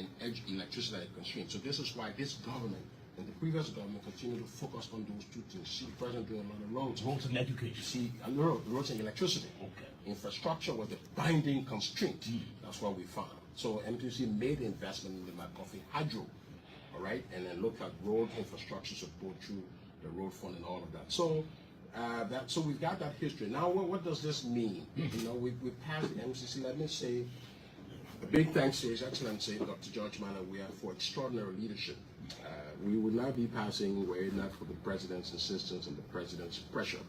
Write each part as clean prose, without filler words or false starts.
and edge electricity that is constrained. So this is why this government and the previous government continue to focus on those two things. See, the president doing a lot of roads. Roads and education. See, roads and electricity. Okay. Infrastructure was the binding constraint. That's what we found. So MTC made the investment in the McGuffey Hydro, all right, and then looked at road infrastructure support through the road fund and all of that. So so we've got that history. Now, what does this mean? You know, we passed the MCC. Let me say a big thanks to His Excellency Dr. George Manneh Weah for extraordinary leadership. We would not be passing were it not for the president's insistence and the president's pressure.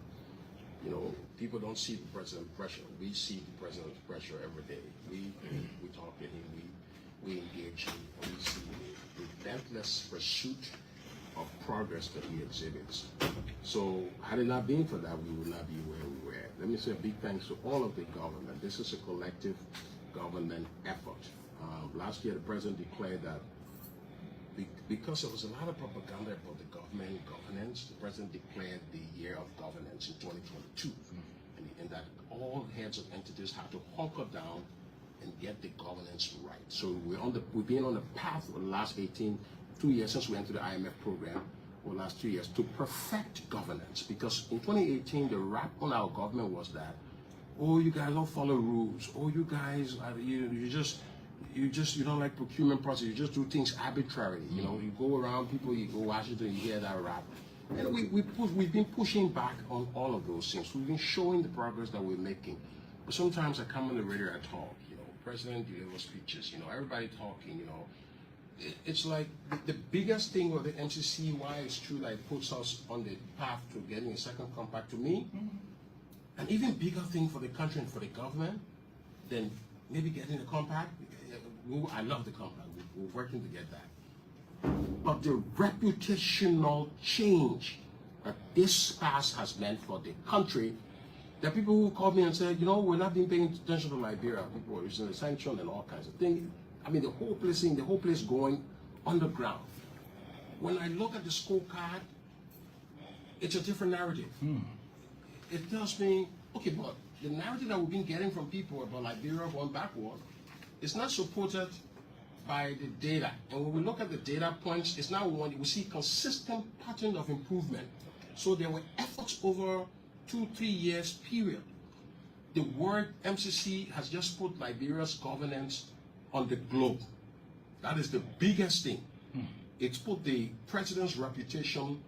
You know, people don't see the president's pressure. We see the president's pressure every day. We talk to him, we engage him, and we see the relentless pursuit of progress that he exhibits. So had it not been for that, we would not be where we were. Let me say a big thanks to all of the government. This is a collective government effort. Last year, the president declared that because there was a lot of propaganda about the government governance, the president declared the year of governance in 2022, and that all heads of entities had to hunker down and get the governance right. So we've been on the path for the last 2 years since we entered the IMF program, or last 2 years, to perfect governance. Because in 2018, the rap on our government was that, oh, you guys don't follow rules. Oh, you guys, you don't like procurement process. You just do things arbitrarily. You know, you go around people, you go Washington, you hear that rap. And we've been pushing back on all of those things. We've been showing the progress that we're making. But sometimes I come on the radio, I talk. You know, president delivers speeches. You know, everybody talking. You know, it's like the biggest thing with the MCC, why it's true, like puts us on the path to getting a second compact to me. An even bigger thing for the country and for the government than maybe getting a compact. I love the compact. We're working to get that. But the reputational change that this pass has meant for the country, there are people who called me and said, you know, we're not being paying attention to Liberia. People were recently sanctioned and all kinds of things. I mean, the whole place going underground. When I look at the scorecard, it's a different narrative. It tells me, okay, but the narrative that we've been getting from people about Liberia going backward is not supported by the data. And when we look at the data points, it's now we see consistent pattern of improvement. So there were efforts over 2-3 years period. The word MCC has just put Liberia's governance on the globe. That is the biggest thing. It's put the president's reputation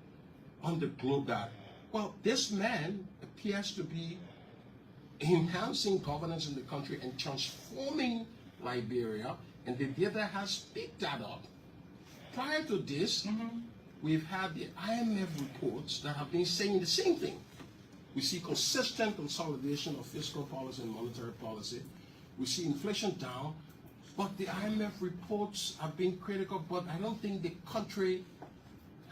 on the globe that, well, this man appears to be enhancing governance in the country and transforming Liberia, and the data has picked that up. Prior to this, we've had the IMF reports that have been saying the same thing. We see consistent consolidation of fiscal policy and monetary policy. We see inflation down, but the IMF reports have been critical, but I don't think the country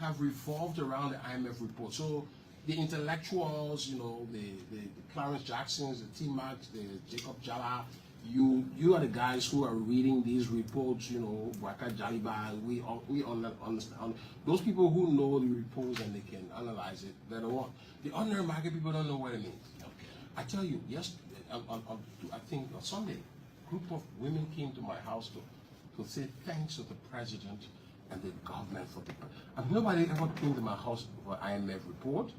have revolved around the IMF report. So the intellectuals, you know, the Clarence Jacksons, the T-Max, the Jacob Jala, you are the guys who are reading these reports, you know, Waka Jaliba, we understand. Those people who know the reports and they can analyze it, they're the one. The ordinary market people don't know what it means. Okay. I tell you, yes, I think on Sunday, a group of women came to my house to say thanks to the president and the government for the. And nobody ever came to my house for IMF report.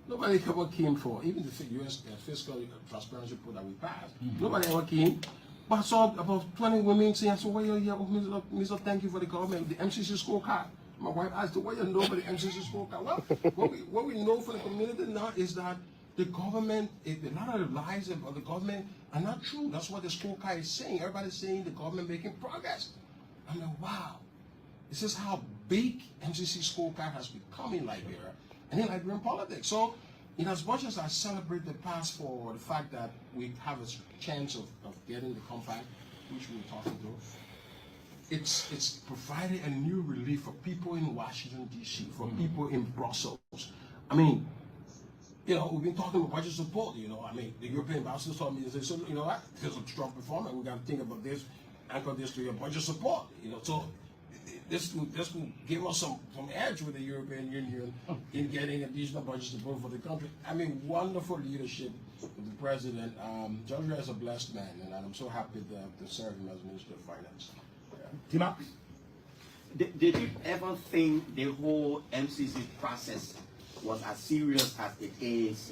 Nobody ever came for even the U.S. fiscal transparency report that we passed. Nobody ever came. But I saw about 20 women saying, so why are you here? Oh, Mr. Thank you for the government, the MCC scorecard. My wife asked, why you know about the MCC scorecard? Well, what we know for the community now is that the government, a lot of the lies of the government are not true. That's what the scorecard is saying. Everybody's saying the government making progress. I'm like, wow. This is how big MCC scorecard has become in Liberia and in Liberian politics. So, in as much as I celebrate the past for the fact that we have a chance of getting the compact, which we were talking to, it's provided a new relief for people in Washington, D.C., for people in Brussels. I mean, you know, we've been talking about budget support, you know. I mean, the European ambassadors told me, they said, so, you know what, there's a strong performance, we got to think about this, anchor this to your budget support, you know. So, this will give us some edge with the European Union in getting additional budget support for the country. I mean, wonderful leadership with the president. Georgia is a blessed man, and I'm so happy to serve him as Minister of Finance. Tima? Did you ever think the whole MCC process was as serious as it is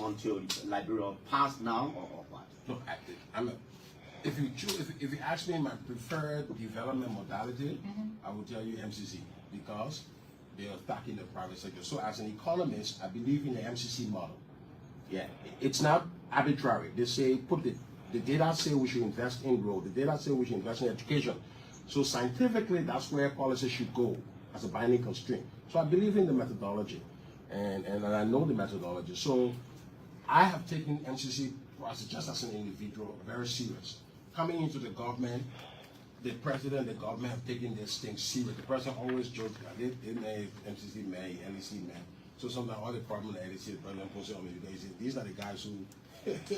until Liberia passed now, or what? Look, if you ask me my preferred development modality, I will tell you MCC because they are attacking the private sector. So as an economist, I believe in the MCC model. Yeah, it's not arbitrary. They say the data say we should invest in growth. The data say we should invest in education. So scientifically, that's where policy should go as a binding constraint. So I believe in the methodology, and I know the methodology. So I have taken MCC process just as an individual very serious. Coming into the government, the president, the government have taken this thing serious. The president always jokes, they made MCC man, LEC man. So sometimes all the problem that LEC, the president puts on me, these are the guys who.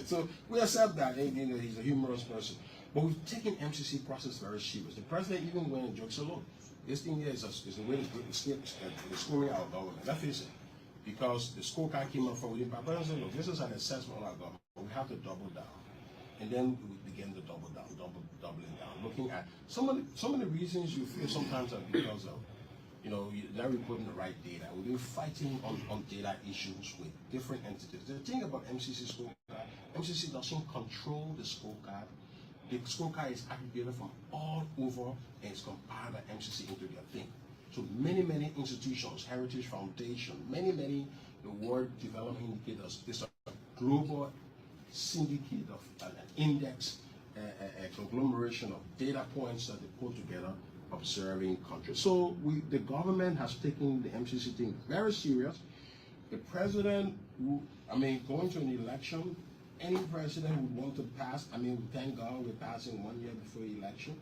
So we accept that. You know, he's a humorous person. But we've taken MCC process very serious. The president even went and joked, so look, this thing here is a way to scoring our government. Let's face it. Because the scorecard came up from within, but president said, look, this is an assessment on our government. We have to double down. And then we begin to doubling down, looking at some of the reasons you feel sometimes are because of, you know, you're not reporting the right data. We've been fighting on data issues with different entities. The thing about MCC scorecard, MCC doesn't control the scorecard. The scorecard is aggregated from all over and it's compiled by MCC into their thing. So many institutions, Heritage Foundation, many the World Development Indicators, this is a global syndicate of an index, a conglomeration of data points that they put together observing countries. So the government has taken the MCC thing very serious. The president, going to an election, any president would want to pass. We thank God we're passing 1 year before the election.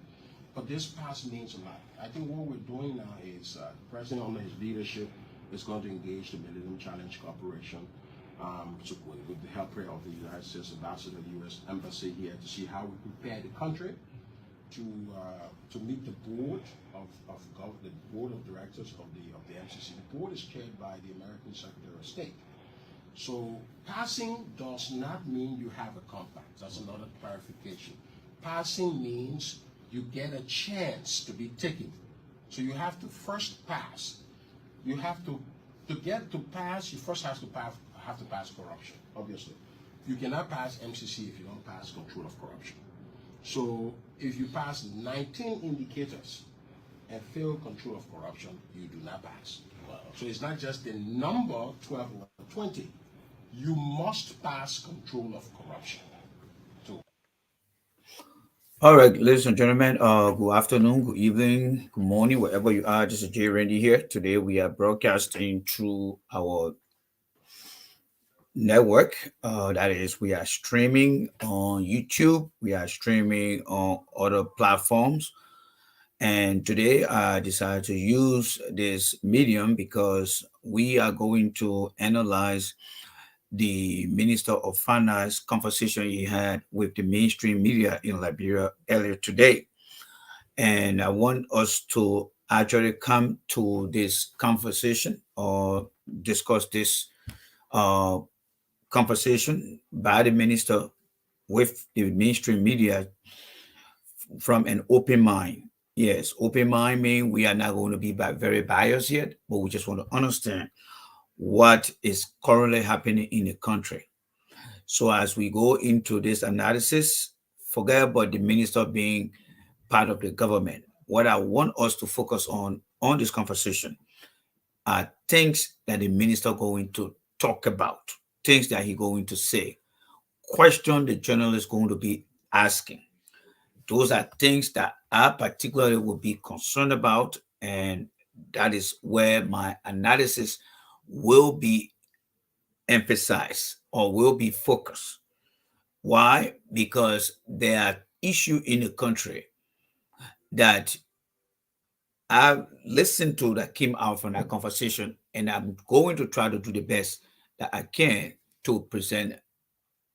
But this pass means a lot. I think what we're doing now is the president under his leadership is going to engage the Millennium Challenge Corporation with the help of the United States Ambassador, the U.S. Embassy here, to see how we prepare the country to meet the board the board of directors of the MCC. The board is chaired by the American Secretary of State. So passing does not mean you have a compact. That's another clarification. Passing means you get a chance to be taken. So you have to first pass. You have to get to pass, you first have to pass corruption, obviously. You cannot pass MCC if you don't pass control of corruption. So if you pass 19 indicators and fail control of corruption, you do not pass. Wow. So it's not just the number 12 or 20. You must pass control of corruption. All right, ladies and gentlemen, good afternoon, good evening, good morning, wherever you are. This is Jay Randy here. Today we are broadcasting through our network. That is, we are streaming on YouTube, we are streaming on other platforms. And today I decided to use this medium because we are going to analyze the Minister of Finance conversation he had with the mainstream media in Liberia earlier today. And I want us to actually come to this conversation or discuss this conversation by the minister with the mainstream media from an open mind. Yes, open mind means we are not going to be very biased yet, but we just want to understand what is currently happening in the country. So as we go into this analysis, forget about the minister being part of the government. What I want us to focus on this conversation are things that the minister going to talk about, things that he going to say, question the journalist going to be asking. Those are things that I particularly will be concerned about, and that is where my analysis will be emphasized or will be focused. Why? Because there are issues in the country that I listened to that came out from that conversation, and I'm going to try to do the best that I can to present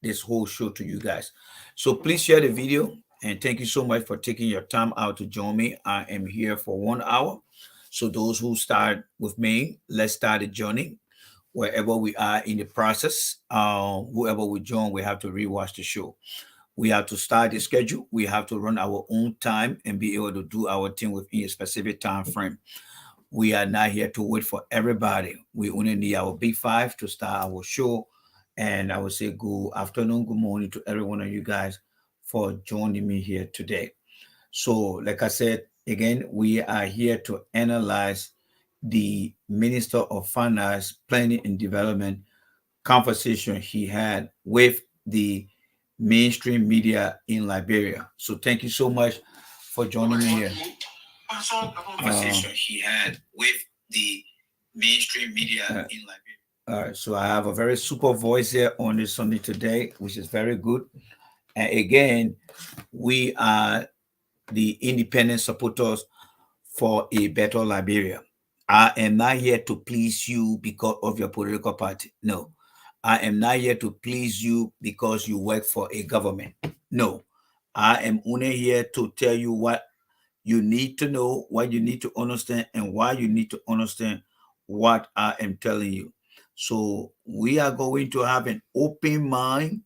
this whole show to you guys. So please share the video, and thank you so much for taking your time out to join me. I am here for 1 hour. So those who start with me, let's start the journey. Wherever we are in the process, whoever we join, we have to rewatch the show. We have to start the schedule. We have to run our own time and be able to do our thing within a specific time frame. We are not here to wait for everybody. We only need our big five to start our show. And I would say good afternoon, good morning to every one of you guys for joining me here today. So, like I said, again, we are here to analyze the Minister of Finance, Planning and Development conversation he had with the mainstream media in Liberia. So, thank you so much for joining me here. Conversation he had with the mainstream media in Liberia. All right, so I have a very super voice here on this Sunday today, which is very good. And again, we are the independent supporters for a better Liberia. I am not here to please you because of your political party. No. I am not here to please you because you work for a government. No. I am only here to tell you what you need to know, what you need to understand, and why you need to understand what I am telling you. So we are going to have an open mind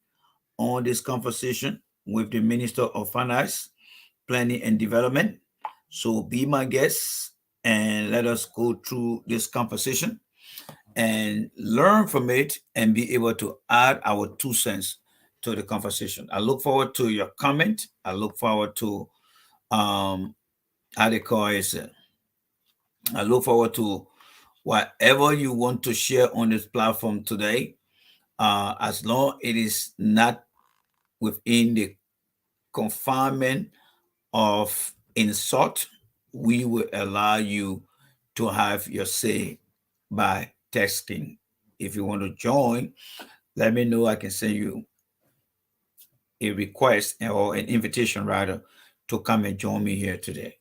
on this conversation with the Minister of Finance, Planning and Development. So be my guest and let us go through this conversation and learn from it and be able to add our 2 cents to the conversation. I look forward to your comment. I look forward to how they call it. I look forward to whatever you want to share on this platform today, as long it is not within the confinement of insult, we will allow you to have your say by texting. If you want to join, let me know. I can send you a request or an invitation rather to come and join me here today.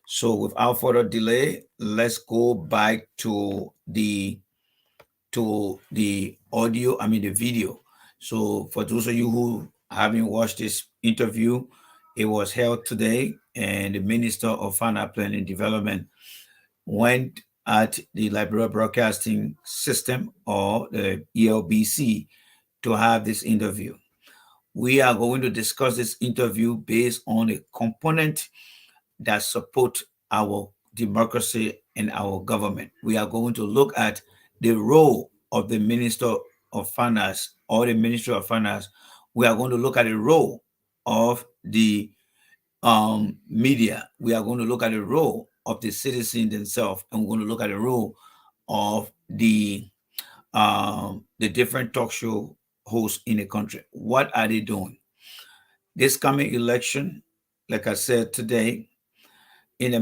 So without further delay, let's go back to the audio, the video. So for those of you who haven't watched this interview, it was held today, and the Minister of Finance, Planning and Development went at the Liberia Broadcasting System, or the ELBC, to have this interview. We are going to discuss this interview based on a component that support our democracy and our government. We are going to look at the role of the Minister of Finance or the Ministry of Finance. We are going to look at the role of the media. We are going to look at the role of the citizens themselves, and we're going to look at the role of the different talk show hosts in the country. What are they doing? This coming election, like I said today, in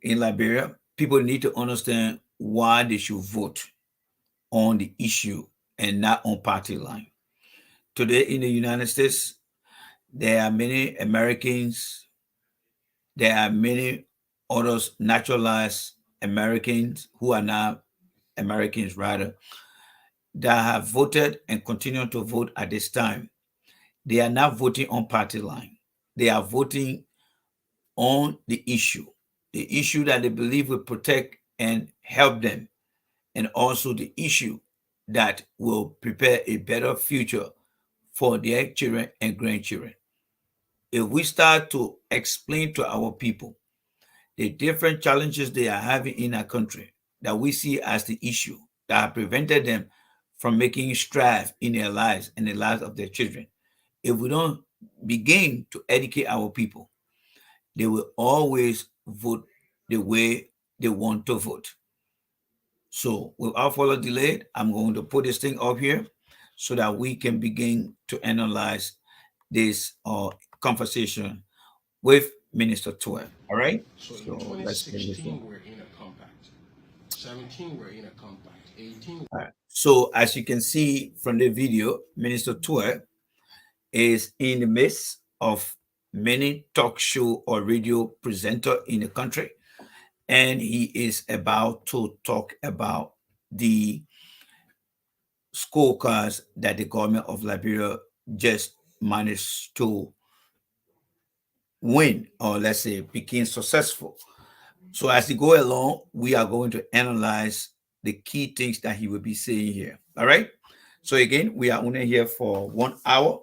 Liberia, people need to understand why they should vote on the issue and not on party line. Today in the United States, there are many Americans, there are many others naturalized Americans who are not Americans rather, that have voted and continue to vote at this time. They are not voting on party line. They are voting on the issue that they believe will protect and help them, and also the issue that will prepare a better future for their children and grandchildren. If we start to explain to our people the different challenges they are having in our country that we see as the issue that have prevented them from making strides in their lives and the lives of their children, if we don't begin to educate our people, they will always vote the way they want to vote. So without further delay, I'm going to put this thing up here so that we can begin to analyze this conversation with Minister Tuer. All right? So in 2016, we're in a compact. 17, we're in a compact. 18. All right. So as you can see from the video, Minister Tuer is in the midst of many talk show or radio presenter in the country, and he is about to talk about the scorecards that the government of Liberia just managed to win, or let's say became successful. So as we go along, we are going to analyze the key things that he will be saying here. All right. So again, we are only here for 1 hour,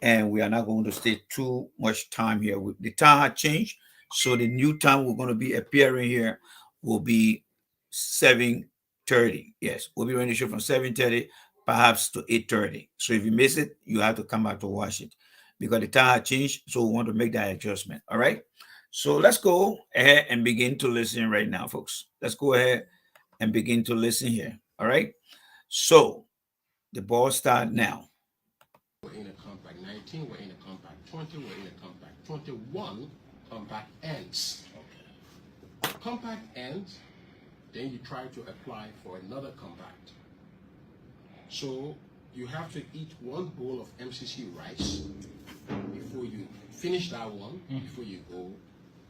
and we are not going to stay too much time here. The time has changed, so the new time we're going to be appearing here will be 7:30. Yes, we'll be running the show from 7:30, perhaps to 8:30. So if you miss it, you have to come back to watch it because the time has changed. So we want to make that adjustment. All right. So let's go ahead and begin to listen right now, folks. Let's go ahead and begin to listen here. All right. So the ball start now. We're in a compact 19, we're in a compact 20, we're in a compact 21, compact ends. Compact ends, then you try to apply for another compact. So you have to eat one bowl of MCC rice before you finish that one, before you go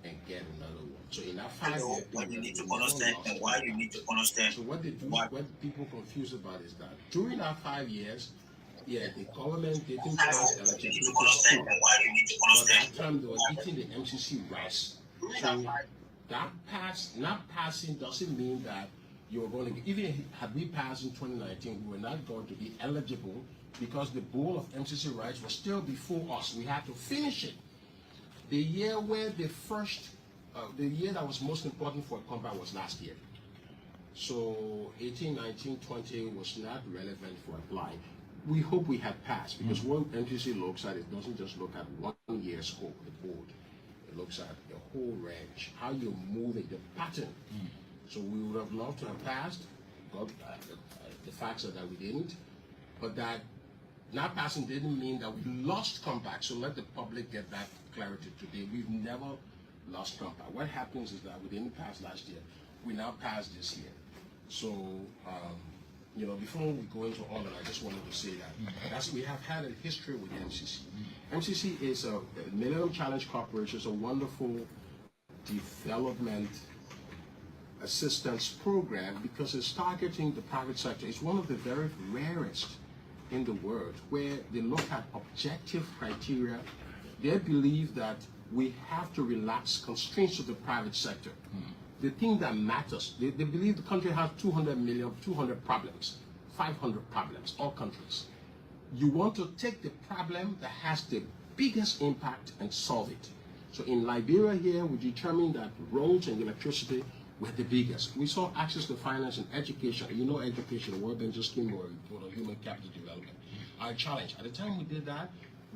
and get another one. So in that 5 year What you period, need to you never understand lost and why you need to understand. So what they do, what people confuse about is that during that 5 years, yeah, the government didn't pass electricity law, but that time they were eating the MCC rice. So that not passing doesn't mean that you're going to, even had we passed in 2019, we were not going to be eligible because the bowl of MCC rice was still before us. We had to finish it. The year where the year that was most important for a compact was last year. So 18, 19, 20 was not relevant for applying. We hope we had passed because what MCC looks at, it doesn't just look at 1 year score, the board. It looks at the whole range, how you're moving, the pattern. So we would have loved to have passed, but the facts are that we didn't. But that not passing didn't mean that we lost compact. So let the public get that clarity today. We've never lost compact. What happens is that we didn't pass last year. We now passed this year. So, you know, before we go into all of that, I just wanted to say that we have had a history with MCC. MCC is a Millennium Challenge Corporation. It's a wonderful development assistance program because it's targeting the private sector. It's one of the very rarest in the world where they look at objective criteria. They believe that we have to relax constraints of the private sector. The thing that matters, they believe the country has 200 million, 200 problems, 500 problems, all countries. You want to take the problem that has the biggest impact and solve it. So in Liberia here, we determined that roads and electricity were the biggest. We saw access to finance and education. You know education, the World Bank just came over report on human capital development. Our challenge, at the time we did that,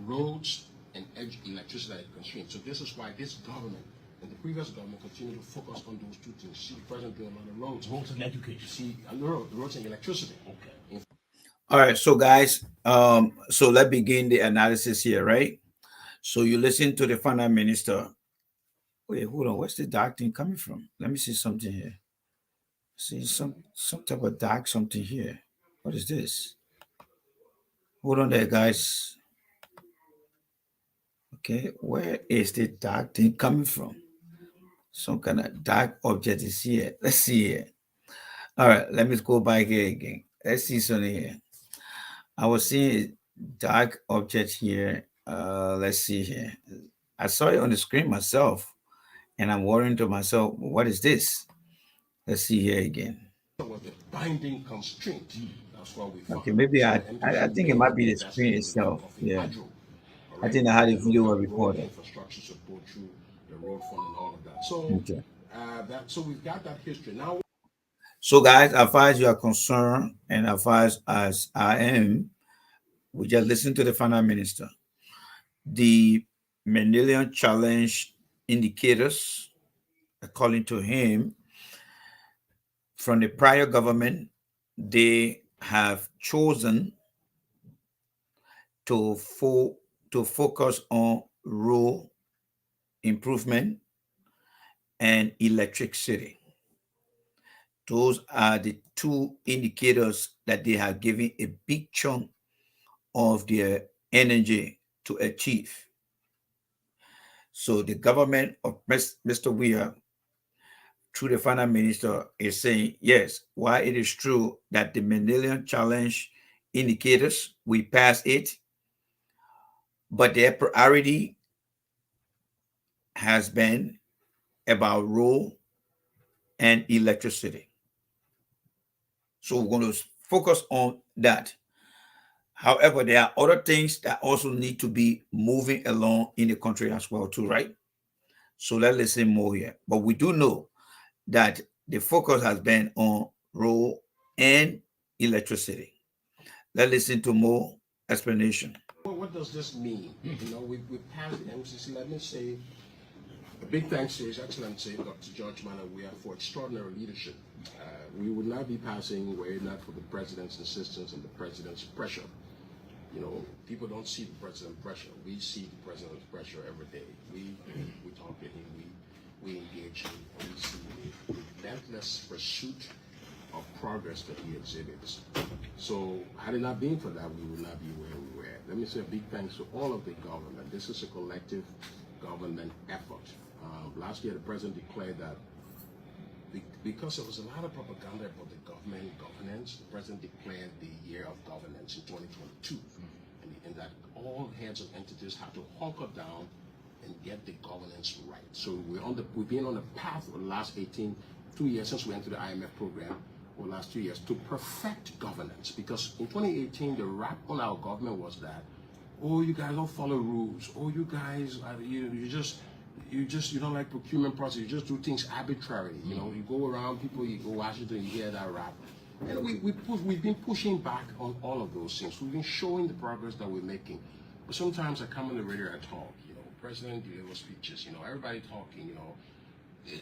roads and electricity are constrained. So this is why this government and the previous government continue to focus on those two things. See the president doing a lot of roads. Roads and education. See, roads and electricity. Okay. All right, so guys, so let's begin the analysis here, right? So you listen to the finance minister. Wait, hold on. Where's the dark thing coming from? Let me see something here. See some type of dark something here. What is this? Hold on there, guys. Okay, where is the dark thing coming from? Some kind of dark object is here. Let's see here. All right, let me go back here again. Let's see something here. I was seeing a dark object here. Let's see here. I saw it on the screen myself, and I'm worrying to myself, what is this? Let's see here again. Was the binding constraint. That's what we found. Okay, maybe So I think it might be the screen itself. Yeah. I think I had a video recorded. Infrastructure support through the road fund and all of that. So Okay. so we've got that history now. So, guys, as far as you are concerned, and as far as I am, we just listen to the finance minister. The Millennium Challenge indicators, according to him, from the prior government, they have chosen to focus on road improvement and electricity. Those are the two indicators that they have given a big chunk of their energy to achieve. So the government of Mr. Weir, through the finance minister, is saying, yes, while it is true that the Millennium Challenge indicators, we passed it, but their priority has been about road and electricity. So we're going to focus on that. However, there are other things that also need to be moving along in the country as well, too, right? So let's listen more here. But we do know that the focus has been on road and electricity. Let's listen to more explanation. What does this mean? You know, we passed the MCC. Let me say a big thanks to His Excellency Dr. George Manawia for extraordinary leadership. We would not be passing were it not for the President's insistence and the President's pressure. You know, people don't see the President's pressure. We see the President's pressure every day. We talk to him, we engage him, and we see the relentless pursuit of progress that he exhibits. So had it not been for that, we would not be where we were. Let me say a big thanks to all of the government. This is a collective government effort. Last year, the President declared that because there was a lot of propaganda about the government governance, the President declared the year of governance in 2022, and that all heads of entities had to hunker down and get the governance right. So we've been on a path for the last 2 years since we entered the IMF program, or last 2 years, to perfect governance. Because in 2018, the rap on our government was that, oh, you guys don't follow rules. Oh, you guys, you don't like procurement process. You just do things arbitrarily. You know, you go around people, you go Washington, you hear that rap. And we've been pushing back on all of those things. We've been showing the progress that we're making. But sometimes I come on the radio and talk, you know, President delivers speeches, you know, everybody talking, you know.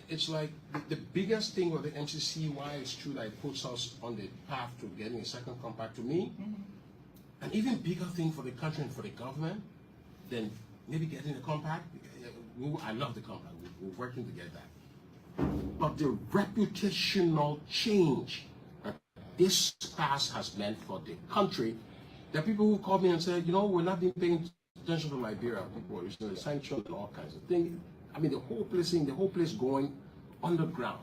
It's like the biggest thing with the MCC, why it's true that it puts us on the path to getting a second compact, to me, an even bigger thing for the country and for the government than maybe getting a compact. I love the compact. We're working to get that. But the reputational change that this pass has meant for the country, there are people who call me and say, you know, we're not being paying attention to Liberia. People are recently sanctioned and all kinds of things. I mean, the whole place going underground.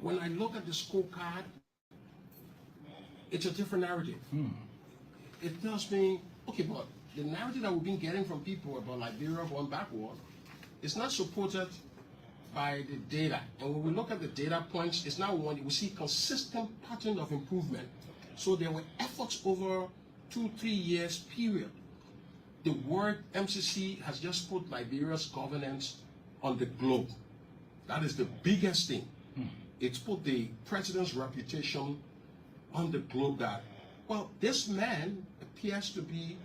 When I look at the scorecard, it's a different narrative. It tells me, okay, but the narrative that we've been getting from people about Liberia going backward is not supported by the data. And when we look at the data points, it's now one, we see consistent pattern of improvement. So there were efforts over 2-3 years period. The word MCC has just put Liberia's governance on the globe. That is the biggest thing. It's put the president's reputation on the globe that, well, this man appears to be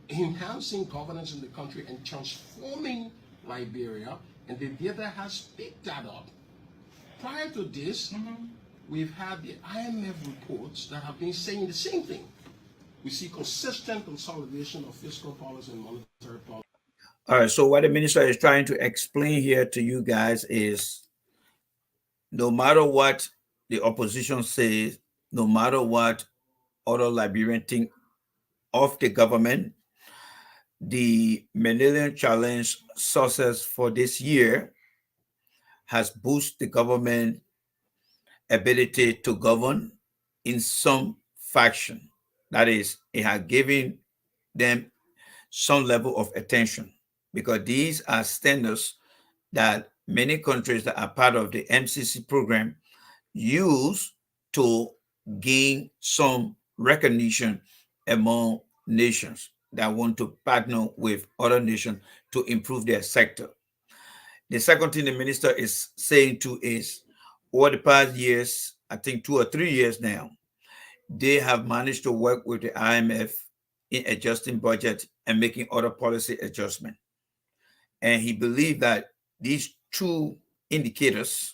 enhancing governance in the country and transforming Liberia, and the data has picked that up. Prior to this, we've had the IMF reports that have been saying the same thing. We see consistent consolidation of fiscal policy and monetary policy. All right, so what the minister is trying to explain here to you guys is no matter what the opposition says, no matter what other Liberians think of the government, the Millennium Challenge success for this year has boosted the government ability to govern in some fashion. That is, it has given them some level of attention, because these are standards that many countries that are part of the MCC program use to gain some recognition among nations that want to partner with other nations to improve their sector. The second thing the minister is saying too is, over the past years, I think 2 or 3 years now, they have managed to work with the IMF in adjusting budget and making other policy adjustment. And he believed that these 2 indicators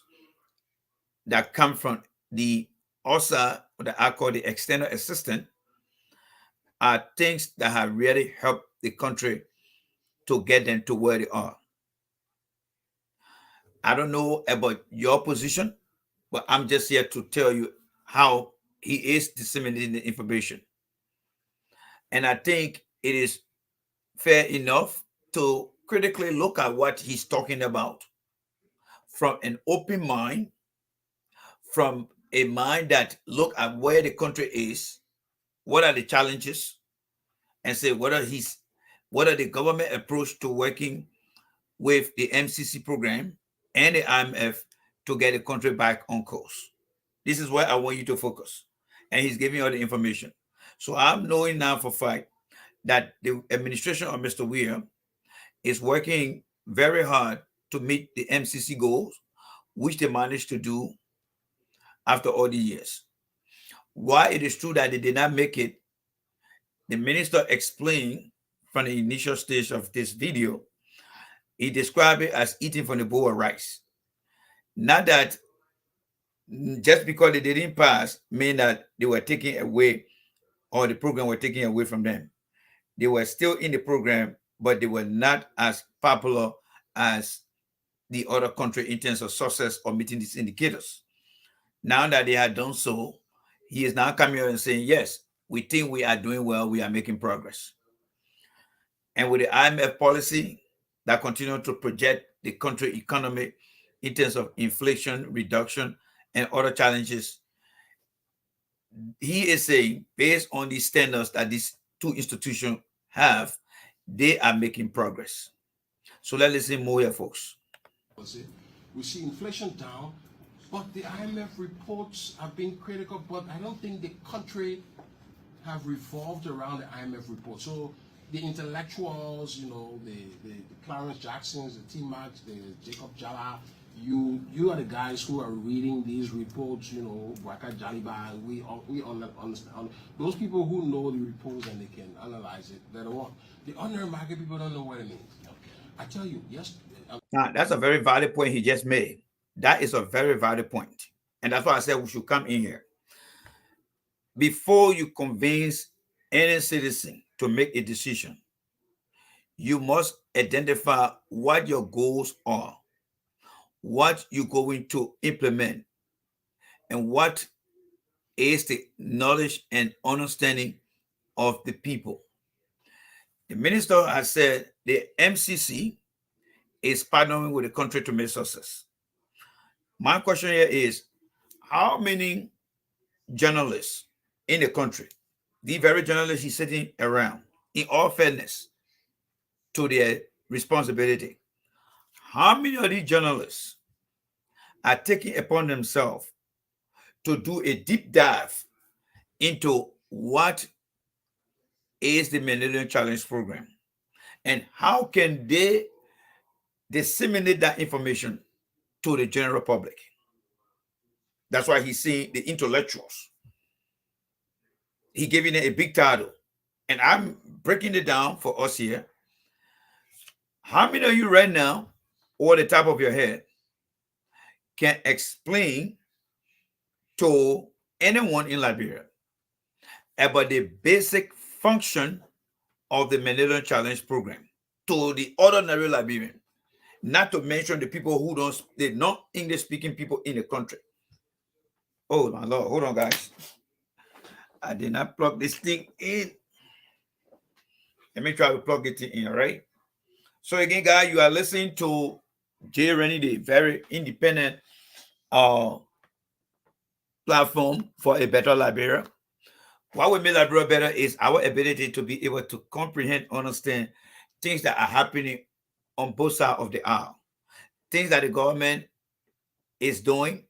that come from the OSA, that I call the external assistant, are things that have really helped the country to get them to where they are. I don't know about your position, but I'm just here to tell you how he is disseminating the information. And I think it is fair enough to critically look at what he's talking about from an open mind, from a mind that look at where the country is, what are the challenges, and say what are the government approach to working with the MCC program and the IMF to get the country back on course. This is where I want you to focus. And he's giving you all the information. So I'm knowing now for a fact that the administration of Mr. Weir is working very hard to meet the MCC goals, which they managed to do after all the years. Why it is true that they did not make it, the minister explained from the initial stage of this video. He described it as eating from the bowl of rice. Not that just because they didn't pass mean that they were taking away or the program were taking away from them. They were still in the program, but they were not as popular as the other country in terms of success or meeting these indicators. Now that they had done so, he is now coming out and saying, yes, we think we are doing well, we are making progress. And with the IMF policy that continues to project the country economy in terms of inflation reduction and other challenges, he is saying, based on the standards that these two institutions have, they are making progress. So let's listen more here, folks. We see inflation down, but the IMF reports have been critical, but I don't think the country have revolved around the IMF report. So the intellectuals, you know, the Clarence Jacksons, the T-Max, the Jacob Jala, you are the guys who are reading these reports, you know, Waka Jaliba, we understand. Those people who know the reports and they can analyze it, they're the one. The ordinary market people don't know what it means. I tell you, yes. Now, that's a very valid point he just made. That is a very valid point. And that's why I said we should come in here. Before you convince any citizen to make a decision, you must identify what your goals are, what you're going to implement, and what is the knowledge and understanding of the people. The minister has said the MCC is partnering with the country to make success. My question here is, how many journalists in the country, the very journalists he's sitting around, in all fairness to their responsibility, how many of these journalists are taking upon themselves to do a deep dive into what is the Millennium Challenge program, and how can they disseminate that information to the general public? That's why he's saying the intellectuals. He giving it a big title, and I'm breaking it down for us here. How many of you right now, or the top of your head, can explain to anyone in Liberia about the basic function of the Millennium Challenge program to the ordinary Liberian, not to mention the people who don't, the non-English speaking people in the country? Oh my Lord, hold on, guys. I did not plug this thing in. Let me try to plug it in, all right? So again, guys, you are listening to Jay Rennie, the very independent platform for a better Liberia. What will make Liberia better is our ability to be able to comprehend, understand things that are happening on both sides of the aisle, things that the government is doing,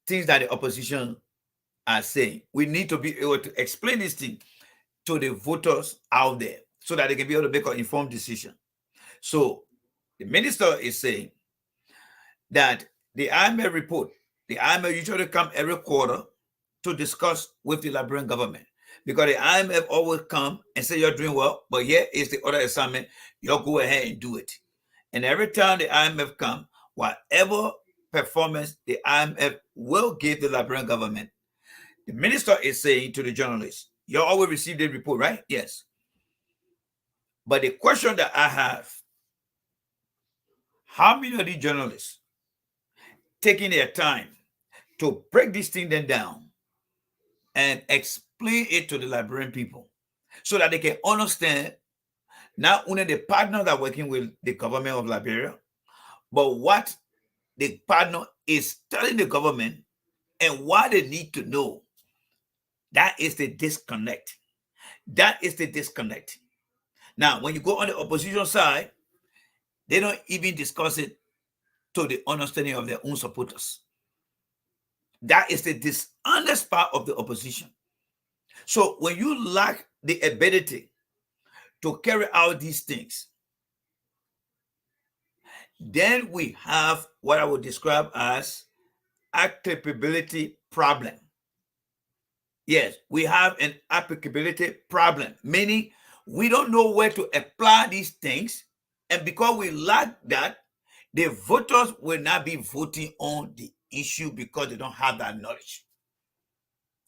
things that the opposition are saying. We need to be able to explain this thing to the voters out there so that they can be able to make an informed decision. So the minister is saying that the IMF report, the IMF usually come every quarter to discuss with the Liberian government, because the IMF always come and say you're doing well, but here is the other assignment, you'll go ahead and do it. And every time the IMF come, whatever performance the IMF will give the Liberian government, the minister is saying to the journalists, you always receive the report, right? Yes. But the question that I have, how many of these journalists taking their time to break this thing then down and explain it to the Liberian people so that they can understand not only the partner that are working with the government of Liberia, but what the partner is telling the government and why they need to know? That is the disconnect. That is the disconnect. Now, when you go on the opposition side, they don't even discuss it to the understanding of their own supporters. That is the dishonest part of the opposition. So when you lack the ability to carry out these things, then we have what I would describe as a capability problem. Yes, we have an applicability problem, meaning we don't know where to apply these things. And because we lack that, the voters will not be voting on the issue because they don't have that knowledge.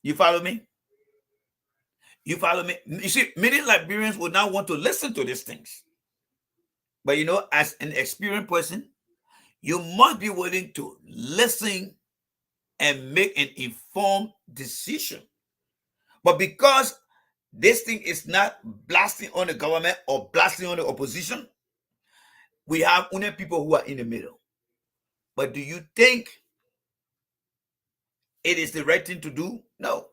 You follow me? You follow me? You see, many Liberians would not want to listen to these things. But you know, as an experienced person, you must be willing to listen and make an informed decision. But because this thing is not blasting on the government or blasting on the opposition, we have only people who are in the middle. But do you think it is the right thing to do? No.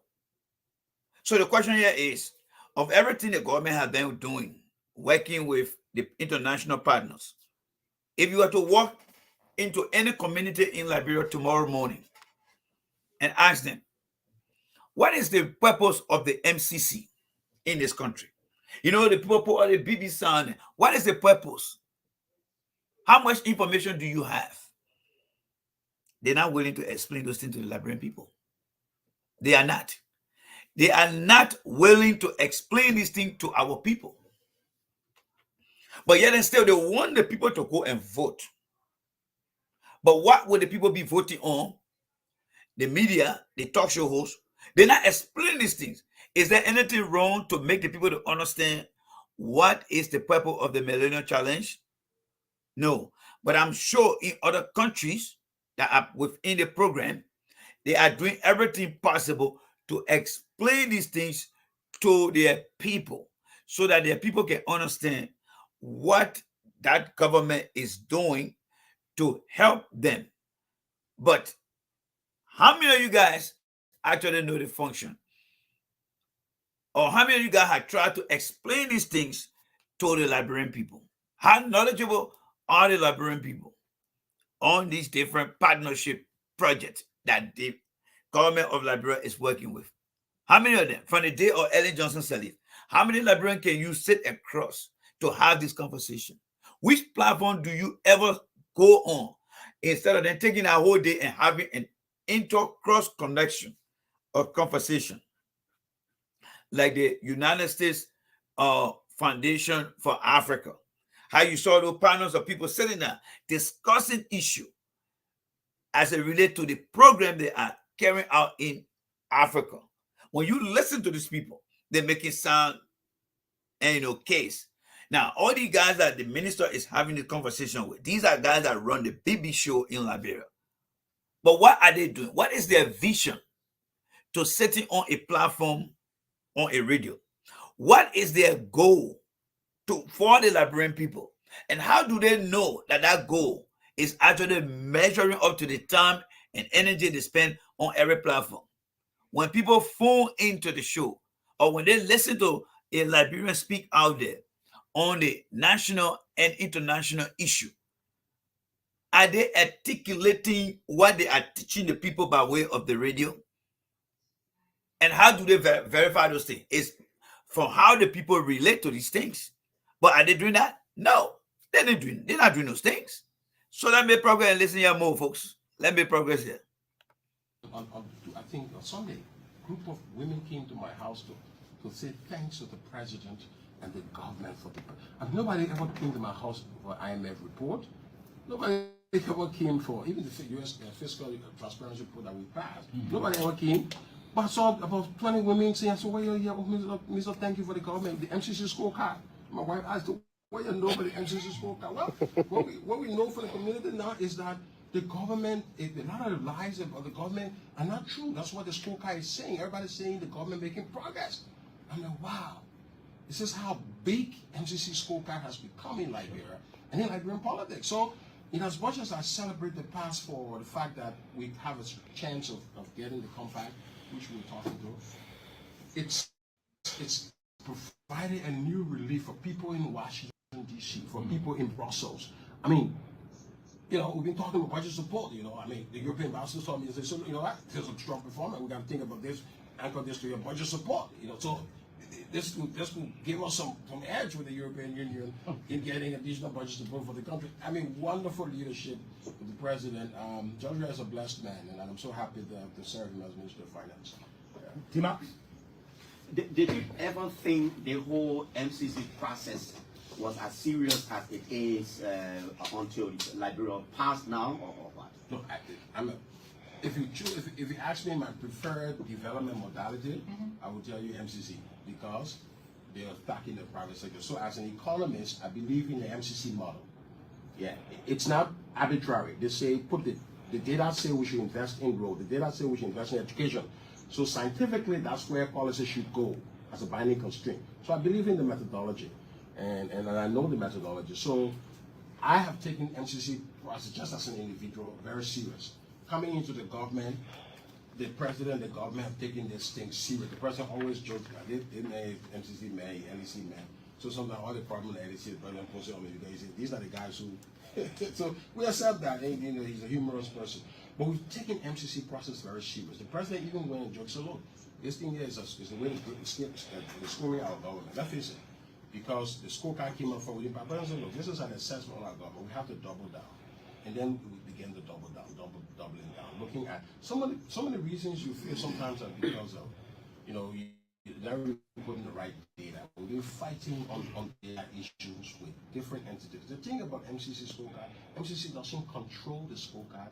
So the question here is, of everything the government has been doing, working with the international partners, if you were to walk into any community in Liberia tomorrow morning and ask them, what is the purpose of the MCC in this country? You know, the people put on the BBC on it. What is the purpose? How much information do you have? They're not willing to explain those things to the Liberian people. They are not. They are not willing to explain these things to our people. But yet and still, they want the people to go and vote. But what would the people be voting on? The media, the talk show hosts, they're not explaining these things. Is there anything wrong to make the people to understand what is the purpose of the Millennium Challenge? No. But I'm sure in other countries that are within the program, they are doing everything possible to explain these things to their people so that their people can understand what that government is doing to help them. But how many of you guys actually know the function? Or how many of you guys have tried to explain these things to the Liberian people? How knowledgeable are the Liberian people on these different partnership projects that the government of Liberia is working with? How many of them? From the day of Ellen Johnson Sirleaf, how many Liberians can you sit across to have this conversation? Which platform do you ever go on instead of then taking a whole day and having an inter-cross connection or conversation? Like the United States Foundation for Africa. How you saw those panels of people sitting there discussing issue as it relates to the program they are carrying out in Africa. When you listen to these people, they make it sound and case. Now, all these guys that the minister is having the conversation with, these are guys that run the BB show in Liberia. But what are they doing? What is their vision to sitting on a platform on a radio? What is their goal for the Liberian people? And how do they know that that goal is actually measuring up to the time and energy they spend on every platform? When people phone into the show or when they listen to a Liberian speak out there on the national and international issue, are they articulating what they are teaching the people by way of the radio? And how do they verify those things? It's from how the people relate to these things. But are they doing that? No, they're not doing those things. So let me progress and listen here more, folks. Let me progress here. I think on Sunday, a group of women came to my house to say thanks to the president and the government for the. And nobody ever came to my house for IMF report. Nobody ever came for even the U.S. fiscal transparency report that we passed. Nobody ever came. But I saw about 20 women saying, "So why are you here, Mr. Thank you for the government, the MCC scorecard." My wife asked, "What you know about the MCC scorecard?" Well, what we know for the community now is that the government, a lot of the lies of the government are not true. That's what the scorecard is saying. Everybody's saying the government making progress. I'm like, wow. This is how big MCC scorecard has become in Liberia and in Liberian politics. So, as much as I celebrate the past for the fact that we have a chance of getting the compact, which we're talking to, it's providing a new relief for people in Washington, D.C., for people in Brussels. I mean, we've been talking about budget support, the European ambassadors told me, they said, so, what, there's a strong performance, we got to think about this. anchor this to your budget support. So this could give us some edge with the European Union in getting additional budget support for the country. I mean, wonderful leadership with the president. Georgia is a blessed man, and I'm so happy to serve him as Minister of Finance. Tima, did you ever think the whole MCC process was as serious as it is until the Liberia passed now, or what? Look, if you ask me my preferred development modality, I would tell you MCC, because they are attacking the private sector. So as an economist, I believe in the MCC model. Yeah, it's not arbitrary. They say the data say we should invest in growth. The data say we should invest in education. So scientifically, that's where policy should go as a binding constraint. So I believe in the methodology, and I know the methodology. So I have taken MCC process just as an individual very serious. Coming into the government, the president, the government have taken this thing serious. The president always jokes about it. They may MCC may, LEC may. So sometimes all the problem at LEC, the president puts it on me because he says, these are the guys who. So we accept that. And, he's a humorous person. But we've taken MCC process very serious. The president even went and joked, so look, this thing here is a way to scoring our government. Let's face it. Because the scorecard came up for within, but president said, look, this is an assessment on our government. We have to double down. And then we begin to doubling down, looking at some of the reasons you feel sometimes are because of, you never really putting the right data. We've been fighting on data issues with different entities. The thing about MCC scorecard, MCC doesn't control the scorecard.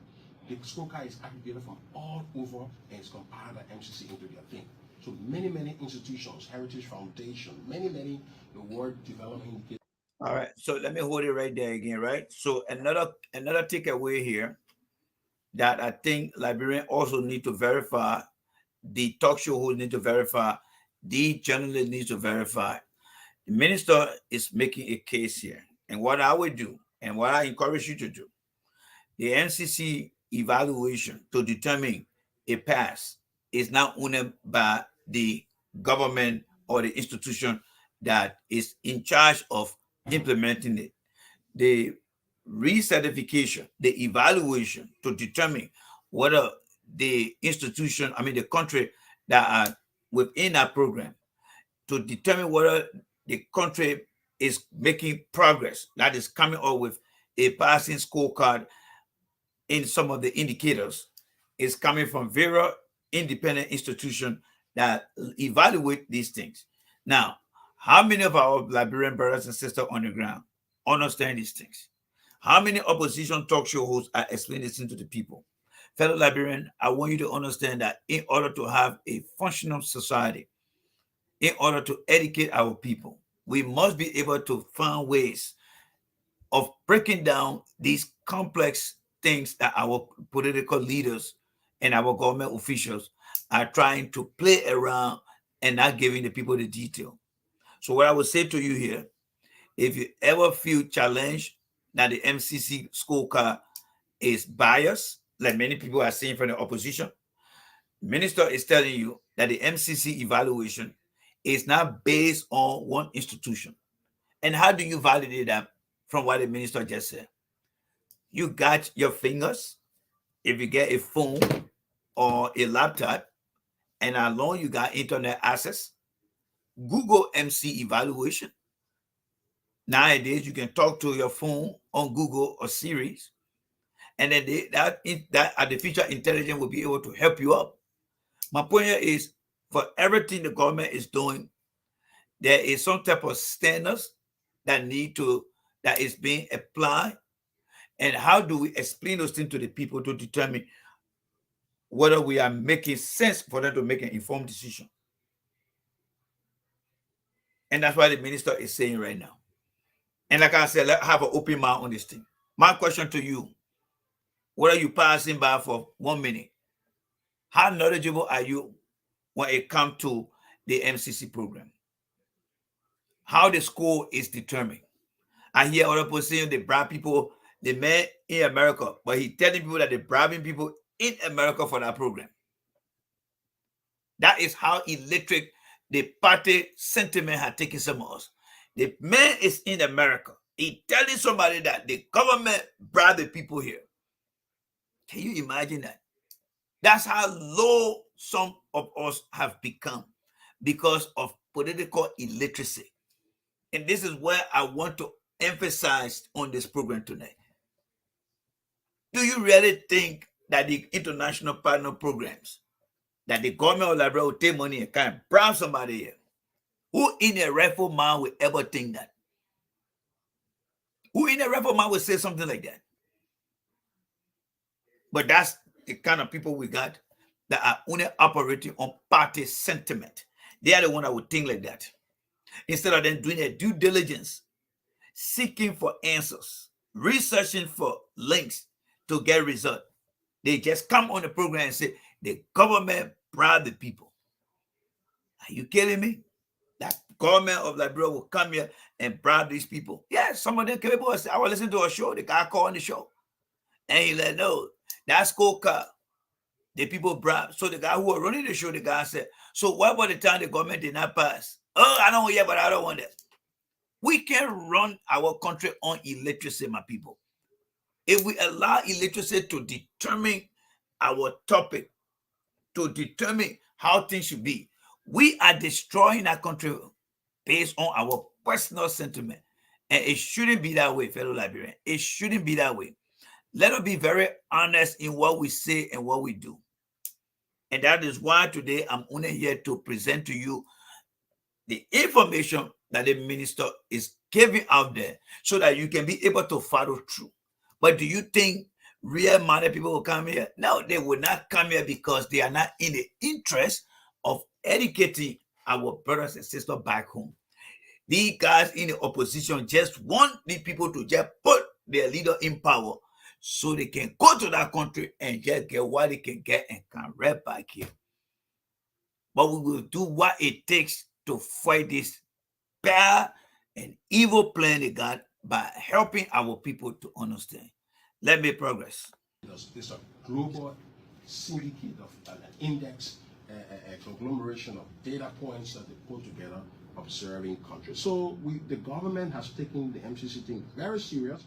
The scorecard is aggregated from all over and it's compiled by MCC into their thing. So many institutions, Heritage Foundation, many the World Development Indicators. All right, so let me hold it right there again, right? So another takeaway here that I think Liberians also need to verify, the talk show hosts need to verify, the journalist needs to verify. The minister is making a case here. And what I would do, and what I encourage you to do, the MCC evaluation to determine a pass is not owned by the government or the institution that is in charge of implementing it. The recertification, the evaluation to determine whether the institution, the country that are within our program, to determine whether the country is making progress, that is coming up with a passing scorecard in some of the indicators, is coming from various independent institutions that evaluate these things. Now, how many of our Liberian brothers and sisters on the ground understand these things? How many opposition talk show hosts are explaining this to the people? Fellow Liberian, I want you to understand that in order to have a functional society, in order to educate our people, we must be able to find ways of breaking down these complex things that our political leaders and our government officials are trying to play around and not giving the people the detail. So what I would say to you here, if you ever feel challenged that the MCC scorecard is biased, like many people are saying from the opposition, the minister is telling you that the MCC evaluation is not based on one institution. And how do you validate that from what the minister just said? You got your fingers, if you get a phone or a laptop, and as long you got internet access, Google MC evaluation. Nowadays, you can talk to your phone on Google or Siri, and then that artificial intelligence will be able to help you up. My point here is, for everything the government is doing, there is some type of standards that is being applied. And how do we explain those things to the people to determine whether we are making sense for them to make an informed decision? And that's what the minister is saying right now. And like I said, let's have an open mind on this thing. My question to you, what are you passing by for 1 minute? How knowledgeable are you when it comes to the MCC program? How the score is determined? I hear other people saying they bribe people, the man in America, but he's telling people that they're bribing people in America for that program. That is how electric the party sentiment had taken some of us. The man is in America. He's telling somebody that the government bribed the people here. Can you imagine that? That's how low some of us have become because of political illiteracy. And this is where I want to emphasize on this program tonight. Do you really think that the international partner programs, that the government of Liberia will take money and kind of bribe somebody here? Who in a rightful mind will ever think that? Who in a rightful mind will say something like that? But that's the kind of people we got that are only operating on party sentiment. They are the one that would think like that. Instead of them doing their due diligence, seeking for answers, researching for links to get result, they just come on the program and say the government bribed the people. Are you kidding me? That government of Liberia will come here and bribe these people. Yes, some of them came over. I was listening to a show. The guy called on the show, and he let know that scorecard the people bribe. So the guy who was running the show, the guy said, "So what about the time the government did not pass? Oh, I don't hear, but I don't want that." We can run our country on illiteracy, my people. If we allow illiteracy to determine our topic, to determine how things should be, we are destroying our country based on our personal sentiment. And it shouldn't be that way, fellow Liberians. It shouldn't be that way. Let us be very honest in what we say and what we do. And that is why today I'm only here to present to you the information that the minister is giving out there so that you can be able to follow through. But do you think real-minded people will come here? No, they will not come here because they are not in the interest of educating our brothers and sisters back home. These guys in the opposition just want the people to just put their leader in power so they can go to that country and just get what they can get and come right back here. But we will do what it takes to fight this bad and evil plan they got by helping our people to understand. Let me progress. It's a global syndicate of an index, a conglomeration of data points that they put together observing countries. So the government has taken the MCC thing very serious.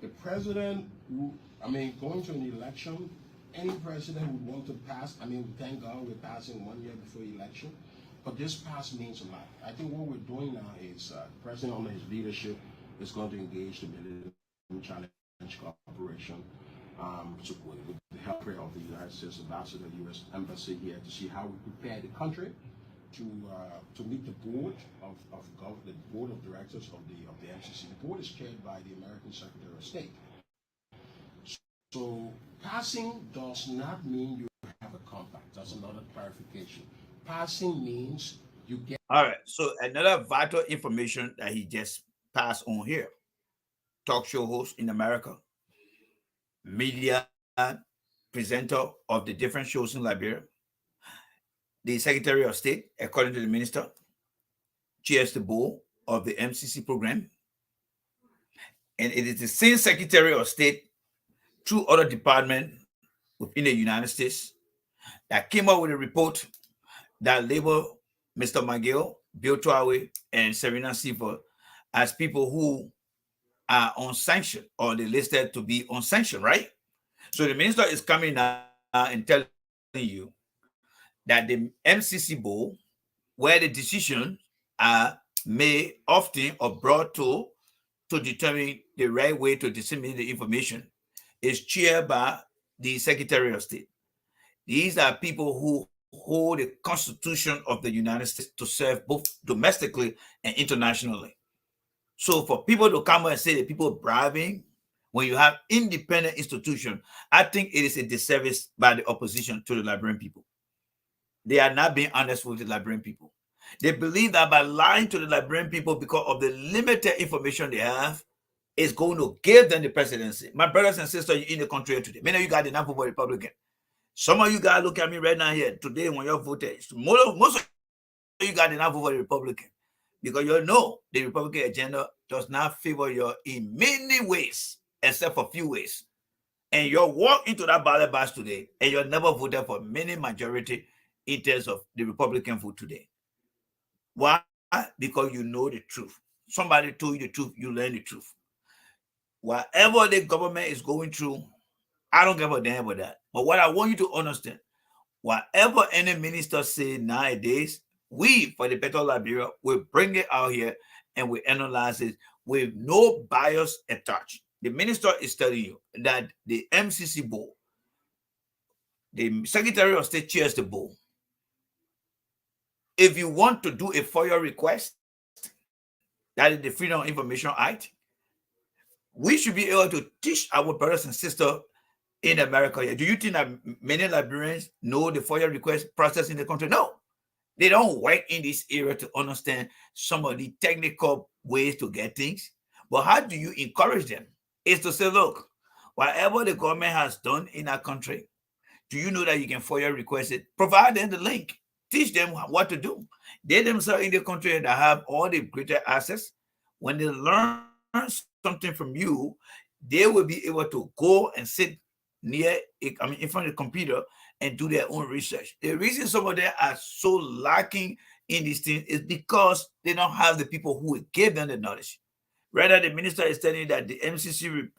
The president, going to an election, any president would want to pass. We thank God we're passing 1 year before election. But this pass means a lot. I think what we're doing now is the president under his leadership is going to engage the Millennium Challenge Corporation with the help of the United States Ambassador, U.S. Embassy here, to see how we prepare the country to meet the board the board of directors of the MCC. The board is chaired by the American Secretary of State. So passing does not mean you have a compact. That's another clarification. Passing means you get. All right. So another vital information that he just passed on here. Talk show host in America, media presenter of the different shows in Liberia, the Secretary of State, according to the minister, chairs the board of the MCC program. And it is the same Secretary of State through other departments within the United States that came up with a report that labeled Mr. McGill, Bill Traore, and Serena Seaver as people who are on sanction, or they listed to be on sanction, right? So the minister is coming now and telling you that the MCC board, where the decisions are made often or brought to determine the right way to disseminate the information, is chaired by the Secretary of State. These are people who hold the Constitution of the United States to serve both domestically and internationally. So for people to come and say that people are bribing when you have independent institutions, I think it is a disservice by the opposition to the Liberian people. They are not being honest with the Liberian people. They believe that by lying to the Liberian people because of the limited information they have, is going to give them the presidency. My brothers and sisters in the country today, many of you guys did not vote for Republican. Some of you guys look at me right now here today when you're voting. Most of you guys did not vote for the Republican because you know the Republican agenda does not favor you in many ways, except for a few ways. And you walk into that ballot box today and you'll never voted for many majority in terms of the Republican vote today. Why? Because you know the truth. Somebody told you the truth, you learn the truth. Whatever the government is going through, I don't give a damn about that. But what I want you to understand, Whatever any minister say nowadays, we for the Better Liberia will bring it out here and we analyze it with no bias attached. The minister is telling you that the MCC board, the Secretary of State chairs the board. If you want to do a FOIA request, that is the Freedom of Information Act, we should be able to teach our brothers and sisters in America. Do you think that many Liberians know the FOIA request process in the country? No. They don't work in this area to understand some of the technical ways to get things. But how do you encourage them? Is to say, look, whatever the government has done in our country, do you know that you can FOIA request it? Provide them the link. Teach them what to do. They themselves in the country that have all the greater access, when they learn something from you, they will be able to go and sit near, in front of the computer and do their own research. The reason some of them are so lacking in these things is because they don't have the people who will give them the knowledge. Rather, the minister is telling you that the MCC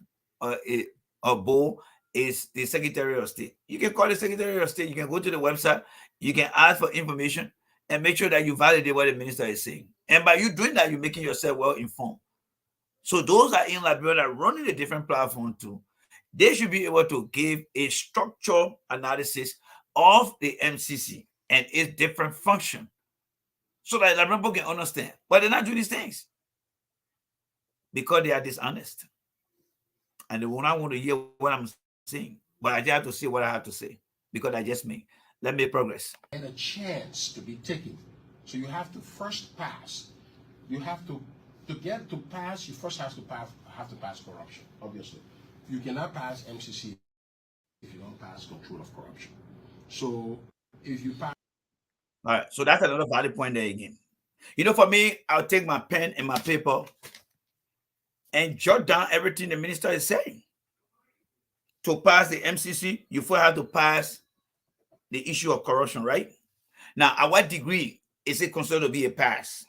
board is the Secretary of State. You can call the Secretary of State, you can go to the website, you can ask for information and make sure that you validate what the minister is saying. And by you doing that, you're making yourself well informed. So those are in Liberia that are running a different platform too. They should be able to give a structural analysis of the MCC and its different function so that Liberian people can understand. But they're not doing these things because they are dishonest. And they will not want to hear what I'm saying. But I just have to say what I have to say because I just me. Let me progress. And a chance to be taken. So you have to first pass. You have to get to pass, you first have to pass corruption, obviously. You cannot pass MCC if you don't pass control of corruption. So if you pass. All right, so that's another valid point there again. You know, for me, I'll take my pen and my paper and jot down everything the minister is saying. To pass the MCC, you first have to pass the issue of corruption, right? Now, at what degree is it considered to be a pass?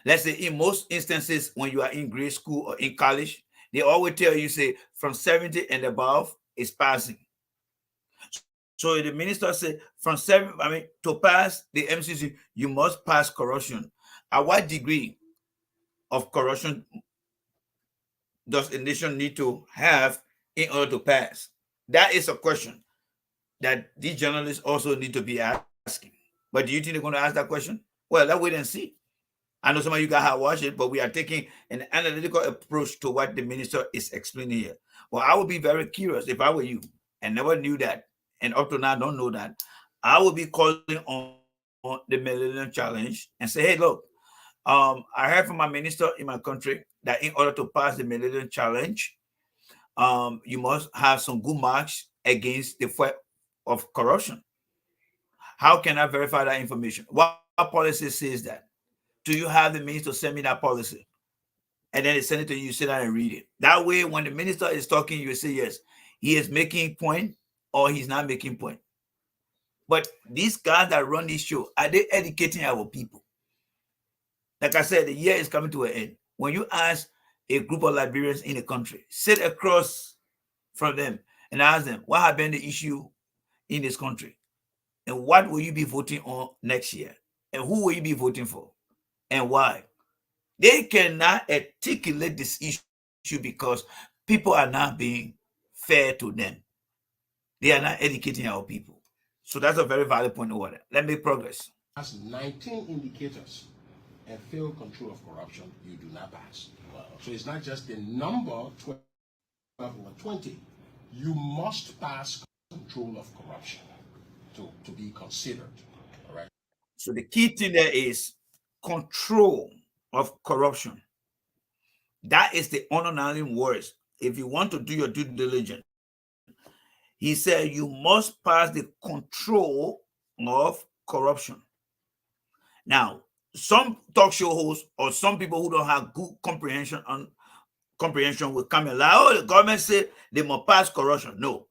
Let's say in most instances, when you are in grade school or in college, they always tell you, say, from 70 and above is passing. So the minister said, from 7, to pass the MCC, you must pass corruption. At what degree of corruption does a nation need to have in order to pass? That is a question that these journalists also need to be asking. But do you think they're going to ask that question? Well, let's wait and see. I know some of you guys have watched it, but we are taking an analytical approach to what the minister is explaining here. Well, I would be very curious if I were you and never knew that, and up to now don't know that. I would be calling on the Millennium Challenge and say, hey, look, I heard from my minister in my country that in order to pass the Millennium Challenge, you must have some good marks against the fight of corruption. How can I verify that information? What policy says that? Do you have the means to send me that policy? And then they send it to you, you sit down and read it. That way, when the minister is talking, you say, yes, he is making point or he's not making point. But these guys that run this show, are they educating our people? Like I said, the year is coming to an end. When you ask a group of Liberians in the country, sit across from them and ask them, what has been the issue in this country? And what will you be voting on next year? And who will you be voting for? And why? They cannot articulate this issue because people are not being fair to them. They are not educating our people. So that's a very valid point over there. Let me progress. As 19 indicators and fail control of corruption, you do not pass. Wow. So it's not just the number 12 or 20. You must pass control of corruption to be considered. All right. So the key thing there is control of corruption. That is the underlying words. If you want to do your due diligence, he said you must pass the control of corruption. Now, some talk show hosts or some people who don't have good comprehension will come and like, oh, the government said they must pass corruption. No,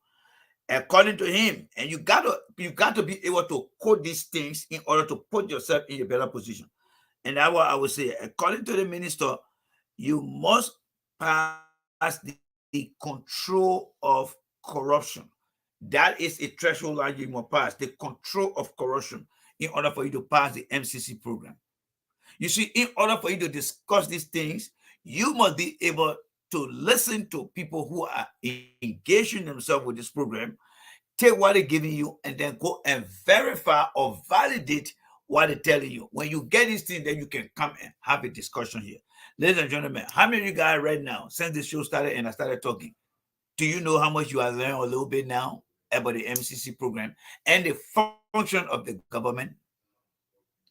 according to him, and you got to be able to quote these things in order to put yourself in a better position. And that's what I would say. According to the minister, you must pass the control of corruption. That is a threshold line you must pass, the control of corruption, in order for you to pass the MCC program. You see, in order for you to discuss these things, you must be able to listen to people who are engaging themselves with this program, take what they're giving you, and then go and verify or validate what they're telling you. When you get these things, then you can come and have a discussion here. Ladies and gentlemen, how many of you guys right now, since the show started and I started talking, do you know how much you have learned a little bit now about the MCC program and the function of the government?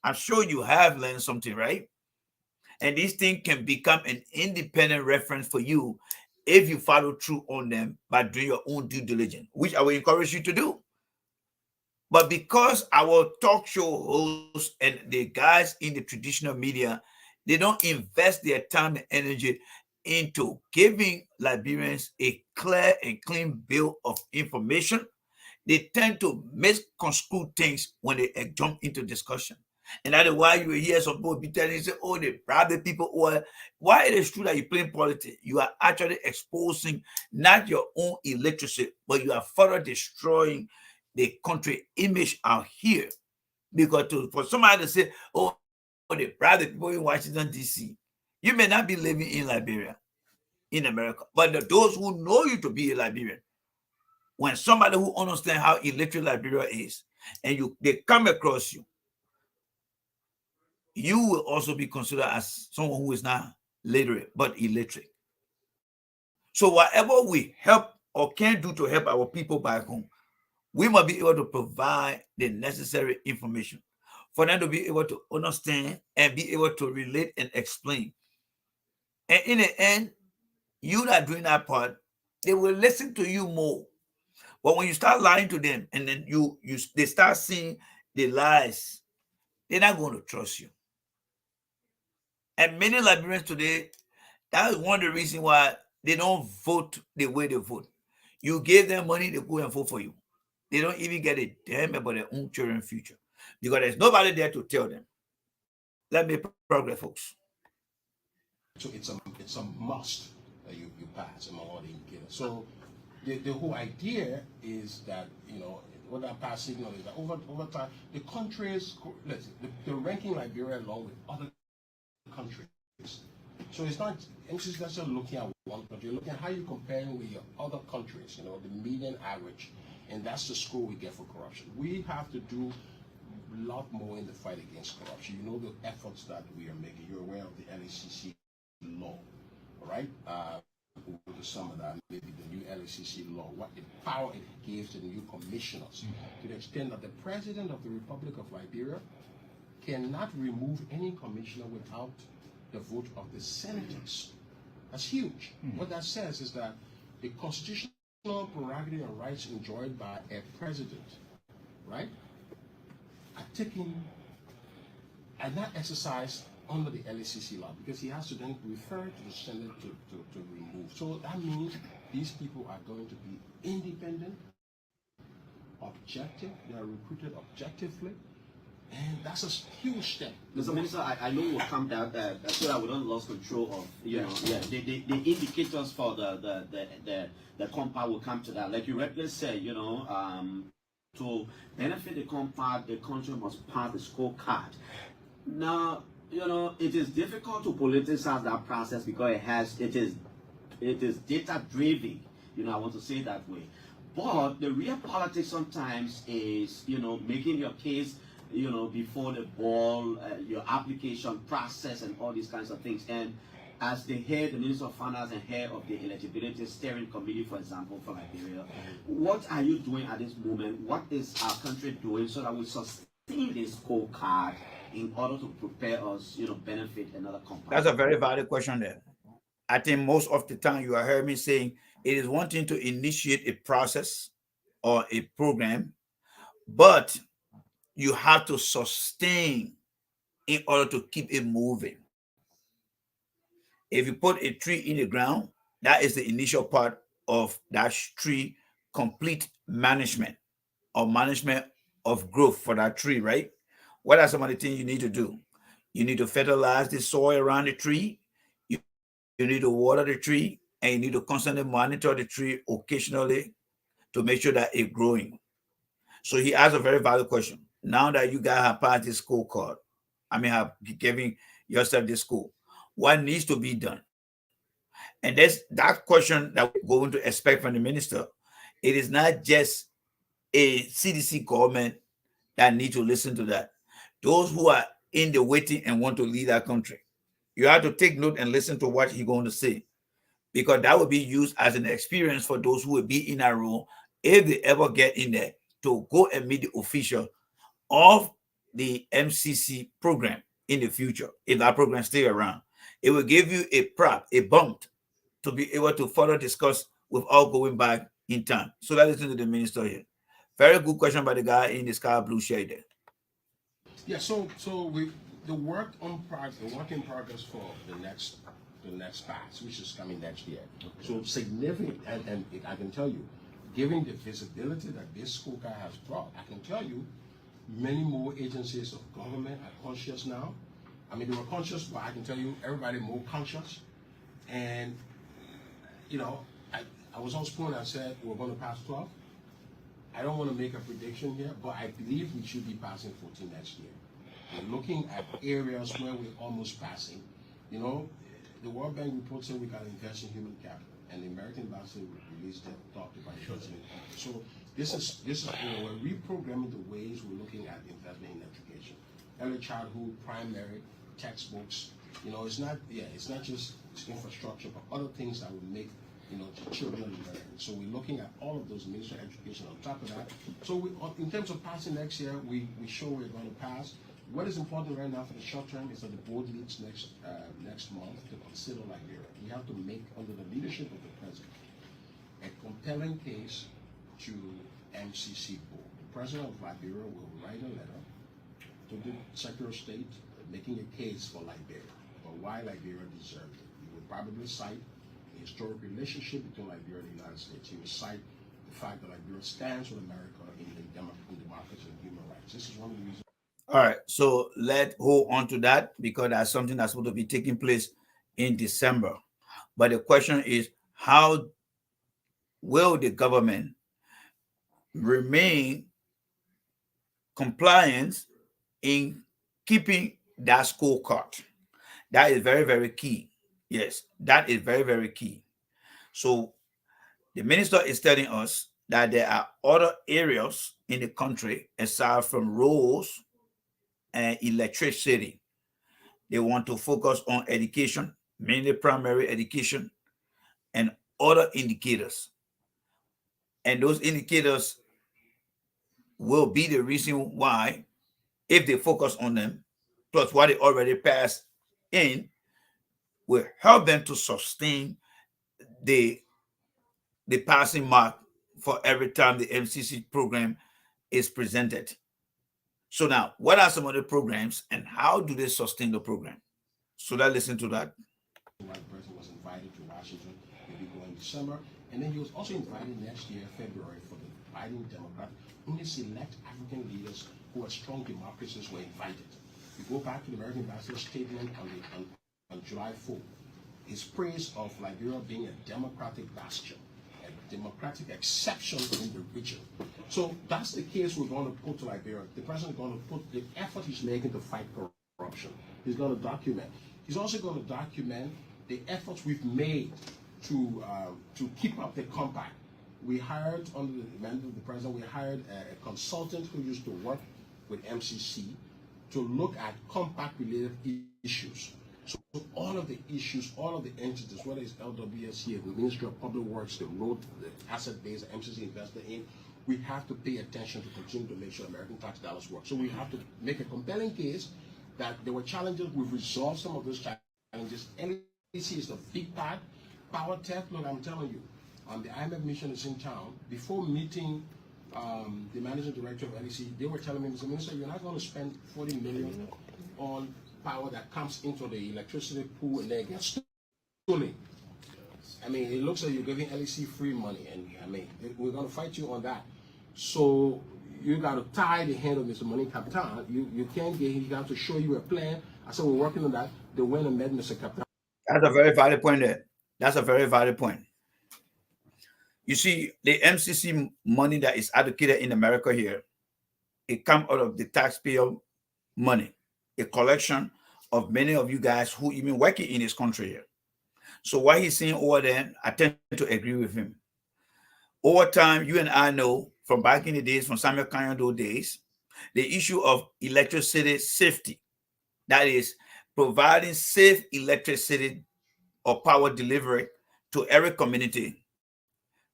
I'm sure you have learned something, right? And these things can become an independent reference for you if you follow through on them by doing your own due diligence, which I will encourage you to do. But because our talk show hosts and the guys in the traditional media, they don't invest their time and energy into giving Liberians a clear and clean bill of information, they tend to misconstrue things when they jump into discussion. And that is why you hear some people be telling you, say, oh, they bribe the people. Or why it is true that you're playing politics, you are actually exposing not your own illiteracy, but you are further destroying the country image out here. Because for somebody to say, oh, they bribe the people in Washington, D.C., you may not be living in Liberia, in America, but those who know you to be a Liberian, when somebody who understands how illiterate Liberia is, and they come across you, you will also be considered as someone who is not literate, but illiterate. So whatever we help or can do to help our people back home, we must be able to provide the necessary information for them to be able to understand and be able to relate and explain. And in the end, you not doing that part, they will listen to you more. But when you start lying to them and then they start seeing the lies, they're not going to trust you. And many Liberians today, that is one of the reasons why they don't vote the way they vote. You give them money, they go and vote for you. They don't even get a damn about their own children's future because there's nobody there to tell them. Let me progress, folks. So it's a must that you pass among all the indicators. So the whole idea is that, what that pass signal is that over time, the countries, the ranking Liberia along with other countries. So it's not just looking at one country, you're looking at how you're comparing with your other countries, the median average. And that's the score we get for corruption. We have to do a lot more in the fight against corruption. You know the efforts that we are making. You're aware of the LACC law, all right? We'll go to some of that, maybe the new LACC law, what the power it gives to the new commissioners, to the extent that the President of the Republic of Liberia cannot remove any commissioner without the vote of the senators. That's huge. What that says is that the constitutional prerogative and rights enjoyed by a president, right, are not exercised under the LACC law, because he has to then refer to the Senate to remove. So that means these people are going to be independent, objective, they are recruited objectively, and that's a huge step. Mr. Minister, I know we'll come down so that we don't lose control of the indicators for the compact will come to that. Like you rightly said, to benefit the compact, the country must pass the scorecard. Now, it is difficult to politicize that process because it is data driven. I want to say it that way. But the real politics sometimes is, making your case, before the ball, your application process and all these kinds of things. And as the Minister of Finance and head of the eligibility steering committee, for example, for Liberia, what are you doing at this moment? What is our country doing so that we sustain this scorecard in order to prepare us, benefit another company? That's a very valid question there. I think most of the time you are hearing me saying it is one thing to initiate a process or a program, but you have to sustain in order to keep it moving. If you put a tree in the ground, that is the initial part of that tree complete management or management of growth for that tree, right? What are some of the things you need to do? You need to fertilize the soil around the tree. You need to water the tree, and you need to constantly monitor the tree occasionally to make sure that it's growing. So he asked a very valid question. Now that you guys have passed this scorecard, have given yourself this score, what needs to be done? And that question that we're going to expect from the minister. It is not just a CDC government that need to listen to that. Those who are in the waiting and want to lead our country, you have to take note and listen to what he's going to say, because that will be used as an experience for those who will be in that role if they ever get in there to go and meet the official of the MCC program in the future. If that program stay around, it will give you a bump to be able to further discuss without going back in time. So let's listen to the minister here. Very good question by the guy in the sky blue shade there. Yeah, so the work in progress for the next pass, which is coming next year. So significant, and I can tell you, given the visibility that this scorecard has brought, I can tell you, many more agencies of government are conscious now. They were conscious, but I can tell you, everybody more conscious. And I was on spoon and said we're going to pass 12. I don't want to make a prediction here, but I believe we should be passing 14 next year. We're looking at areas where we're almost passing. The World Bank report said we got to invest in human capital, and the American Embassy released that, talked about investing in capital. So this is we're reprogramming the ways we're looking at investment in education, early childhood, primary, textbooks. It's not just infrastructure, but other things that will make the children learn. So we're looking at all of those, Ministry of Education on top of that. So in terms of passing next year, we show we're going to pass. What is important right now for the short term is that the board meets next month to consider Liberia. We have to make, under the leadership of the president, a compelling case to MCC board. The president of Liberia will write a letter to the Secretary of State making a case for Liberia, for why Liberia deserves it. He will probably cite the historic relationship between Liberia and the United States. He will cite the fact that Liberia stands with America in democracy and human rights. This is one of the reasons. All right, so let's hold on to that, because that's something that's supposed to be taking place in December. But the question is, how will the government remain compliant in keeping that scorecard? That is very, very key. Yes, that is very, very key. So the minister is telling us that there are other areas in the country aside from roads and electricity. They want to focus on education, mainly primary education, and other indicators. And those indicators will be the reason why, if they focus on them, plus what they already passed in, will help them to sustain the passing mark for every time the MCC program is presented. So now, what are some of the programs and how do they sustain the program? So let's listen to that. The president was invited to Washington, he'll be going in December, and then he was also invited next year, February, for the Biden Democrat. Only select African leaders who are strong democracies were invited. You go back to the American Ambassador's statement on July 4th, his praise of Liberia being a democratic bastion, a democratic exception in the region. So that's the case we're going to put to Liberia. The president is going to put the effort he's making to fight corruption. He's going to document. He's also going to document the efforts we've made to keep up the compact. We hired, under the mandate of the president, we hired a consultant who used to work with MCC to look at compact-related issues. So all of the issues, all of the entities, whether it's LWS here, the Ministry of Public Works, the road, the asset base that MCC invested in, we have to pay attention to continue to make sure American tax dollars work. So we have to make a compelling case that there were challenges. We've resolved some of those challenges. LEC is the big part. Power Tech, look, I'm telling you, the IMF mission is in town. Before meeting the managing director of LEC, they were telling me, Mr. Minister, you're not going to spend $40 million on power that comes into the electricity pool and then gets stolen. It looks like you're giving LEC free money, and we're going to fight you on that. So you got to tie the hand of Mr. Monique Capitan. You can't get him. You got to show you a plan. I said, we're working on that. They went and met Mr. Capitan. That's a very valid point there. That's a very valid point. You see, the MCC money that is allocated in America here, it comes out of the taxpayer money, a collection of many of you guys who even working in this country here. So what he's saying over there, I tend to agree with him. Over time, you and I know from back in the days, from Samuel Kanyando days, the issue of electricity safety, that is providing safe electricity or power delivery to every community,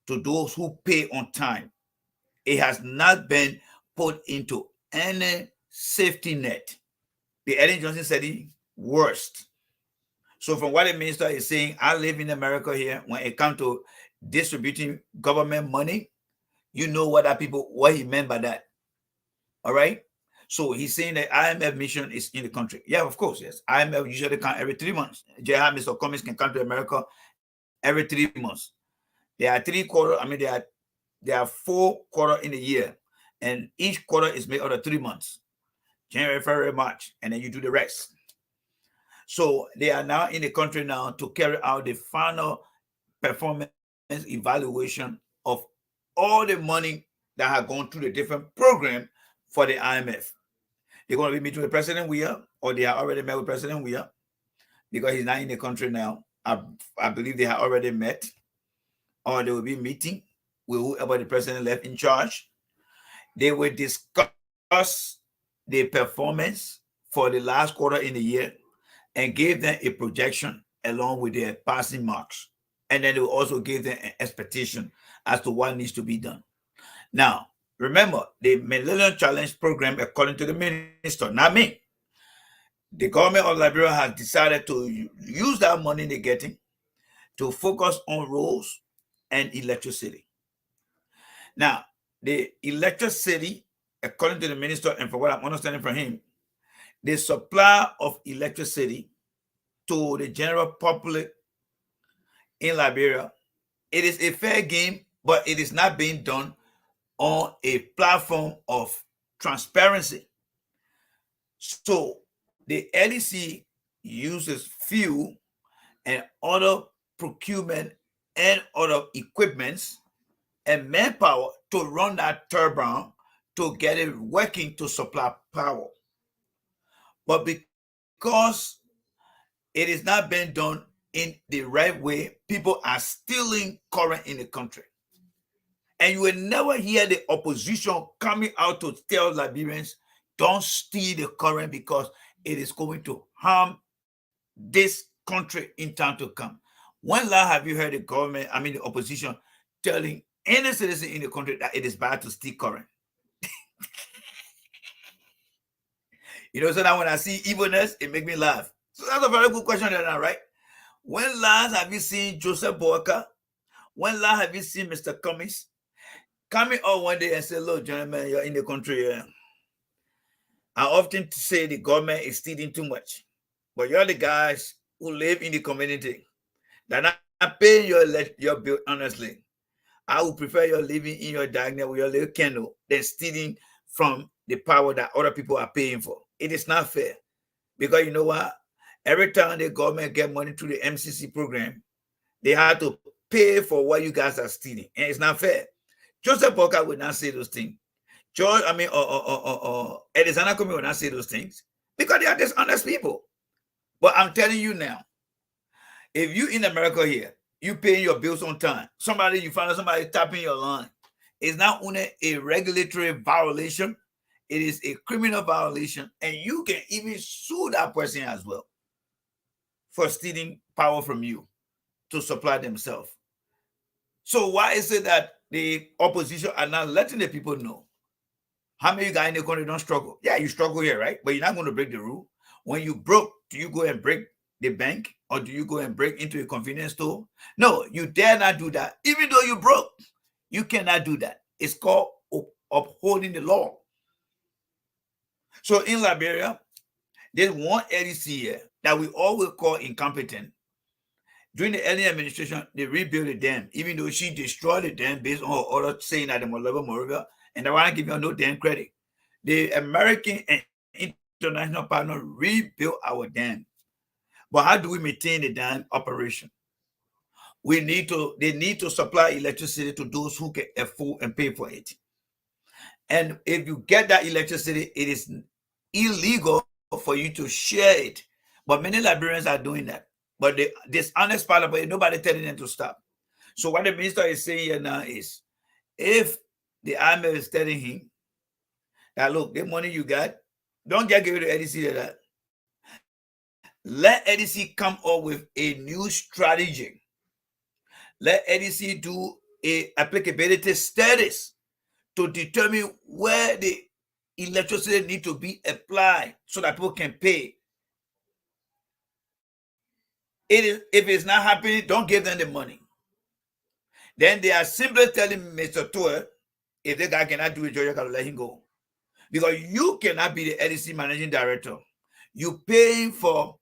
to those who pay on time. It has not been put into any safety net. The Ellen Johnson said it worst. So from what the minister is saying, I live in America here. When it comes to distributing government money, you know what he meant by that. All right. So he's saying that IMF mission is in the country. Yeah, of course, yes. IMF usually come every 3 months. Mr. Cummings can come to America every 3 months. There are 3 quarters. I mean, there are 4 quarters in a year, and each quarter is made out of 3 months: January, February, March, and then you do the rest. So they are now in the country now to carry out the final performance evaluation of all the money that have gone through the different program for the IMF. They're going to be meeting with President Weah, or they are already met with President Weah, because he's not in the country now. I believe they have already met, or they will be meeting with whoever the president left in charge. They will discuss the performance for the last quarter in the year and give them a projection along with their passing marks. And then they will also give them an expectation as to what needs to be done. Now, remember, the Millennium Challenge program, according to the minister, not me, the government of Liberia has decided to use that money they're getting to focus on roads and electricity. Now, the electricity, according to the minister, and for what I'm understanding from him, the supply of electricity to the general public in Liberia, it is a fair game, but it is not being done on a platform of transparency. So the LEC uses fuel and other procurement and other equipments and manpower to run that turbine to get it working to supply power. But because it is not being done in the right way, people are stealing current in the country. And you will never hear the opposition coming out to tell Liberians, don't steal the current because it is going to harm this country in time to come. When last have you heard the government, the opposition, telling any citizen in the country that it is bad to steal current? So now when I see evilness, it makes me laugh. So that's a very good question, right? When last have you seen Joseph Boakai? When last have you seen Mr. Cummings coming out one day and say, look, gentlemen, you're in the country. I often say the government is stealing too much, but you're the guys who live in the community that are not paying your bill honestly. I would prefer you're living in your diagonal with your little candle than stealing from the power that other people are paying for. It is not fair, because you know what? Every time the government get money through the MCC program, they have to pay for what you guys are stealing, and it's not fair. Joseph Boakai would not say those things. Eddie Zanakome would not say those things because they are dishonest people. But I'm telling you now, if you in America here, you paying your bills on time, you find somebody tapping your line, it's not only a regulatory violation, it is a criminal violation, and you can even sue that person as well for stealing power from you to supply themselves. So why is it that the opposition are not letting the people know? How many guys in the country don't struggle? Yeah, you struggle here, right? But you're not going to break the rule. When you broke, do you go and break the bank, or do you go and break into a convenience store? No, you dare not do that. Even though you broke, you cannot do that. It's called upholding the law. So in Liberia, there's one LEC here that we all will call incompetent. During the early administration, they rebuilt the dam, even though she destroyed the dam based on her order saying that the Malaba Morovia, and I want to give you no damn credit. The American and international partner rebuilt our dam. But how do we maintain the dam operation? they need to supply electricity to those who can afford and pay for it. And if you get that electricity, it is illegal for you to share it. But many Liberians are doing that. But the dishonest part of it, nobody telling them to stop. So what the minister is saying here now is, if the army is telling him that, look, the money you got, don't just give it to EDC. That let EDC come up with a new strategy. Let EDC do a applicability studies to determine where the electricity need to be applied so that people can pay. If it's not happening, don't give them the money. Then they are simply telling Mr. Toer, if the guy cannot do it, you got to let him go. Because you cannot be the EDC managing director. You paying for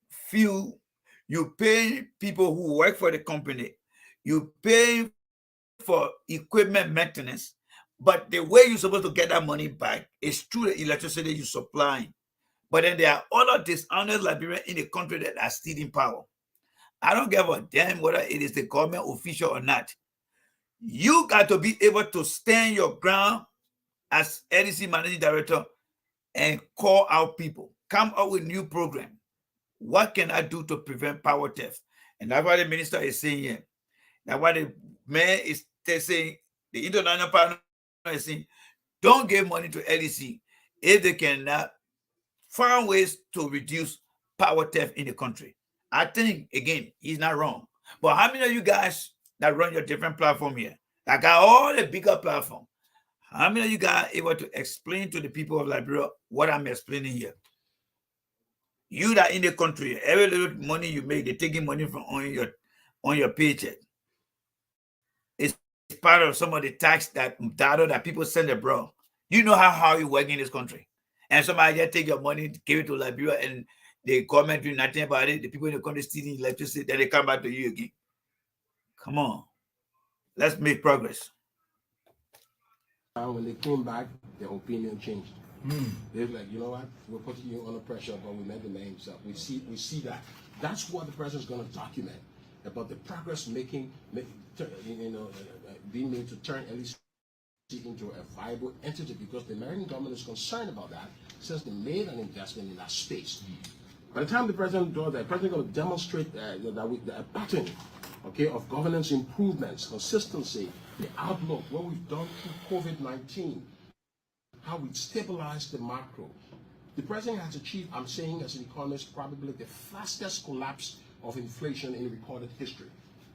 fuel, you paying people who work for the company, you paying for equipment maintenance, but the way you're supposed to get that money back is through the electricity you're supplying. But then there are other dishonest Liberians in the country that are stealing power. I don't give a damn whether it is the government official or not. You got to be able to stand your ground as EDC managing director and call out people. Come up with new program. What can I do to prevent power theft? And that's what the minister is saying here. That's what the mayor is saying. The international partner is saying, don't give money to EDC if they cannot find ways to reduce power theft in the country. I think, again, he's not wrong. But how many of you guys that run your different platform here, that got all the bigger platform, how many of you guys are able to explain to the people of Liberia what I'm explaining here? You that in the country, every little money you make, they're taking money from on your paycheck. It's part of some of the tax data that people send abroad. You know how hard you work in this country. And somebody just take your money, give it to Liberia, and the government do nothing about it. The people in the country stealing electricity, then they come back to you again. Come on. Let's make progress. When they came back, their opinion changed. They're like, you know what? We're putting you under pressure, but we met the names up. We see that. That's what the president's going to document about the progress being made to turn LEC into a viable entity, because the American government is concerned about that since they made an investment in that space. By the time the president does that, the president is going to demonstrate a pattern, okay, of governance improvements, consistency, the outlook, what we've done through COVID-19, how we stabilized the macro. The president has achieved, I'm saying as an economist, probably the fastest collapse of inflation in recorded history.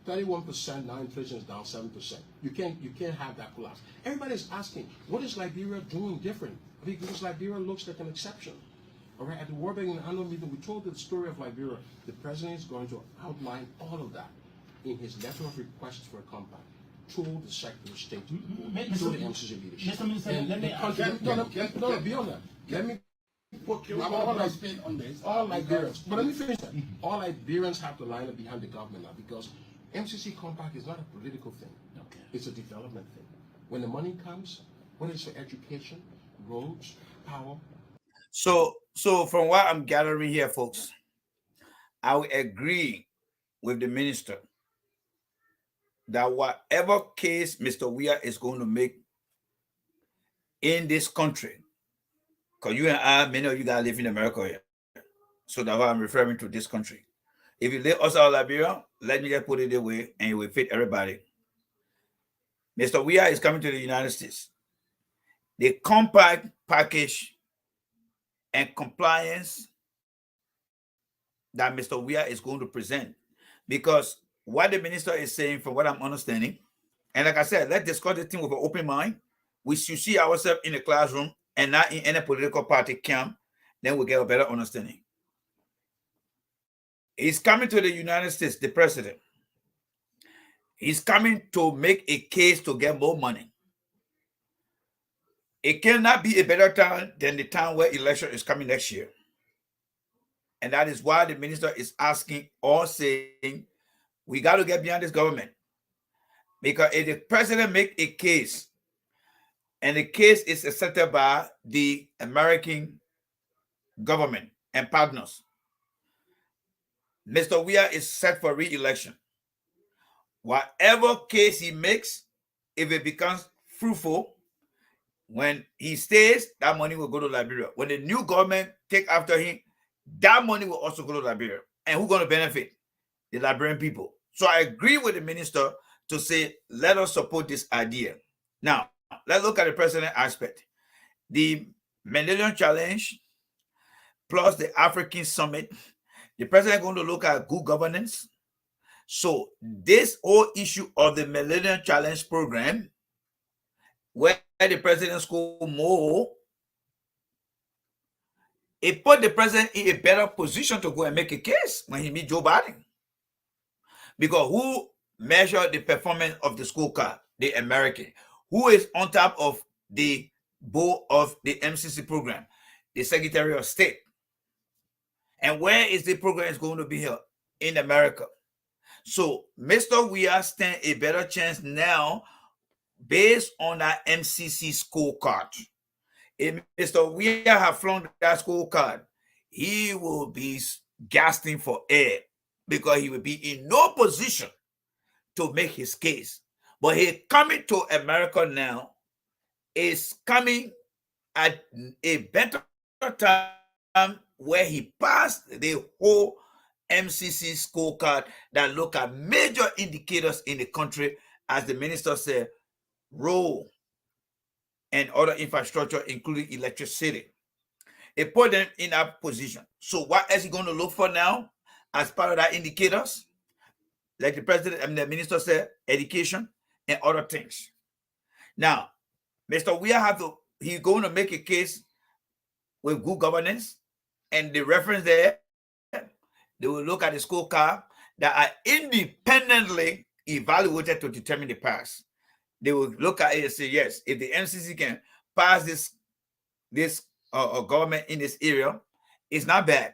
31%, now inflation is down 7%. You can't have that collapse. Everybody's asking, what is Liberia doing different? Because Liberia looks like an exception. All right, at the World Bank annual meeting, we told the story of Liberia. The president is going to outline all of that in his letter of request for a compact to the Secretary of State, to the MCC leadership. Mr. Minister, let me beyond that. Let me put all Liberians. But let me finish that. All Liberians have to line up behind the government now, because MCC compact is not a political thing. Okay. It's a development thing. When the money comes, when it's for education, roads, power. So from what I'm gathering here, folks, I will agree with the minister that whatever case Mr. Weah is going to make in this country, because you and I, many of you guys live in America here, so that's why I'm referring to this country. If you live outside of Liberia, let me just put it away, and it will fit everybody. Mr. Weah is coming to the United States. The compact package and compliance that Mr. Weah is going to present, because what the minister is saying, from what I'm understanding, and like I said, let's discuss the thing with an open mind. We should see ourselves in the classroom and not in any political party camp, then we'll get a better understanding. He's coming to the United States, the president. He's coming to make a case to get more money. It cannot be a better time than the time where election is coming next year. And that is why the minister is asking or saying, we got to get behind this government. Because if the president make a case, and the case is accepted by the American government and partners, Mr. Weah is set for re-election. whatever case he makes, if it becomes fruitful, when he stays, that money will go to Liberia. When the new government take after him, that money will also go to Liberia. And who's going to benefit? The Liberian people. So I agree with the minister to say, let us support this idea. Now, let's look at the president aspect. The Millennium Challenge plus the African Summit, the president is going to look at good governance. So this whole issue of the Millennium Challenge program, where the president scored more, it put the president in a better position to go and make a case when he meet Joe Biden. Because who measured the performance of the scorecard? The American. Who is on top of the board of the MCC program? The Secretary of State. And where is the program is going to be held? In America. So Mr. Weah stand a better chance now based on that MCC scorecard. If Mr. Weah have flown that scorecard, he will be gasping for air because he will be in no position to make his case. But he coming to America now is coming at a better time where he passed the whole MCC scorecard that look at major indicators in the country, as the minister said, road and other infrastructure, including electricity. It put them in that position. So what is he going to look for now as part of that indicators? Like the president and the minister said, education and other things. Now, Mr. Weah he's going to make a case with good governance, and the reference there, they will look at the scorecard that are independently evaluated to determine the pass. They will look at it and say, yes, if the MCC can pass this government in this area, it's not bad.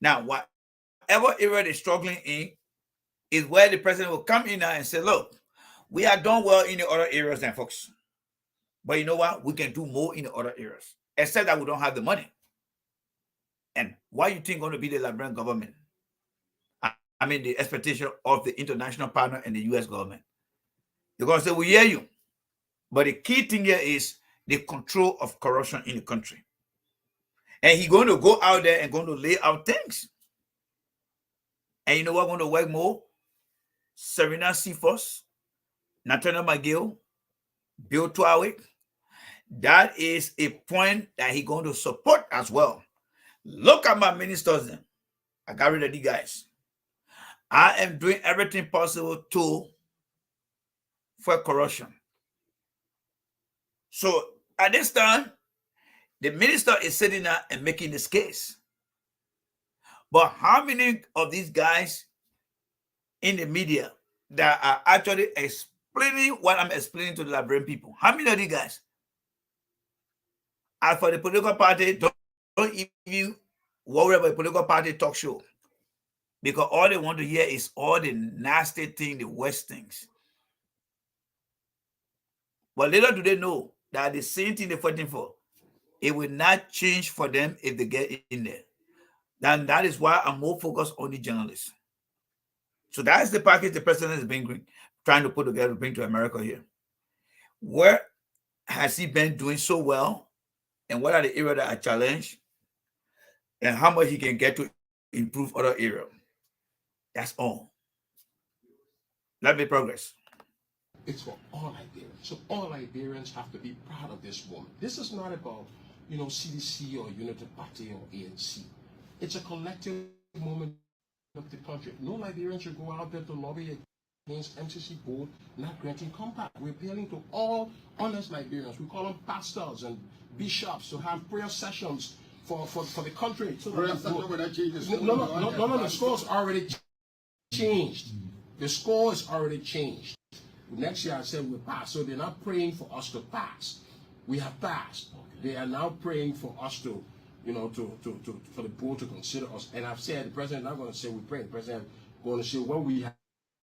Now, whatever area they're struggling in is where the president will come in now and say, look, we have done well in the other areas than folks. But you know what? We can do more in the other areas, except that we don't have the money. And why you think going to be the Liberian government? I mean, the expectation of the international partner and the U.S. government. They're going to say, we hear you. But the key thing here is the control of corruption in the country. And he's going to go out there and going to lay out things. And you know what going to work more? Serena Seaforth, Nathaniel McGill, Bill Twawick. That is a point that he's going to support as well. Look at my ministers then. I got rid of the guys. I am doing everything possible for corruption. So at this time, the minister is sitting there and making this case. But how many of these guys in the media that are actually explaining what I'm explaining to the Liberian people? How many of these guys? As for the political party, don't even worry about the political party talk show. Because all they want to hear is all the nasty things, the worst things. But little do they know that the same thing they're fighting for, it will not change for them if they get in there. And that is why I'm more focused on the journalists. So that's the package the president is trying to put together to bring to America here. Where has he been doing so well? And what are the areas that are challenged? And how much he can get to improve other areas. That's all. Let me progress. It's for all Liberians. So all Liberians have to be proud of this moment. This is not about, CDC or Unity Party or ANC. It's a collective moment of the country. No Liberians should go out there to lobby against MCC board not granting compact. We're appealing to all honest Liberians. We call them pastors and bishops to have prayer sessions for the country. So No, the score's already changed. The score is already changed. Next year I said we pass. So they're not praying for us to pass. We have passed. They are now praying for us to, for the board to consider us. And I've said the president not going to say we pray. The president going to say what we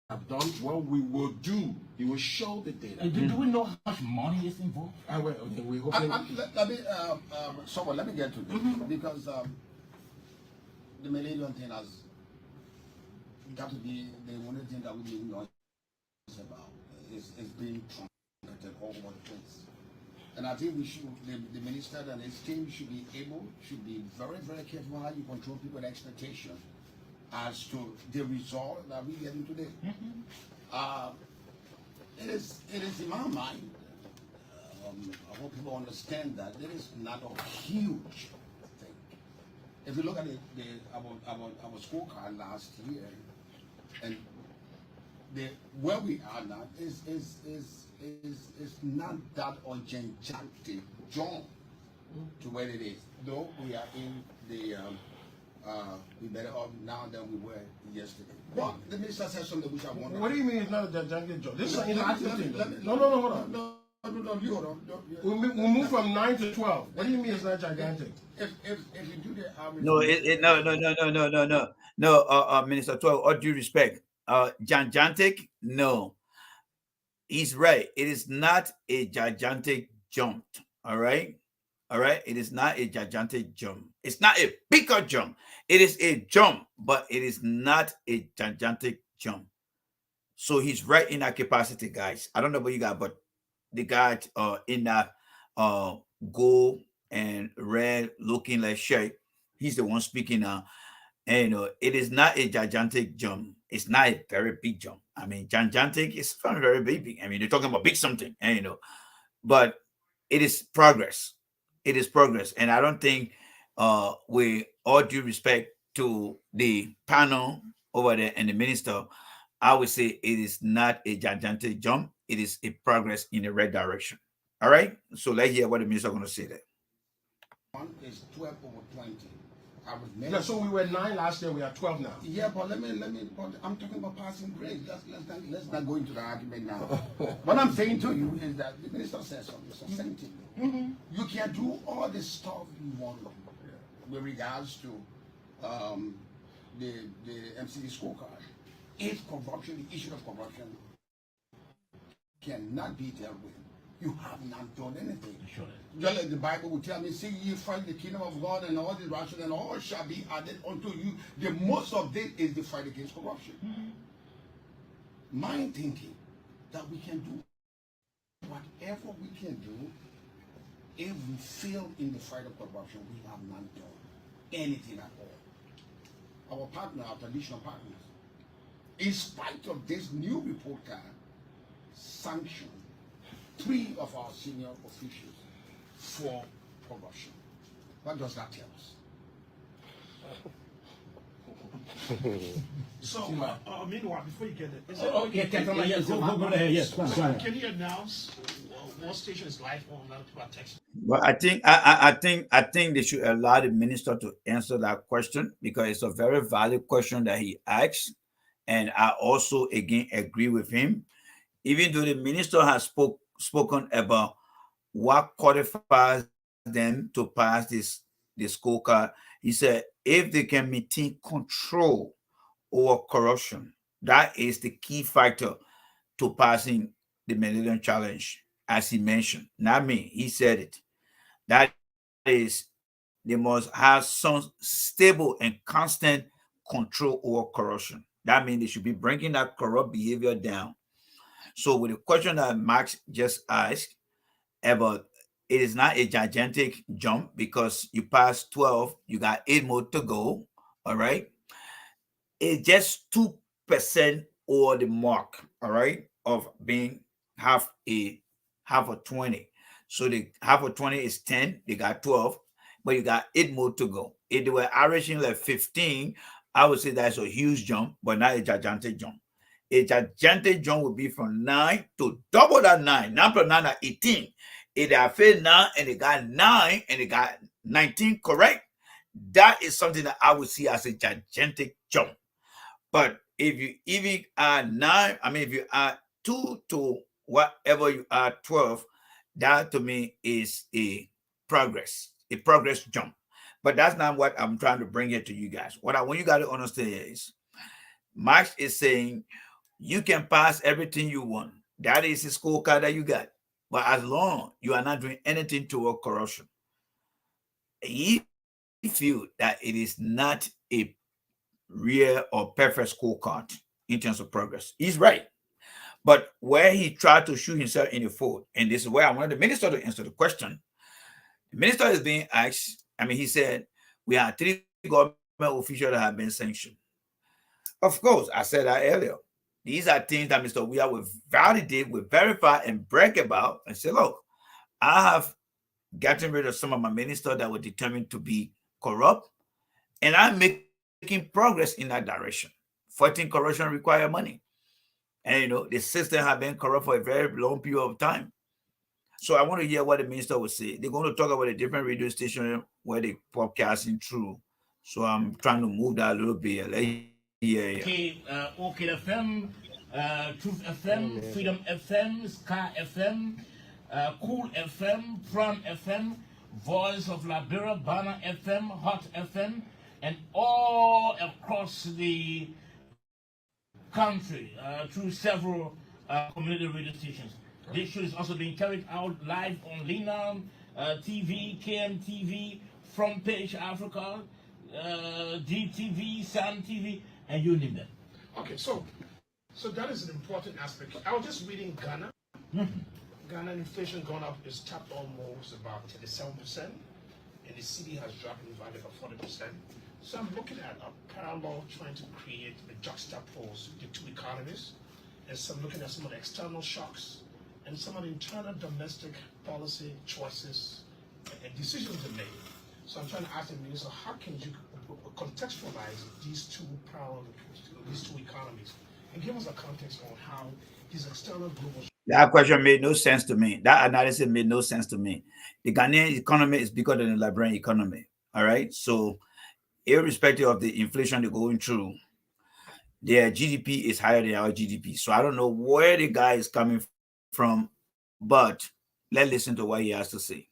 have done, what we will do. He will show the data. And do we know how much money is involved? We hoping. Let me get to this because the Millennium thing has got to be the only thing that we didn't know about is being truncated all over the place. And I think we should, the minister and his team should be very, very careful how you control people's expectation as to the result that we're getting today. It is in my mind, I hope people understand that it is not a huge thing. If you look at our scorecard last year, and where we are now is not that gigantic jump to where it is. Though we are in the we better off now than we were yesterday. But the minister said something which I want. What do you mean it's not a gigantic jump? This is an interactive thing. No, hold on. No, you hold on. We move from 9 to 12. What do you mean it's not gigantic? If you do the average. No, Minister 12, all due respect. Gigantic, no. He's right. It is not a gigantic jump. All right. It is not a gigantic jump. It's not a bigger jump. It is a jump, but it is not a gigantic jump. So he's right in that capacity, guys. I don't know about you guys, but the guy in that gold and red looking like shirt, he's the one speaking now. And it is not a gigantic jump. It's not a very big jump. I mean, gigantic is very, very big. I mean, they're talking about big something, and but it is progress. It is progress. And I don't think, with all due respect to the panel over there and the minister, I would say it is not a gigantic jump. It is a progress in the right direction. All right. So let's hear what the minister is going to say there. One is 12 over 20. I was Yeah, so we were 9 last year. We are 12 now. Yeah, but let me. But I'm talking about passing grades. Let's not go into the argument now. What I'm saying to you is that the minister says something. So same thing. You can do all the stuff you want to do with regards to the MCC scorecard. If corruption, the issue of corruption cannot be dealt with, you have not done anything. Sure. Just like the Bible will tell me, see ye fight the kingdom of God and all the righteousness and all shall be added unto you. The most of this is the fight against corruption. My thinking that we can do whatever we can do. If we fail in the fight of corruption, we have not done anything at all. Our partner, our traditional partners, in spite of this new report card, sanctioned 3 of our senior officials for corruption. What does that tell us? So, meanwhile, before you get it, is it Go ahead. Yes, go ahead. can you announce what station is live on now to our text? Well, I think they should allow the minister to answer that question, because it's a very valid question that he asked, and I also again agree with him. Even though the minister has spoken about what qualifies them to pass the scorecard, he said if they can maintain control over corruption, that is the key factor to passing the Millennium Challenge, as he mentioned. Not me, he said it. That is, they must have some stable and constant control over corruption. That means they should be bringing that corrupt behavior down. So with the question that Max just asked about, it is not a gigantic jump because you passed 12, you got 8 more to go. All right. It's just 2% over the mark, all right, of being half a 20. So the half of 20 is 10, they got 12, but you got 8 more to go. If they were averaging like 15, I would say that's a huge jump, but not a gigantic jump. A gigantic jump would be from 9 to double that 9. 9 plus 9 are 18. If they have failed 9 and they got 9 and they got 19 correct, that is something that I would see as a gigantic jump. But if you even add 9, if you add 2 to whatever you add 12, that to me is a progress jump. But that's not what I'm trying to bring here to you guys. What I want you guys to understand is Max is saying you can pass everything you want. That is the scorecard that you got. But as long you are not doing anything toward corruption, he feel that it is not a real or perfect scorecard in terms of progress. He's right. But where he tried to shoot himself in the foot, and this is where I wanted the minister to answer the question. The minister is being asked, he said, we have 3 government officials that have been sanctioned. Of course, I said that earlier. These are things that Mr. Weah will validate, will verify, and brag about and say, look, I have gotten rid of some of my ministers that were determined to be corrupt, and I'm making progress in that direction. Fighting corruption requires money. And, the system has been corrupt for a very long period of time. So I want to hear what the minister will say. They're going to talk about a different radio station where they're podcasting through. So I'm trying to move that a little bit. Let's hear. Okay, OK FM, Truth FM, Freedom FM, Sky FM, Cool FM, Pram FM, Voice of Liberia, Banner FM, Hot FM, and all across the country through several community radio stations. This show is also being carried out live on Lina TV, KMTV, Front Page Africa, DTV, Sam TV, and you name them. Okay, so that is an important aspect. I was just reading Ghana. Ghana inflation gone up, is tapped almost about 37%, and the CD has dropped in value for 40%. So I'm looking at a parallel, trying to create a juxtapose the two economies, and so I'm looking at some of the external shocks and some of the internal domestic policy choices and decisions they made. So I'm trying to ask the minister, how can you contextualize these two economies, and give us a context on how these external global. That question made no sense to me. That analysis made no sense to me. The Ghanaian economy is bigger than the Liberian economy. All right. So, irrespective of the inflation they're going through, their GDP is higher than our GDP. So I don't know where the guy is coming from, but let's listen to what he has to say.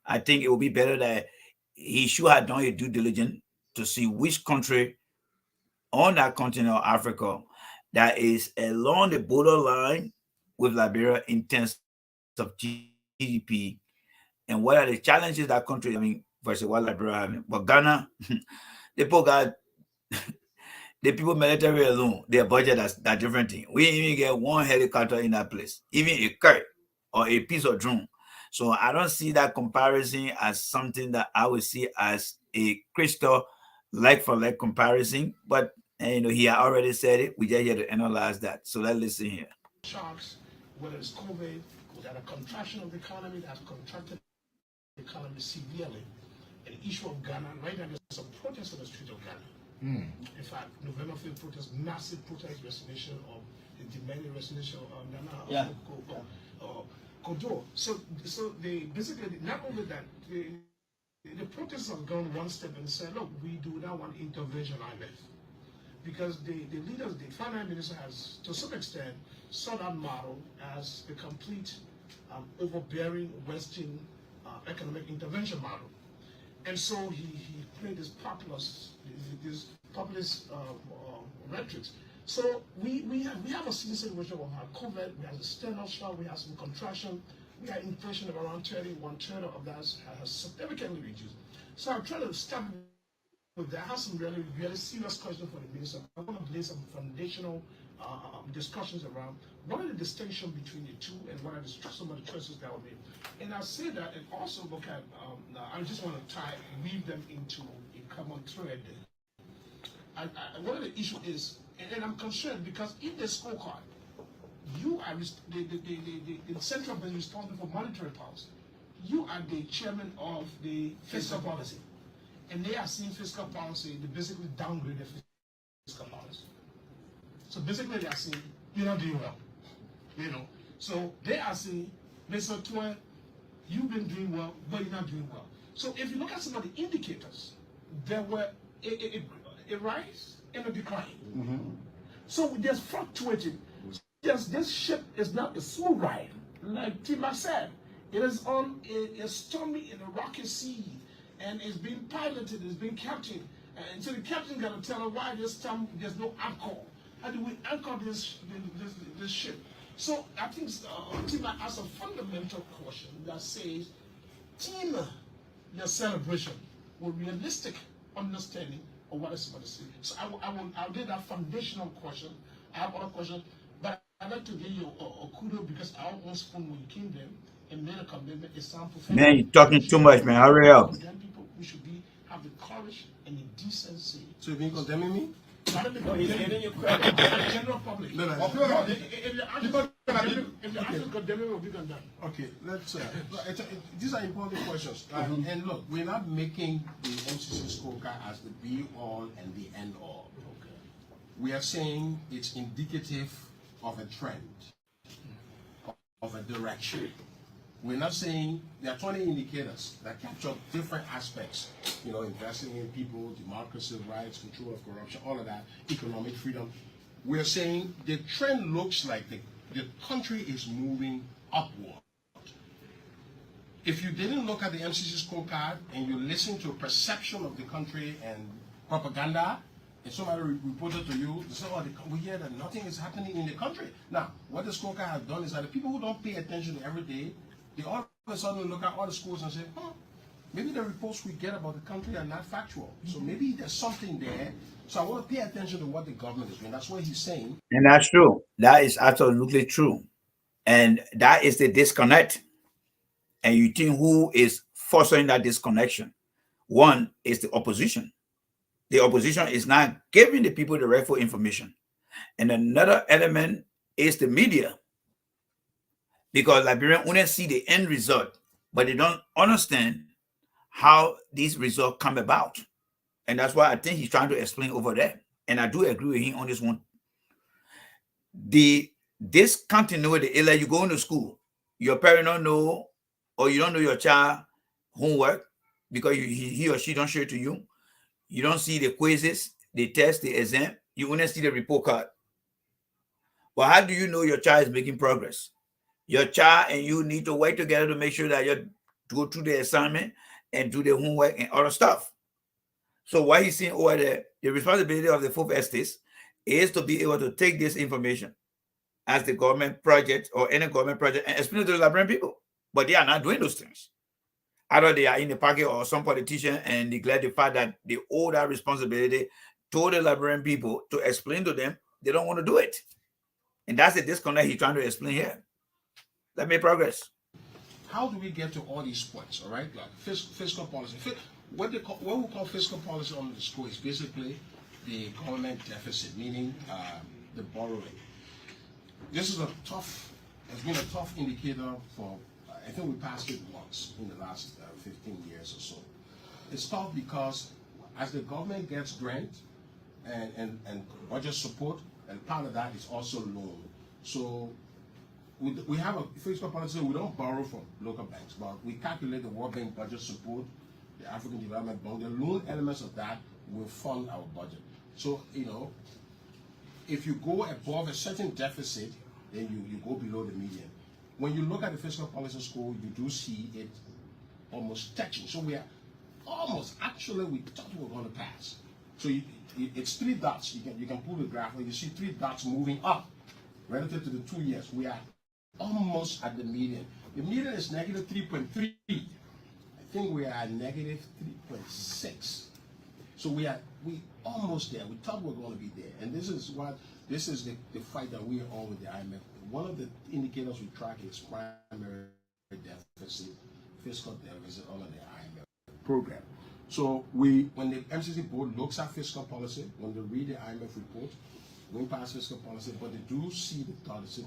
I think it would be better that he should have done a due diligence to see which country on that continent of Africa that is along the borderline with Liberia in terms of GDP, and what are the challenges that country versus what Liberia having. But Ghana, they got the people military alone, their budget that different thing. We didn't even get one helicopter in that place, even a kite or a piece of drone. So I don't see that comparison as something that I would see as a crystal like for like comparison. But he had already said it. We just had to analyze that. So let's listen here. Shocks, whether it's COVID, whether a contraction of the economy that has contracted the economy severely. An issue of Ghana, right now there's some protests on the street of Ghana. In fact, November 5th protest, massive protest resignation of the demanding resignation of Nana Kodo. So they basically, not only that, the protests have gone one step and said, look, we do not want intervention IMF. Because the leaders, the finance minister has, to some extent, saw that model as the complete overbearing Western economic intervention model. And so he played this populist rhetoric. So we have a situation which we have COVID, we have external shock, we have some contraction, we have inflation of around 1/3 of that has significantly reduced. So I'm trying to start with that. I have some really serious questions for the minister. I want to lay some foundational discussions around what are the distinctions between the two and what are some of the choices that were made. And I say that and also look at, I just want to weave them into a common thread. One of the issues is, and I'm concerned because in the scorecard, you are the central bank responsible for monetary policy. You are the chairman of the fiscal policy. And they are seeing fiscal policy, they basically downgrade the fiscal policy. So basically they are saying, you're not doing well. So they are saying, Mr. Twain, you've been doing well, but you're not doing well. So if you look at some of the indicators, there were a rise and a decline. So there's fluctuating. This ship is not a smooth ride. Like Tima said, it is on a stormy and a rocky sea, and it's being piloted, it's being captained. And so the captain got to tell her why this time there's no anchor. How do we anchor this ship? So I think Tima asks a fundamental question that says, Tima, your celebration with realistic understanding or what is the city? So I'll get that foundational question. I have other questions, but I'd like to give you a kudos because I almost when you came there and made a commitment, a sample. Man, you're talking too much, man. Hurry up. People, we should have the courage and the decency. So you've been condemning me? Not only No, he's condemning giving you the credit. general public. No, no, no. If the actions condemning will be condemned. Okay, let's. These are important questions. And look, we're not making the MCC scorecard as the be all and the end all. Okay. We are saying it's indicative of a trend, of a direction. We're not saying there are 20 indicators that capture different aspects, you know, investing in people, democracy, rights, control of corruption, all of that, economic freedom. We're saying the trend looks like the country is moving upward. If you didn't look at the MCC scorecard and you listen to a perception of the country and propaganda, and somebody reported to you, they say, oh, we hear that nothing is happening in the country. Now, what the scorecard has done is that the people who don't pay attention every day, they all of a sudden look at all the schools and say, maybe the reports we get about the country are not factual. So maybe there's something there. So I want to pay attention to what the government is doing. That's what he's saying. And that's true. That is absolutely true. And that is the disconnect. And you think who is fostering that disconnection? One is the opposition. The opposition is not giving the people the rightful information. And another element is the media. Because Liberians only see the end result, but they don't understand how these results come about. And that's why I think he's trying to explain over there. And I do agree with him on this one. The discontinuity is like you go into school, your parent don't know, or you don't know your child homework because he or she don't show it to you. You don't see the quizzes, the test, the exam. You only see the report card. But how do you know your child is making progress? Your child and you need to work together to make sure that you go through the assignment and do the homework and other stuff. So what he's saying over there, the responsibility of the fourth estate is to be able to take this information as the government project or any government project and explain it to the Liberian people. But they are not doing those things. Either they are in the pocket or some politician and neglect the fact that they owe that responsibility to the Liberian people to explain to them. They don't want to do it. And that's the disconnect he's trying to explain here. Let me progress. How do we get to all these points, all right? Like fiscal policy. What we call fiscal policy on the school is basically the government deficit, meaning the borrowing. This is it's been a tough indicator for, I think we passed it once in the last 15 years or so. It's tough because as the government gets grant and budget support, and part of that is also loan. So we have a fiscal policy. We don't borrow from local banks, but we calculate the World Bank budget support, the African Development Bank, the loan elements of that will fund our budget. So, you know, if you go above a certain deficit, then you go below the median. When you look at the fiscal policy score, you do see it almost touching. So we are almost, actually, we thought we were going to pass. So it's 3 dots. You can pull the graph and you see 3 dots moving up relative to the 2 years. We are almost at the median. The median is negative 3.3. I think we are at negative 3.6. So we almost there. We thought we were going to be there. And this is the fight that we are on with the IMF. One of the indicators we track is primary deficit, fiscal deficit under the IMF program. So when the MCC board looks at fiscal policy, when they read the IMF report, we pass fiscal policy, but they do see the thought and say,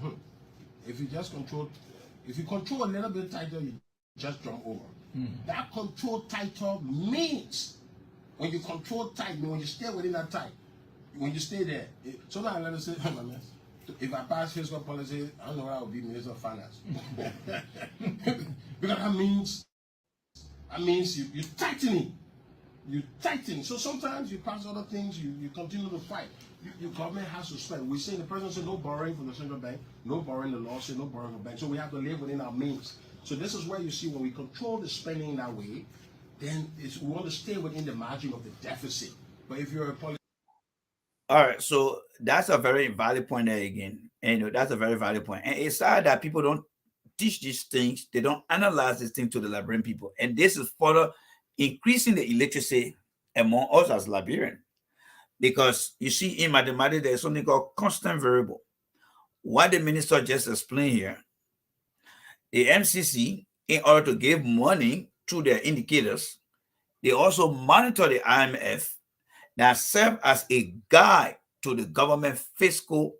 if you control a little bit tighter, you just jump over. That control tighter means when you control tight, when you stay within that tight, when you stay there, sometimes I let us say, if I pass fiscal policy, I don't know where I will be Minister of Finance. Because that means you're tightening. You tighten. So sometimes you pass other things, you continue to fight. Your government has to spend. We say the president said no borrowing from the central bank, no borrowing, the law said no borrowing from banks. So we have to live within our means. So this is where you see when we control the spending that way, then we want to stay within the margin of the deficit. But if you're a policy. All right, so that's a very valid point there again. And that's a very valid point. And it's sad that people don't teach these things, they don't analyze these things to the Liberian people. And this is further increasing the illiteracy among us as Liberians. Because you see, in mathematics, there's something called constant variable. What the minister just explained here, the MCC, in order to give money to their indicators, they also monitor the IMF that serve as a guide to the government fiscal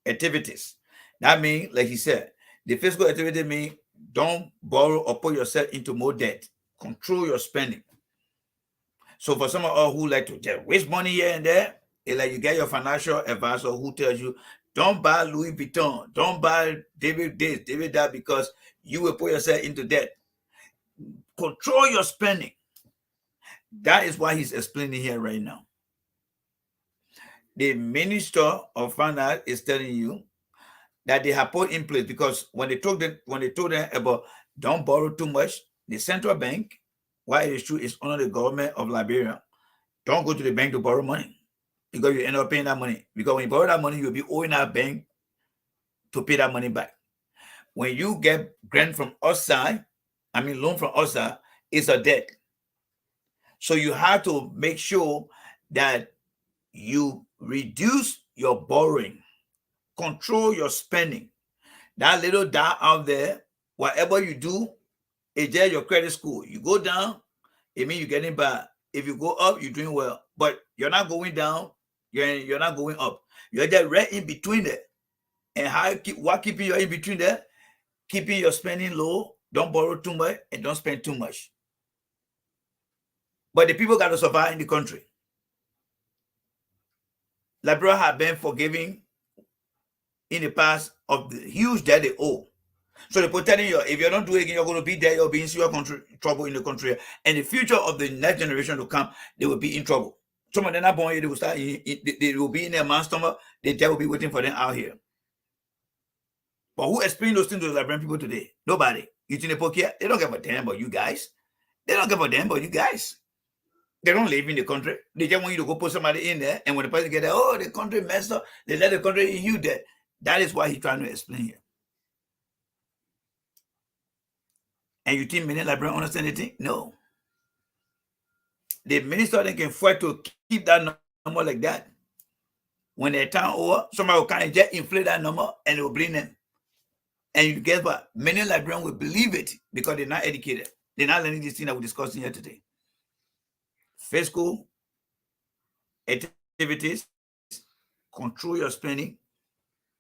activities. That means, like he said, the fiscal activity means don't borrow or put yourself into more debt. Control your spending. So for some of us who like to just waste money here and there, it's like you get your financial advisor who tells you, don't buy Louis Vuitton, don't buy David this, David that, because you will put yourself into debt. Control your spending. That is why he's explaining here right now. The Minister of Finance is telling you that they have put in place, because when they told them about don't borrow too much, the central bank, why it is true, is under the government of Liberia. Don't go to the bank to borrow money, because you end up paying that money. Because when you borrow that money, you'll be owing that bank to pay that money back. When you get grant from outside, loan from outside, it's a debt. So you have to make sure that you reduce your borrowing, control your spending. That little down out there, whatever you do, it's just your credit score. You go down, it means you're getting bad. If you go up, you're doing well. But you're not going down, you're not going up. You're just right in between there. And what keeping you in between there? Keeping your spending low, don't borrow too much, and don't spend too much. But the people got to survive in the country. Liberia have been forgiving in the past of the huge debt they owe. So they're telling you, if you don't do it again, you're going to be there, you'll be in serious trouble in the country. And the future of the next generation to come, they will be in trouble. Some of them are born here, they will start, they will be in their man's stomach, the debt will be waiting for them out here. But who explain those things to the Liberian people today? Nobody. You think they don't give a damn about you guys. They don't give a damn about you guys. They don't live in the country. They just want you to go put somebody in there, and when the person get there, oh, the country messed up, they let the country in you there. That is what he's trying to explain here. And you think many Liberians understand anything? No. The minister then can fight to keep that number like that. When their time over, somebody will kind of just inflate that number and it will bring them. And you guess what? Many Liberians will believe it because they're not educated. They're not learning this thing that we're discussing here today. Fiscal activities, control your spending,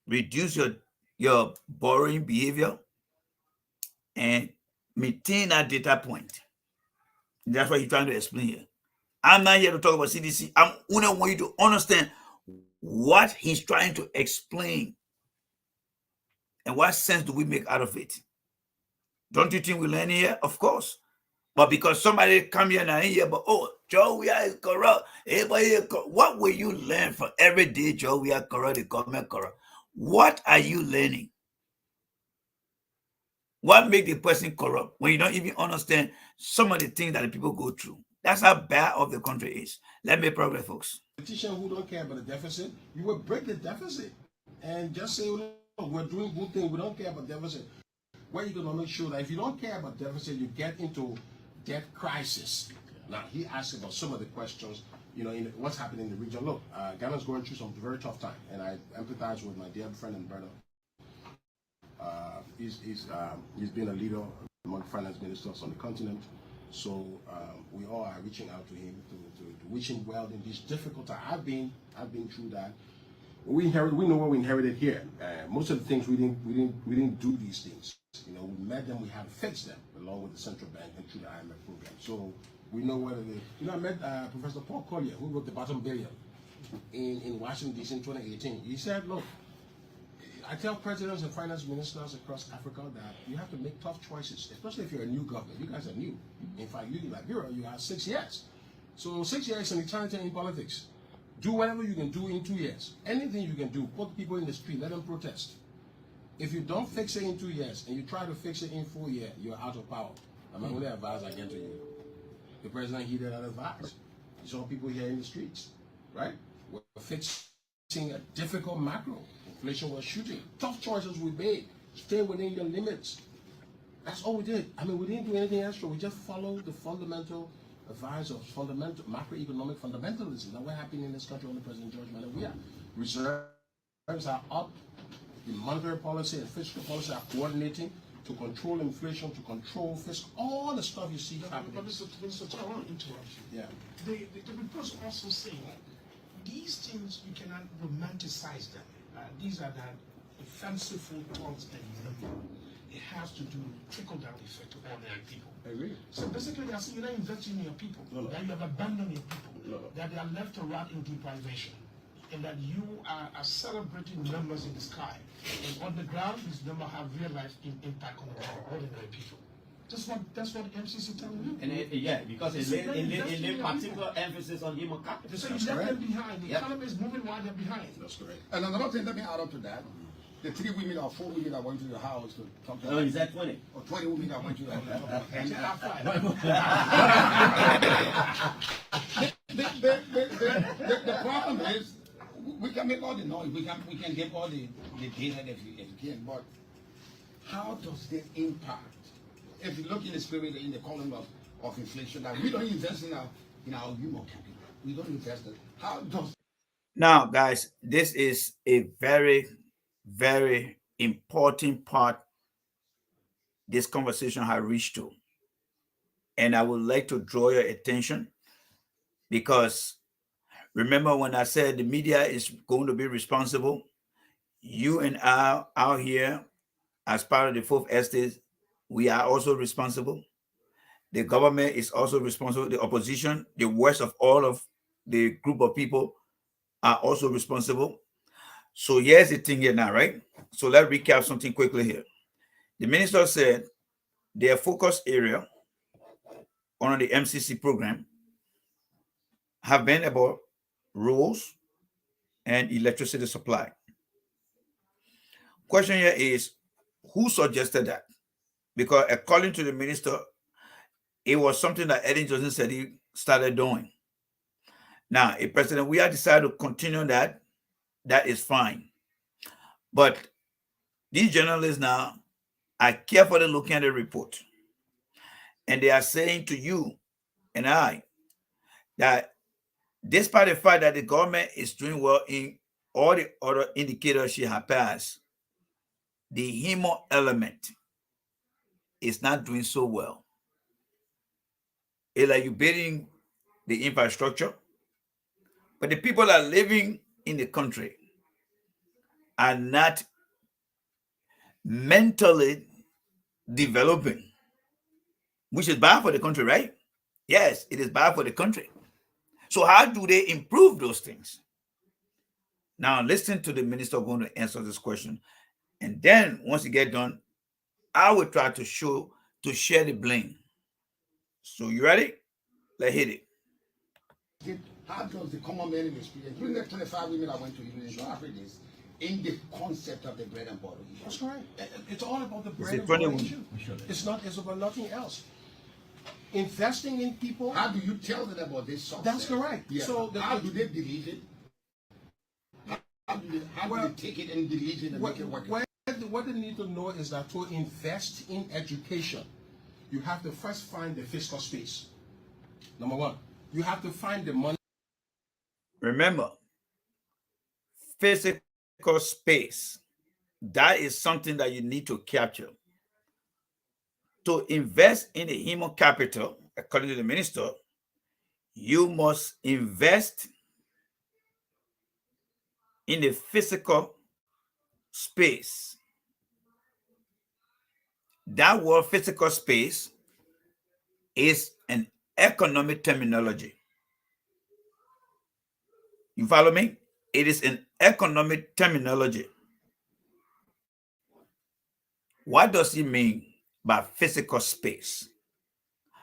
reduce your borrowing behavior, and maintain that data point. That's what he's trying to explain here. I'm not here to talk about CDC. I only want you to understand what he's trying to explain and what sense do we make out of it. Don't you think we learn here? Of course. But because somebody come here and here, but oh, Joe, we are corrupt. Everybody is corrupt. What will you learn from every day, Joe, we are corrupt, the government corrupt? What are you learning? What makes the person corrupt when you don't even understand some of the things that the people go through? That's how bad of the country is. Let me progress, folks. Politicians who don't care about the deficit, you will break the deficit and just say, look, we're doing good things, we don't care about deficit. Where are you going to make sure that if you don't care about deficit, you get into debt crisis? Now, he asked about some of the questions, in what's happening in the region. Look, Ghana's going through some very tough time, and I empathize with my dear friend and brother. He's been a leader among finance ministers on the continent, so we all are reaching out to him to wish him well in this difficult time. I've been through that. We know what we inherited here. Most of the things we didn't do these things. We met them, we had to fix them along with the central bank and through the IMF program. So we know what it is. I met Professor Paul Collier, who wrote the Bottom Billion in Washington D.C. in 2018. He said, look, I tell presidents and finance ministers across Africa that you have to make tough choices, especially if you're a new government. You guys are new. In fact, you in Liberia, you have 6 years. So 6 years is an eternity in politics. Do whatever you can do in 2 years. Anything you can do, put people in the street, let them protest. If you don't fix it in 2 years and you try to fix it in 4 years, you're out of power. I'm the only advice I get to you. The president heeded that advice. You saw people here in the streets, right? We're fixing a difficult macro. Inflation was shooting. Tough choices we made. Stay within your limits. That's all we did. We didn't do anything extra. We just followed the fundamental advice of fundamental macroeconomic fundamentalism. Now, what happened in this country under President George Manuel Weah? Reserves are up. The monetary policy and fiscal policy are coordinating to control inflation, to control fiscal, all the stuff you see happening. But Mr. I want to interrupt you. Yeah. The reports also say these things, you cannot romanticize them. These are the fanciful thoughts and it has to do trickle-down effect to ordinary people. I agree. So basically, they are saying you're not investing in your people, No. that you have abandoned your people, No. that they are left to rot in deprivation, and that you are celebrating numbers in the sky. And on the ground, these numbers have real life impact on the ordinary people. That's what MCC telling you. And yeah, because it laid particular emphasis on human capital. So you left them behind. The Yep. economy is moving while they're behind. That's correct. And another thing, let me add up to that. The 3 women or 4 women that went to the house to talk to Oh, is that 20? or 20 women that went to the house. It's a top five. The problem is, we can make all the noise, we can give all the data if you can, but how does that impact? If you look in the spirit, in the column of inflation, that we don't invest in our human capital, we don't invest it. How does Now, guys, this is a very, very important part this conversation has reached to. And I would like to draw your attention because remember when I said the media is going to be responsible, you and I out here as part of the Fourth Estate, we are also responsible. The government is also responsible. The opposition, the worst of all of the group of people are also responsible. So here's the thing here now, right? So let's recap something quickly here. The minister said their focus area on the MCC program have been about roads and electricity supply. Question here is, who suggested that? Because according to the minister, it was something that Eddie Johnson said he started doing. Now, if President Weah decided to continue that, that is fine. But these journalists now are carefully looking at the report. And they are saying to you and I that despite the fact that the government is doing well in all the other indicators she has passed, the HEMO element is not doing so well. It's like you're building the infrastructure, but the people that are living in the country are not mentally developing, which is bad for the country, right? Yes, it is bad for the country. So how do they improve those things? Now listen to the minister going to answer this question. And then once you get done, I will try to share the blame. So you ready? Let's hit it. how does the common man in the street, including the 25 women that went to Union Africa, this in the concept of the bread and butter? That's right. It's all about the bread it and butter 21? issue. It's about nothing else. Investing in people. How do you tell them about this success? That's correct. Yeah. So how do they believe it? How do they take it and believe it and make it work? What they need to know is that to invest in education, you have to first find the fiscal space. Number one, you have to find the money. Remember, physical space, that is something that you need to capture. To invest in the human capital, according to the minister, you must invest in the physical space. That word physical space is an economic terminology. You follow me? It is an economic terminology. What does he mean by physical space?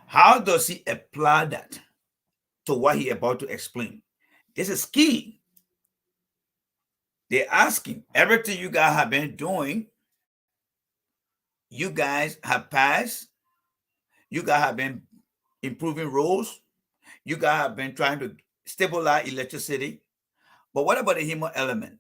How does he apply that to what he about to explain? This is key. They're asking, everything you guys have been doing, you guys have passed, you guys have been improving roads, you guys have been trying to stabilize electricity, but what about the human element?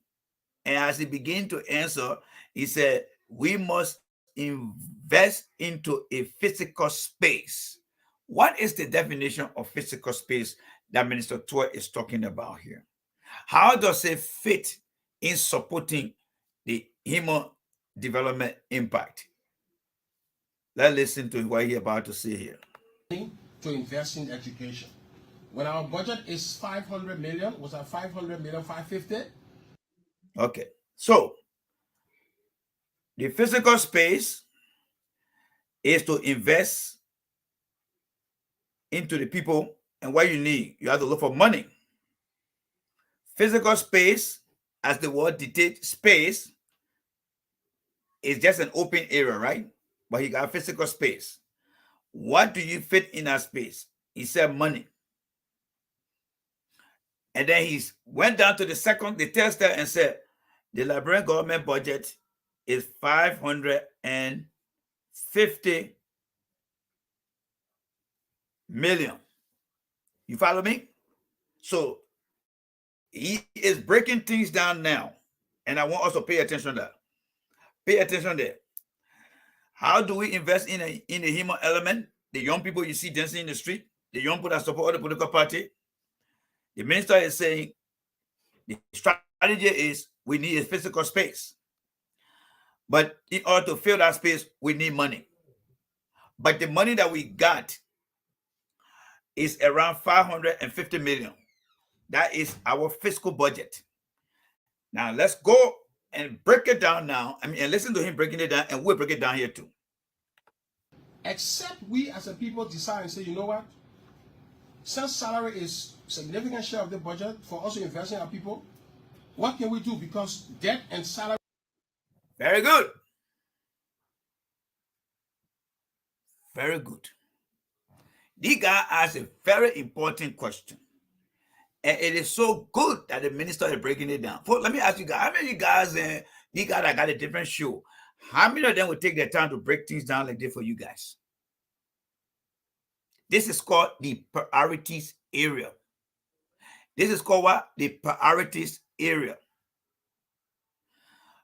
And as he began to answer, he said, we must invest into a physical space. What is the definition of physical space that Minister Tour is talking about here? How does it fit in supporting the human development impact? Let's listen to what he's about to say here. To invest in education. When our budget is 500 million, was that 500 million, 550? Okay, so the physical space is to invest into the people, and what you need, you have to look for money. Physical space, as the word dictates, space is just an open area, right? But he got physical space. What do you fit in that space? He said money. And then he went down to the third step and said, the Liberian government budget is 550 million. You follow me? So he is breaking things down now. And I want us to pay attention to that. Pay attention there. How do we invest in the human element? The young people you see dancing in the street, the young people that support the political party. The minister is saying the strategy is we need a physical space. But in order to fill that space, we need money. But the money that we got is around 550 million. That is our fiscal budget. Now let's go and break it down now. And listen to him breaking it down, and we'll break it down here too. Except we as a people decide and say, you know what? Since salary is a significant share of the budget for us to invest in our people, what can we do? Because debt and salary. Very good. Very good. The guy asked a very important question. And it is so good that the minister is breaking it down. Let me ask you guys, how many guys, the guy that got a different show, how many of them will take their time to break things down like this for you guys? This is called the priorities area. This is called what? The priorities area.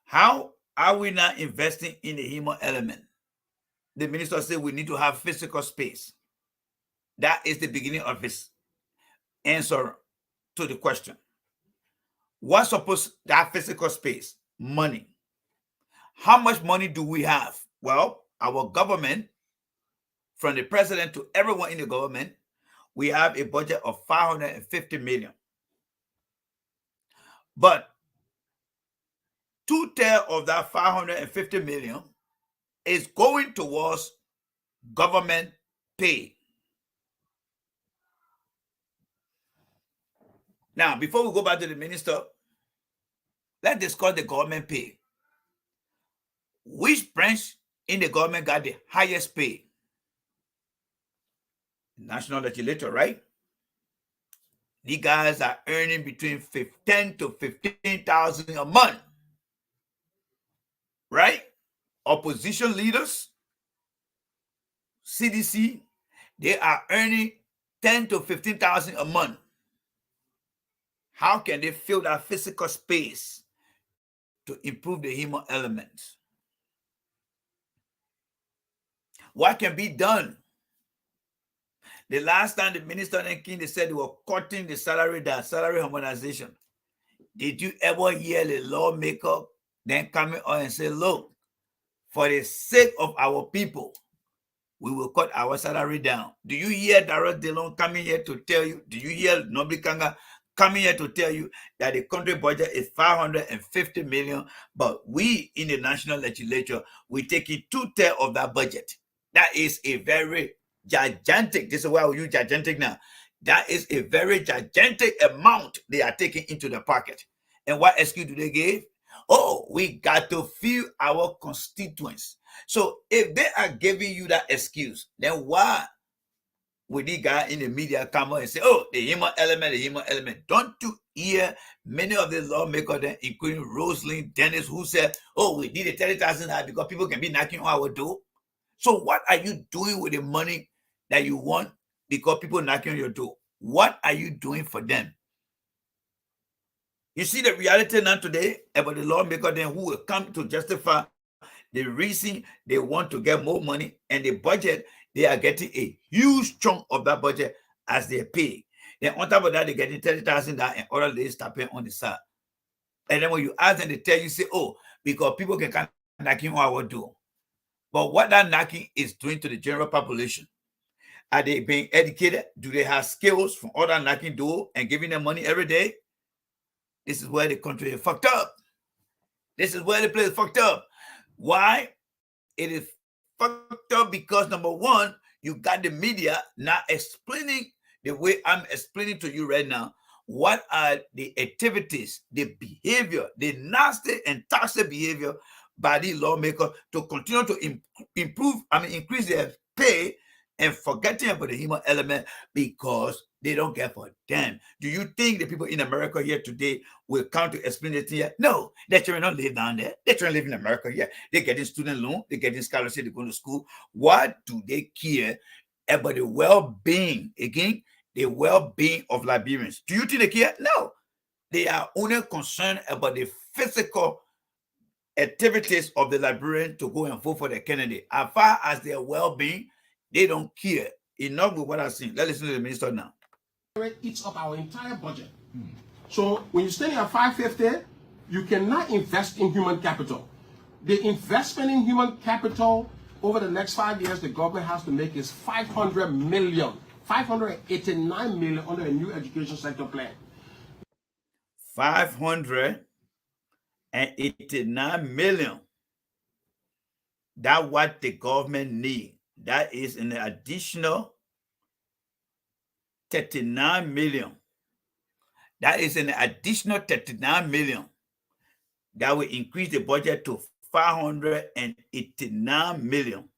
How are we not investing in the human element? The minister said we need to have physical space. That is the beginning of his answer to the question. What's supposed to have physical space? Money. How much money do we have? Well, our government, from the president to everyone in the government, we have a budget of 550 million. But 2/3 of that 550 million is going towards government pay. Now, before we go back to the minister, let's discuss the government pay. Which branch in the government got the highest pay? National Legislature, right? These guys are earning between 10 to 15,000 a month, right? Opposition leaders, CDC, they are earning 10 to 15,000 a month. How can they fill that physical space to improve the human elements? What can be done? The last time the minister and king, they said they were cutting the salary down, salary harmonization. Did you ever hear the lawmaker then coming on and say, look, for the sake of our people, we will cut our salary down? Do you hear Darrell Dillon coming here to tell you? Do you hear Nobly Kanga coming here to tell you that the country budget is 550 million, but we in the National Legislature, we take it 2/3 of that budget? That is a very gigantic, this is why we use gigantic now. That is a very gigantic amount they are taking into the pocket. And what excuse do they give? Oh, we got to fill our constituents. So if they are giving you that excuse, then why would the guy in the media come out and say, oh, the human element, the human element? Don't you hear many of the lawmakers, then, including Rosalynn Dennis, who said, oh, we did a 30,000 because people can be knocking on our door? So what are you doing with the money that you want because people knocking on your door? What are you doing for them? You see the reality now today about the lawmaker then who will come to justify the reason they want to get more money, and the budget they are getting a huge chunk of that budget as their pay. Then on top of that, they're getting $30,000 and other ladies tapping on the side. And then when you ask them, they tell you, say, oh, because people can kind of knocking on our door. But what that knocking is doing to the general population, are they being educated? Do they have skills from other knocking door and giving them money every day? This is where the country is fucked up. This is where the place is fucked up. Why? It is fucked up because, number one, you got the media not explaining the way I'm explaining to you right now. What are the activities, the behavior, the nasty and toxic behavior by the lawmakers to continue to increase their pay and forgetting about the human element because they don't care for them. Do you think the people in America here today will come to explain it here? No, their children don't live down there. Their children live in America here. They're getting student loan, they're getting scholarship, they're going to school. What do they care about the well-being? Again, the well-being of Liberians. Do you think they care? No. They are only concerned about the physical activities of the Liberian to go and vote for the candidate. As far as their well-being, they don't care. Enough with what I've seen. Let's listen to the minister now. It eats up our entire budget. So when you stay at 550, you cannot invest in human capital. The investment in human capital over the next 5 years, the government has to make is 500 million, 589 million under a new education sector plan. 589 million. That's what the government needs. That is an additional 39 million. That is an additional 39 million. That will increase the budget to 589 million.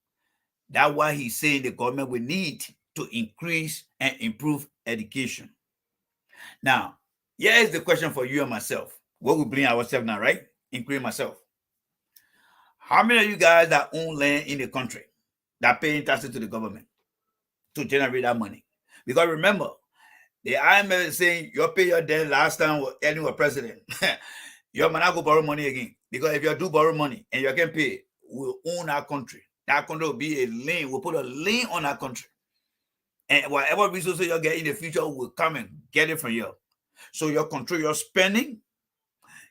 That's why he's saying the government will need to increase and improve education. Now, here is the question for you and myself. What we bring ourselves now, right? Including myself. How many of you guys that own land in the country that paying taxes to the government to generate that money? Because remember, the IMF is saying you pay your debt last time when was president. You might not go borrow money again. Because if you do borrow money and you can pay, we'll own our country. That country will be a lien. We'll put a lien on our country. And whatever resources you get in the future will come and get it from you. So you control your spending,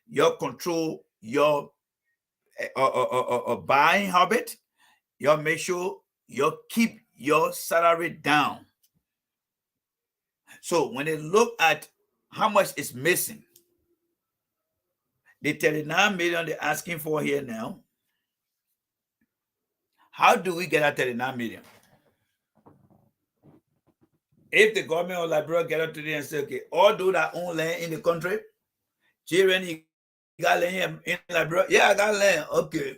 you control your buying habit, you make sure you keep your salary down. So when they look at how much is missing, the 39 million they're asking for here now, how do we get that 39 million? If the government of Liberia get up today and say, okay, all those that own land in the country, children, you got land in Liberia? Yeah, I got land. Okay.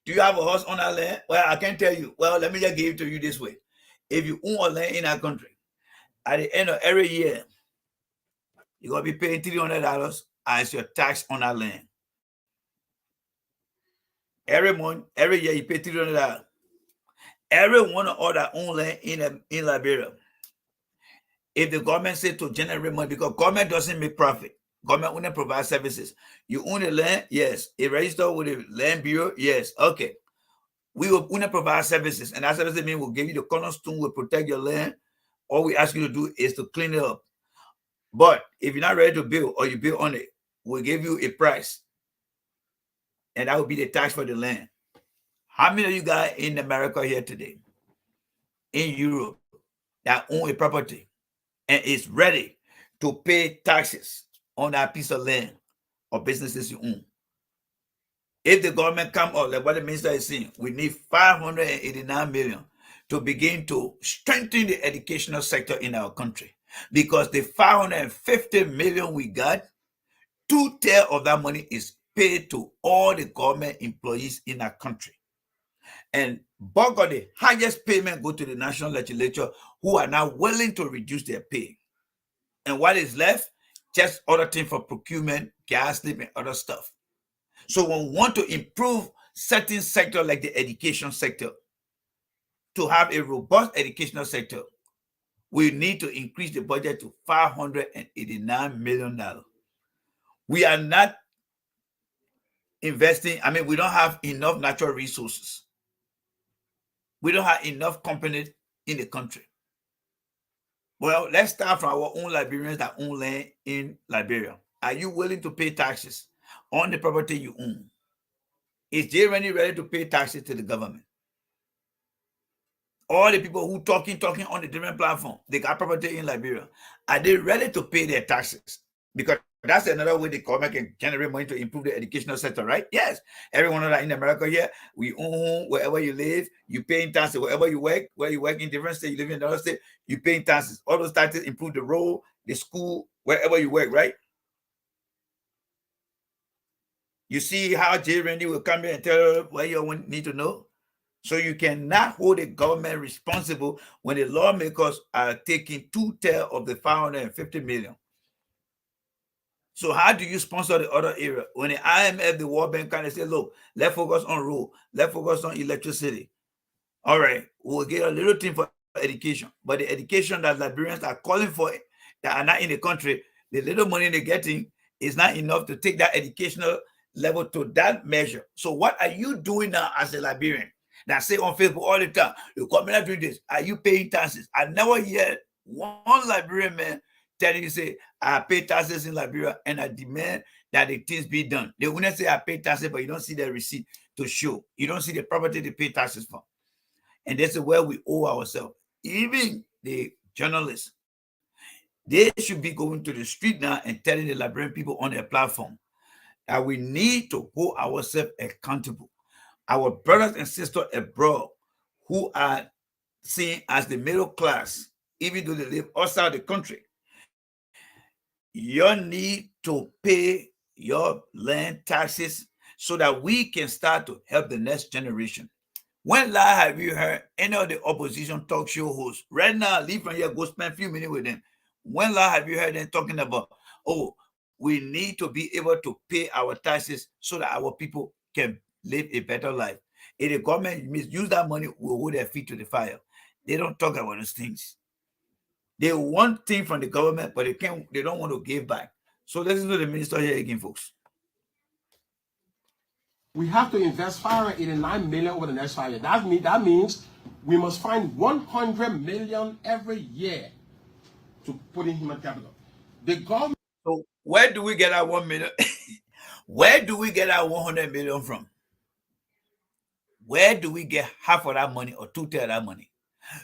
Do you have a house on that land? Well, I can't tell you. Well, let me just give it to you this way. If you own a land in our country, at the end of every year, you're going to be paying $300 as your tax on that land. Every month, every year, you pay $300. Every one of all that own land in Liberia, if the government says to generate money, because government doesn't make profit, government only provides services. You own the land? Yes. It registered with the Land Bureau? Yes. Okay. We will only provide services, and that services means we'll give you the cornerstone, we'll protect your land. All we ask you to do is to clean it up. But if you're not ready to build or you build on it, we'll give you a price. And that will be the tax for the land. How many of you guys in America here today, in Europe, that own a property and is ready to pay taxes on that piece of land or businesses you own? If the government come up, like what the minister is saying, we need 589 million to begin to strengthen the educational sector in our country. Because the 550 million we got, 2/3 of that money is paid to all the government employees in our country. And bulk of the highest payment go to the national legislature, who are now willing to reduce their pay. And what is left? Just other things for procurement, gas, sleep, and other stuff. So when we want to improve certain sector like the education sector, to have a robust educational sector, we need to increase the budget to $589 million. We are not investing, we don't have enough natural resources. We don't have enough companies in the country. Well, let's start from our own Liberians that own land in Liberia. Are you willing to pay taxes on the property you own? Is Jay Rennie ready to pay taxes to the government? All the people who talking on the different platform, they got property in Liberia. Are they ready to pay their taxes? Because that's another way the government can generate money to improve the educational sector, right? Yes. Everyone that in America here, we own home wherever you live, you pay taxes. Wherever you work, where you work in different states, you live in another state, you pay taxes. All those taxes improve the road, the school, wherever you work, right? You see how Jay Rennie will come here and tell what you need to know? So you cannot hold the government responsible when the lawmakers are taking 2/3 of the 550 million. So how do you sponsor the other area? When the IMF, the World Bank kind of say, look, let's focus on road, let's focus on electricity. All right, we'll get a little thing for education. But the education that Liberians are calling for that are not in the country, the little money they're getting is not enough to take that educational level to that measure. So what are you doing now as a Liberian? That say on Facebook all the time, the government doing this. Are you paying taxes? I never hear one Liberian man telling you, say, I pay taxes in Liberia and I demand that the things be done. They wouldn't say I pay taxes, but you don't see the receipt to show. You don't see the property to pay taxes for. And this is where we owe ourselves. Even the journalists, they should be going to the street now and telling the Liberian people on their platform that we need to hold ourselves accountable. Our brothers and sisters abroad who are seen as the middle class, even though they live outside the country, you need to pay your land taxes so that we can start to help the next generation. When last have you heard any of the opposition talk show hosts? Right now, leave from here, go spend a few minutes with them. When last have you heard them talking about, oh, we need to be able to pay our taxes so that our people can live a better life? If the government misuse that money, will hold their feet to the fire. They don't talk about those things. They want things from the government, but they don't want to give back. So listen to the minister here again, folks. We have to invest 589 million over the next 5 years. That means we must find 100 million every year to put in human capital. The government. So where do we get our 1 million? Where do we get our 100 million from? Where do we get half of that money or 2/3 of that money?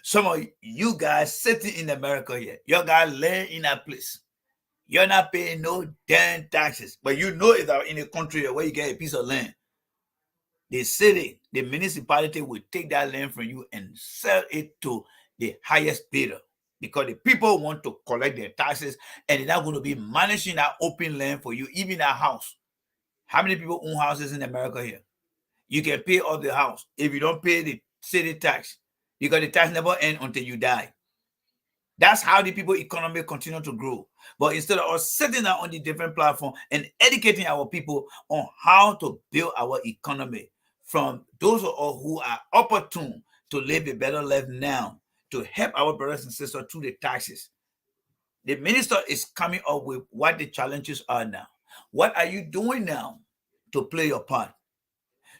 Some of you guys sitting in America here, you guys laying in that place. You're not paying no damn taxes, but you know if in a country where you get a piece of land, the city, the municipality will take that land from you and sell it to the highest bidder because the people want to collect their taxes and they're not going to be managing that open land for you, even a house. How many people own houses in America here? You can pay off the house if you don't pay the city tax because the tax never ends until you die. That's how the people economy continue to grow. But instead of us sitting down on the different platform and educating our people on how to build our economy from those of us who are opportune to live a better life now, to help our brothers and sisters through the taxes. The minister is coming up with what the challenges are now. What are you doing now to play your part?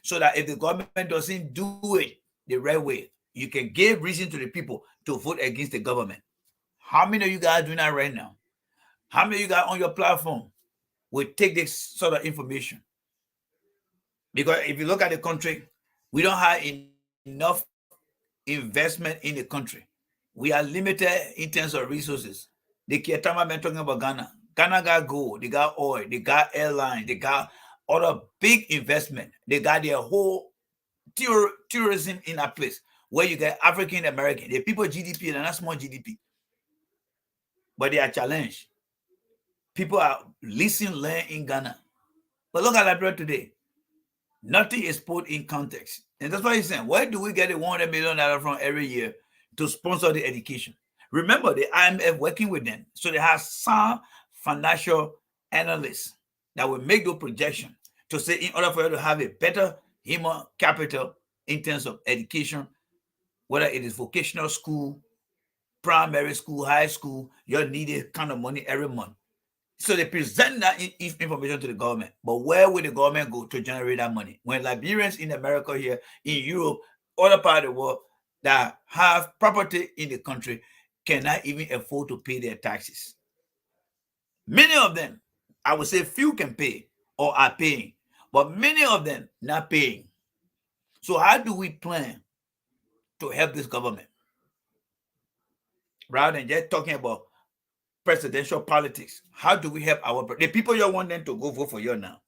So that if the government doesn't do it the right way, you can give reason to the people to vote against the government. How many of you guys doing that right now? How many of you guys on your platform will take this sort of information? Because if you look at the country, we don't have enough investment in the country. We are limited in terms of resources. The Kiatama been talking about Ghana. Ghana got gold, they got oil, they got airline, they got other big investment. They got their whole tourism in a place where you get African American. The people GDP and not small GDP. But they are challenged. People are leasing land in Ghana. But look at Liberia today. Nothing is put in context. And that's why he's saying, where do we get the $100 million from every year to sponsor the education? Remember, the IMF working with them. So they have some financial analysts that will make those projections to say in order for you to have a better human capital in terms of education, whether it is vocational school, primary school, high school, you need a kind of money every month. So they present that information to the government. But where will the government go to generate that money? When Liberians in America here, in Europe, other part of the world, that have property in the country cannot even afford to pay their taxes. Many of them, I would say few can pay or are paying, but many of them not paying. So how do we plan to help this government? Rather than just talking about presidential politics, how do we help the people you want them to go vote for you now?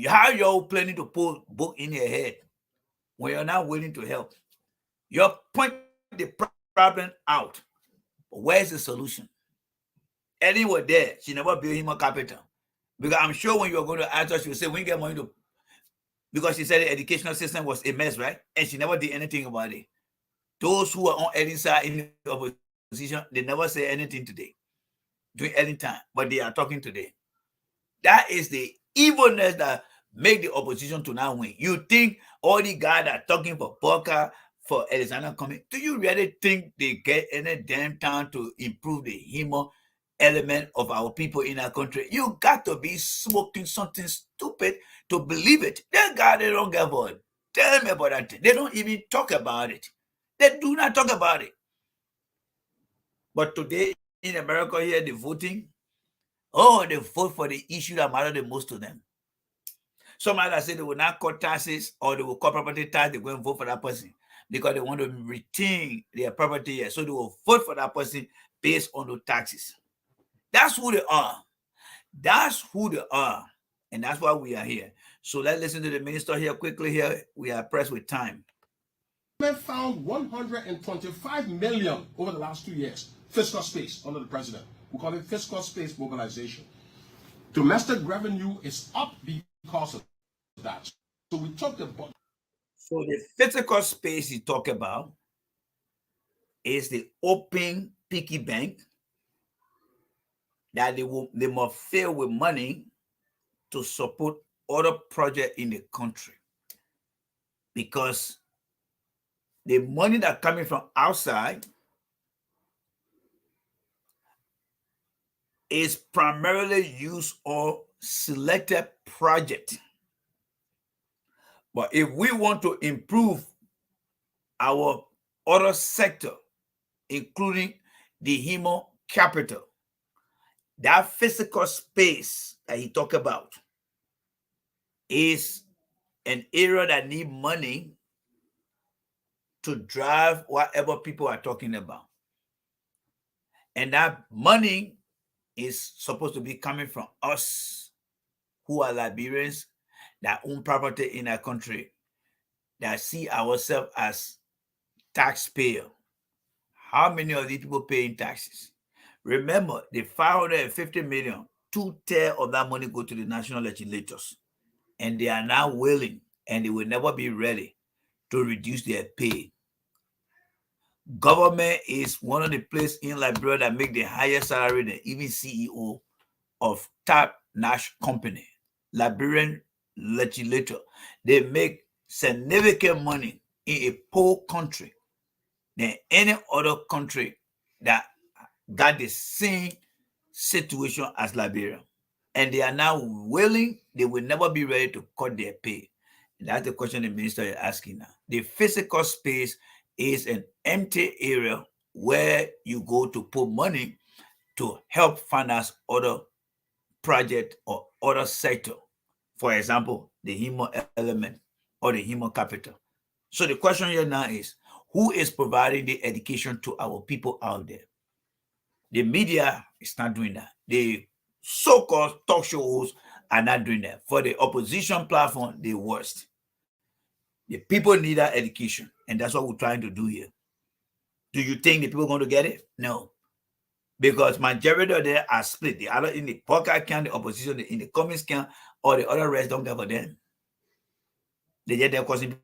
How you're planning to put book in your head when you're not willing to help? You're pointing the problem out. But where's the solution? Ellen was there. She never built him a capital. Because I'm sure when you're going to ask her, she'll say, when you get money to, because she said the educational system was a mess, right? And she never did anything about it. Those who are on Ellen's side in the opposition, they never say anything today during Ellen time, but they are talking today. That is the evilness that make the opposition to now win. You think all the guys that are talking for Bawker, for Alexander Cummings, do you really think they get any damn time to improve the human element of our people in our country? You got to be smoking something stupid to believe it. That guy, they don't give a damn about that. They don't even talk about it. They do not talk about it. But today in America here, the voting, they vote for the issue that matters the most to them. Some others say they will not cut taxes or they will cut property tax, they go and vote for that person because they want to retain their property here. So they will vote for that person based on the taxes. That's who they are. That's who they are. And that's why we are here. So let's listen to the minister here quickly here. We are pressed with time. We found 125 million over the last 2 years, fiscal space under the president. We call it fiscal space mobilization. Domestic revenue is up because of that. So we talked about. So the physical space you talk about is the open piggy bank that they must fill with money to support other projects in the country. Because the money that coming from outside is primarily used on selected projects. But if we want to improve our other sector, including the human capital, that physical space that he talked about is an area that need money to drive whatever people are talking about. And that money is supposed to be coming from us who are Liberians that own property in our country, that see ourselves as taxpayer. How many of these people paying taxes? Remember, the 550 million, 2/3 of that money go to the national legislators. And they are now willing, and they will never be ready to reduce their pay. Government is one of the places in Liberia that make the highest salary than even CEO of top national company. Liberian legislature, they make significant money in a poor country than any other country that got the same situation as Liberia. And they are now willing, they will never be ready to cut their pay. And that's the question the minister is asking now. The physical space is an empty area where you go to put money to help finance other project or other sector. For example, the human element or the human capital. So the question here now is, who is providing the education to our people out there? The media is not doing that. The so-called talk shows are not doing that. For the opposition platform, the worst. The people need that education, and that's what we're trying to do here. Do you think the people are going to get it? No. Because majority of them are split. The other in the Bawker camp, the opposition in the Cummings camp, or the other rest don't care for them. They get there causing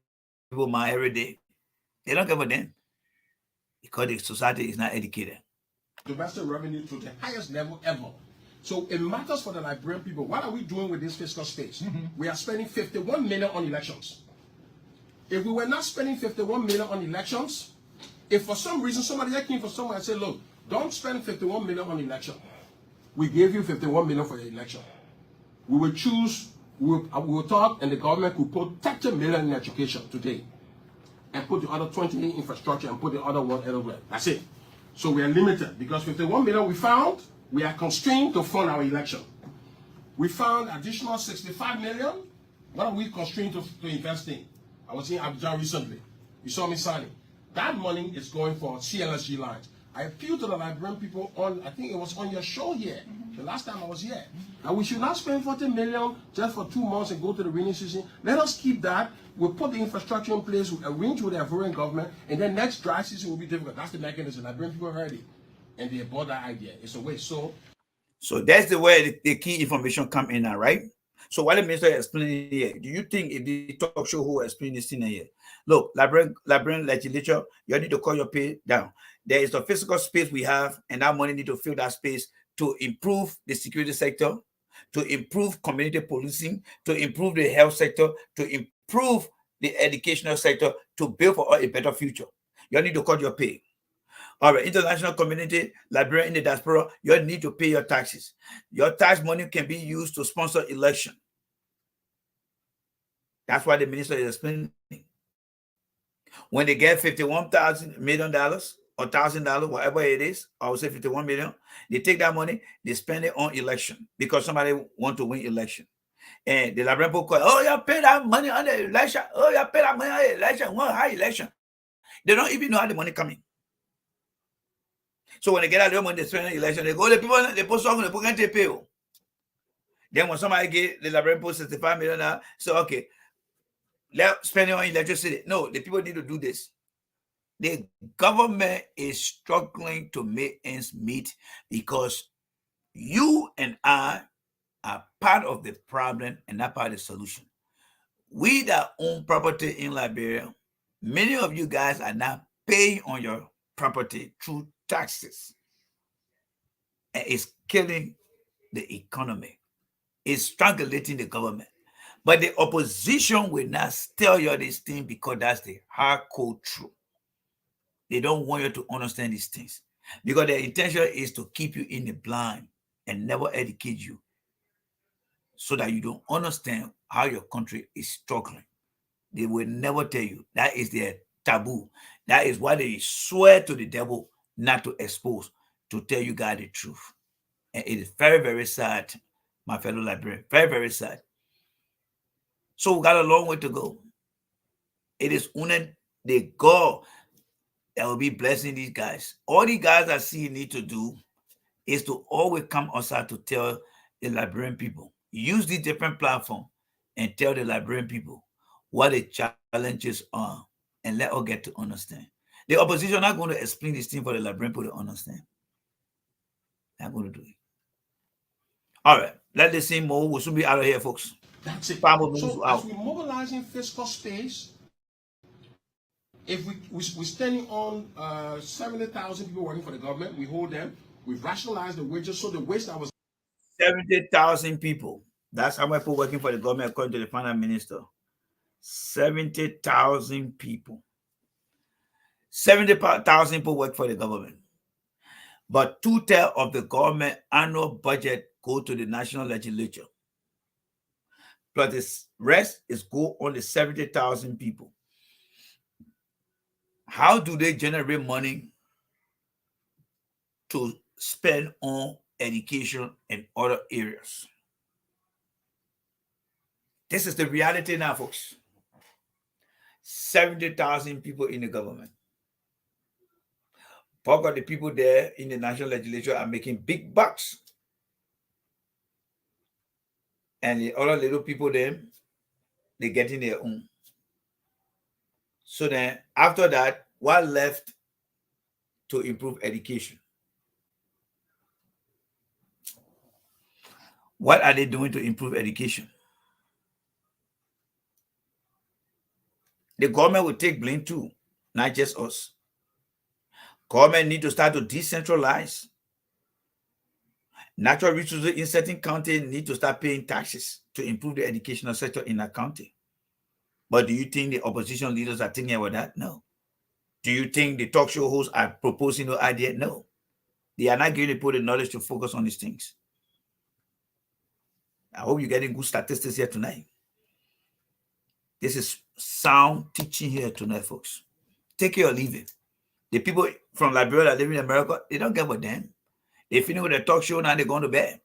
people mind every day. They don't care for them because the society is not educated. Domestic revenue to the highest level ever. So it matters for the Liberian people. What are we doing with this fiscal space? We are spending 51 million on elections. If we were not spending 51 million on elections, if for some reason somebody came for someone and said, look, don't spend 51 million on election. We gave you 51 million for the election. We will choose, we will talk, and the government could put 30 million in education today. and put the other 20 in infrastructure and put the other one elsewhere. That's it. So we are limited because 51 million we found, we are constrained to fund our election. We found additional 65 million. What are we constrained to invest in? I was in Abidjan recently. You saw me signing. That money is going for CLSG lines. I appeal to the Liberian people on, I think it was on your show here, the last time I was here. And we should not spend 40 million just for 2 months and go to the rainy season. Let us keep that. We'll put the infrastructure in place, we'll arrange with the Ivorian government, and then next dry season will be difficult. That's the mechanism. Liberian people heard it. And they bought that idea. It's a waste. So that's the way the key information come in now, right? So what the minister explaining here, do you think if the talk show who explain this thing here? Look, Liberian legislature, you need to call your pay down. There is the physical space we have, and that money need to fill that space to improve the security sector, to improve community policing, to improve the health sector, to improve the educational sector, to build for a better future. You need to cut your pay. All right, international community, Liberia in the diaspora, you need to pay your taxes. Your tax money can be used to sponsor election. That's why the minister is explaining. When they get $51 million or $1,000, whatever it is, I would say 51 million, they take that money, they spend it on election because somebody want to win election. And the Liberian people call, oh, you pay that money on the election. Oh, you pay that money on the election. One high election. They don't even know how the money coming. So when they get out of money, they spend on election, they go, the people, they put something, they put pay. Then when somebody get the Liberian post 65 million, so okay, let's spend it on electricity. No, the people need to do this. The government is struggling to make ends meet because you and I are part of the problem and not part of the solution. We that own property in Liberia, many of you guys are not paying on your property through taxes. And it's killing the economy. It's strangulating the government. But the opposition will not tell you this thing because that's the hardcore truth. They don't want you to understand these things because their intention is to keep you in the blind and never educate you so that you don't understand how your country is struggling. They will never tell you. That is their taboo. That is why they swear to the devil not to expose, to tell you guys the truth. And it is very, very sad, my fellow Liberians. Very, very sad. So we got a long way to go. It is only the God that will be blessing these guys. All these guys I see need to do is to always come outside to tell the Liberian people. Use these different platforms and tell the Liberian people what the challenges are and let us get to understand. The opposition are not going to explain this thing for the Liberian people to understand. They're not going to do it. All right, let's listen more. We'll soon be out of here, folks. That's it. 5 more minutes So out. as we're mobilizing fiscal space, if we're standing on 70,000 people working for the government, we hold them. We've rationalized the wages, so the wage that was 70,000 people. That's how many people working for the government, according to the finance minister. 70,000 people. 70,000 people work for the government. But 2/3 of the government annual budget go to the national legislature. Plus the rest is go on the 70,000 people. How do they generate money to spend on education and other areas? This is the reality now, folks. 70,000 people in the government. Part of the people there in the national legislature are making big bucks. And the other little people there, they're getting their own. So then after that, what left to improve education? What are they doing to improve education? The government will take blame too, not just us. Government need to start to decentralize. Natural resources in certain counties need to start paying taxes to improve the educational sector in that county. But do you think the opposition leaders are thinking about that? No. Do you think the talk show hosts are proposing no idea? No. They are not going to put the knowledge to focus on these things. I hope you're getting good statistics here tonight. This is sound teaching here tonight, folks. Take it or leave it. The people from Liberia that live in America, they don't give a damn. They finish with a talk show, now they're going to bed.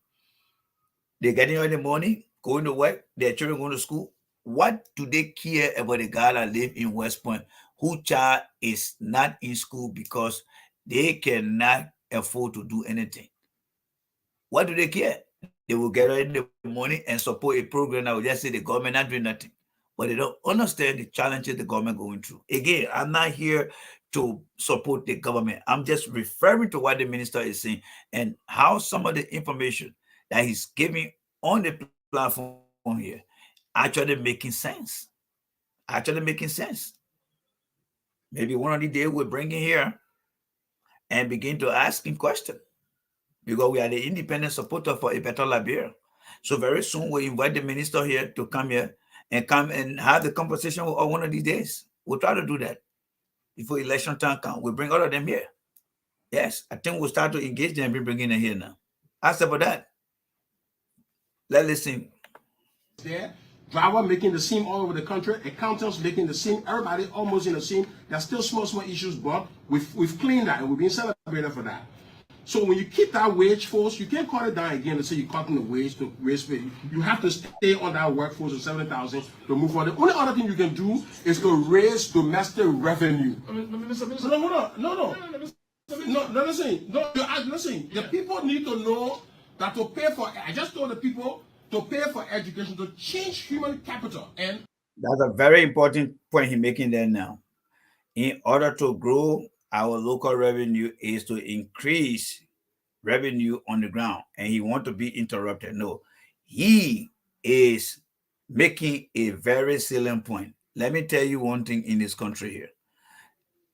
They're getting up in the morning, going to work, their children going to school. What do they care about the guy that live in West Point, whose child is not in school because they cannot afford to do anything? What do they care? They will get up in the morning and support a program that will just say the government not doing nothing. But they don't understand the challenges the government going through. Again, I'm not here to support the government. I'm just referring to what the minister is saying and how some of the information that he's giving on the platform here actually making sense. Actually making sense. Maybe one of the days we'll bring him here and begin to ask him questions, because we are the independent supporter for a better Liberia. So very soon we'll invite the minister here to come here and come and have the conversation with one of these days. We'll try to do that before election time comes. We'll bring all of them here. Yes, I think we'll start to engage them and bringing them here now. Ask about that. Let's listen. There, driver making the same all over the country, accountants making the same, everybody almost in the same. There's still small issues, but we've cleaned that and we've been celebrated for that. So when you keep that wage force, you can't cut it down again and say you're cutting the wage to raise pay. You have to stay on that workforce of 7,000 to move on. The only other thing you can do is to raise domestic revenue. Mr. No, listen. Listen. The people need to know that to pay for, I just told the people to pay for education, to change human capital. And That's a very important point he's making there now. In order to grow our local revenue is to increase revenue on the ground, and he want to be interrupted. No, he is making a very salient point. Let me tell you one thing in this country here.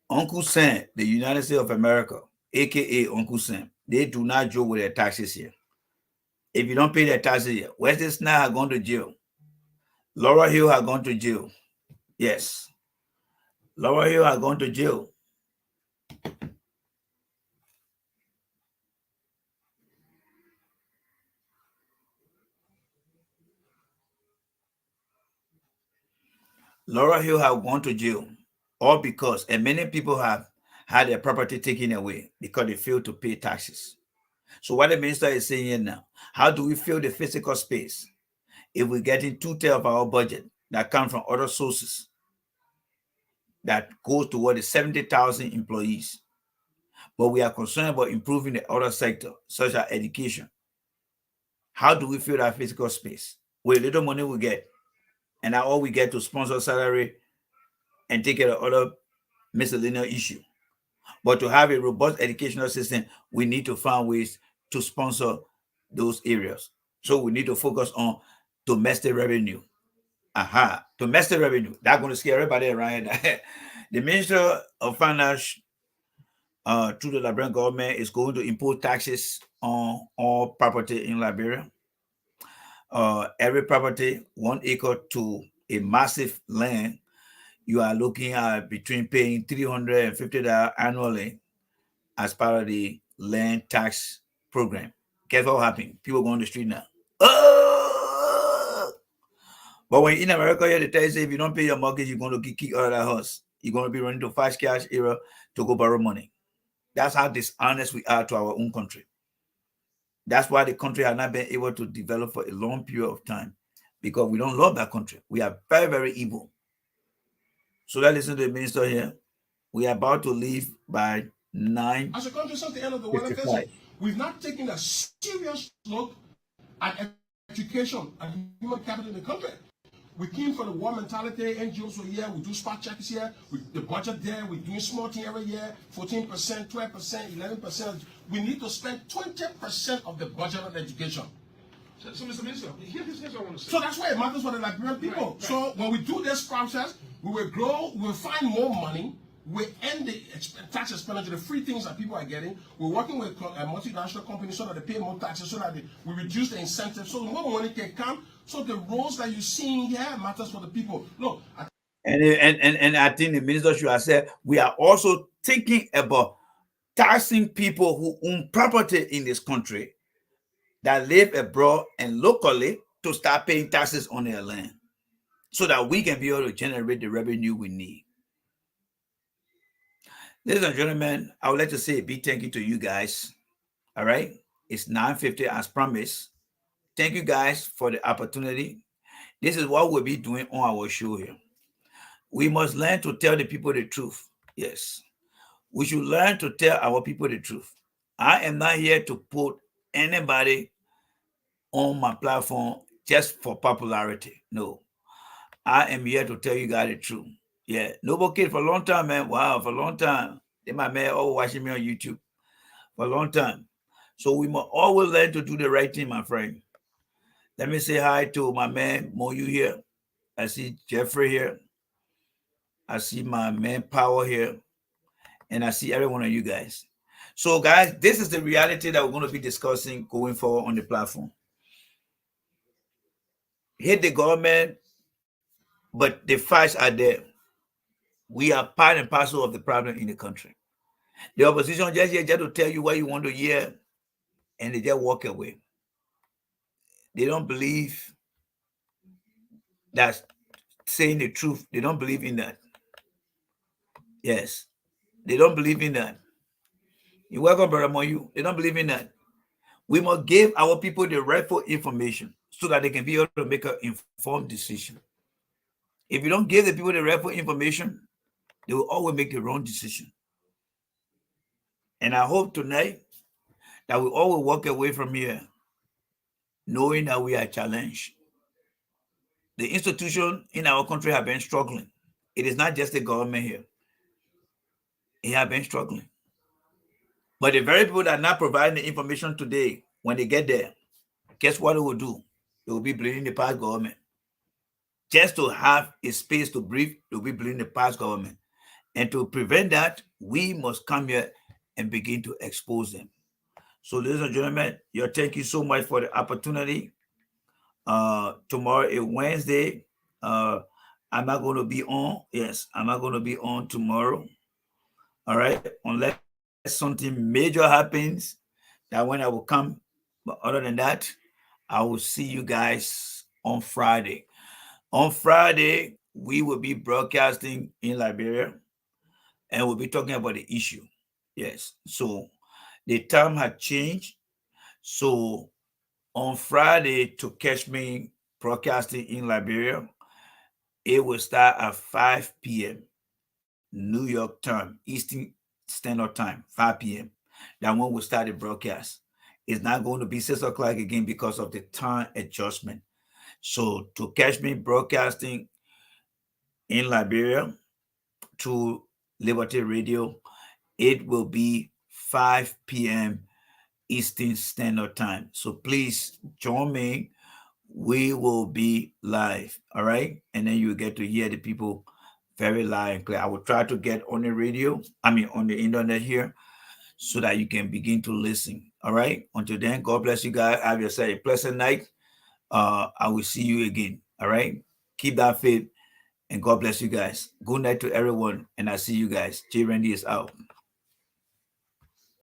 Uncle Sam, the United States of America, aka Uncle Sam, they do not joke with their taxes here. If you don't pay their taxes here, Wesley Snipes have gone to jail. Laura Hill have gone to jail. Yes. Laura Hill have gone to jail. Laura Hill have gone to jail, all because, and many people have had their property taken away because they failed to pay taxes. So what the minister is saying here now, how do we fill the physical space if we're getting 2/3 of our budget that come from other sources that goes toward the 70,000 employees, but we are concerned about improving the other sector, such as education? How do we fill that physical space with little money we get, and now all we get to sponsor salary and take care of other miscellaneous issue? But to have a robust educational system, we need to find ways to sponsor those areas. So we need to focus on domestic revenue. Domestic revenue. That's going to scare everybody around here. The Minister of Finance through the Liberian government is going to impose taxes on all property in Liberia. Every property, 1 acre to a massive land, you are looking at between paying $350 annually as part of the land tax program. Guess what happened? People go on the street now. Oh! But when in America, they tell you, if you don't pay your mortgage, you're going to get kicked out of that house. You're going to be running to fast cash era to go borrow money. That's how dishonest we are to our own country. That's why the country has not been able to develop for a long period of time, because we don't love that country. We are very, very evil. So let's listen to the minister here. We are about to leave by 9. as a country, since the end of the world, we've not taken a serious look at education and human capital in the country. We came from the war mentality. NGOs were here. We do spot checks here. The budget there. We're doing small thing every year. 14%, 12%, 11%. We need to spend 20% of the budget on education. So, Mr. Minister, here's what I want to say. So that's why it matters for the Liberian people. Right. So when we do this process, we will grow. We will find more money. We end the tax expenditure, the free things that people are getting. We're working with multinational companies so that they pay more taxes, so that we reduce the incentives, so more money can come. So the roles that you're seeing here matters for the people. Look, and I think the minister should have said we are also thinking about taxing people who own property in this country that live abroad and locally to start paying taxes on their land. so that we can be able to generate the revenue we need. Ladies and gentlemen, I would like to say a big thank you to you guys. All right. It's 9:50 as promised. Thank you guys for the opportunity. This is what we'll be doing on our show here. We must learn to tell the people the truth. Yes. We should learn to tell our people the truth. I am not here to put anybody on my platform just for popularity. No. I am here to tell you guys the truth. Yeah. Noble Kid for a long time, man. Wow, for a long time. They my man always watching me on YouTube for a long time. So we must always learn to do the right thing, my friend. Let me say hi to my man Moyu here. I see Jeffrey here. I see my man Power here. And I see every one of you guys. So, guys, this is the reality that we're going to be discussing going forward on the platform. Hate the government, but the facts are there. We are part and parcel of the problem in the country. The opposition just here just to tell you what you want to hear, and they just walk away. They don't believe that saying the truth. They don't believe in that. Yes, they don't believe in that. You're welcome, Brother Moyu. They don't believe in that. We must give our people the rightful information so that they can be able to make an informed decision. If you don't give the people the rightful information, they will always make the wrong decision. And I hope tonight that we all will walk away from here knowing that we are challenged. The institution in our country have been struggling. It is not just the government here. It has been struggling. But the very people that are not providing the information today, when they get there, guess what they will do? They will be blaming the past government. Just to have a space to breathe, they will be blaming the past government. And to prevent that, we must come here and begin to expose them. So, ladies and gentlemen, thank you so much for the opportunity. Tomorrow is Wednesday. I'm not going to be on. Yes, I'm not going to be on tomorrow. All right, unless something major happens, that when I will come. But other than that, I will see you guys on Friday. On Friday, we will be broadcasting in Liberia, and we'll be talking about the issue. Yes, so the time had changed. So on Friday, to catch me broadcasting in Liberia, it will start at 5 p.m. New York time, Eastern Standard Time, 5 p.m. That one will start the broadcast. It's not going to be 6 o'clock again because of the time adjustment. So to catch me broadcasting in Liberia to Liberty Radio, it will be 5 p.m. Eastern Standard Time. So please join me. We will be live. All right. And then you get to hear the people very loud and clear. I will try to get on the radio, on the internet here, so that you can begin to listen. All right. Until then, God bless you guys. Have yourself a pleasant night. I will see you again. All right. Keep that faith, and God bless you guys. Good night to everyone, and I see you guys. J. Randy is out.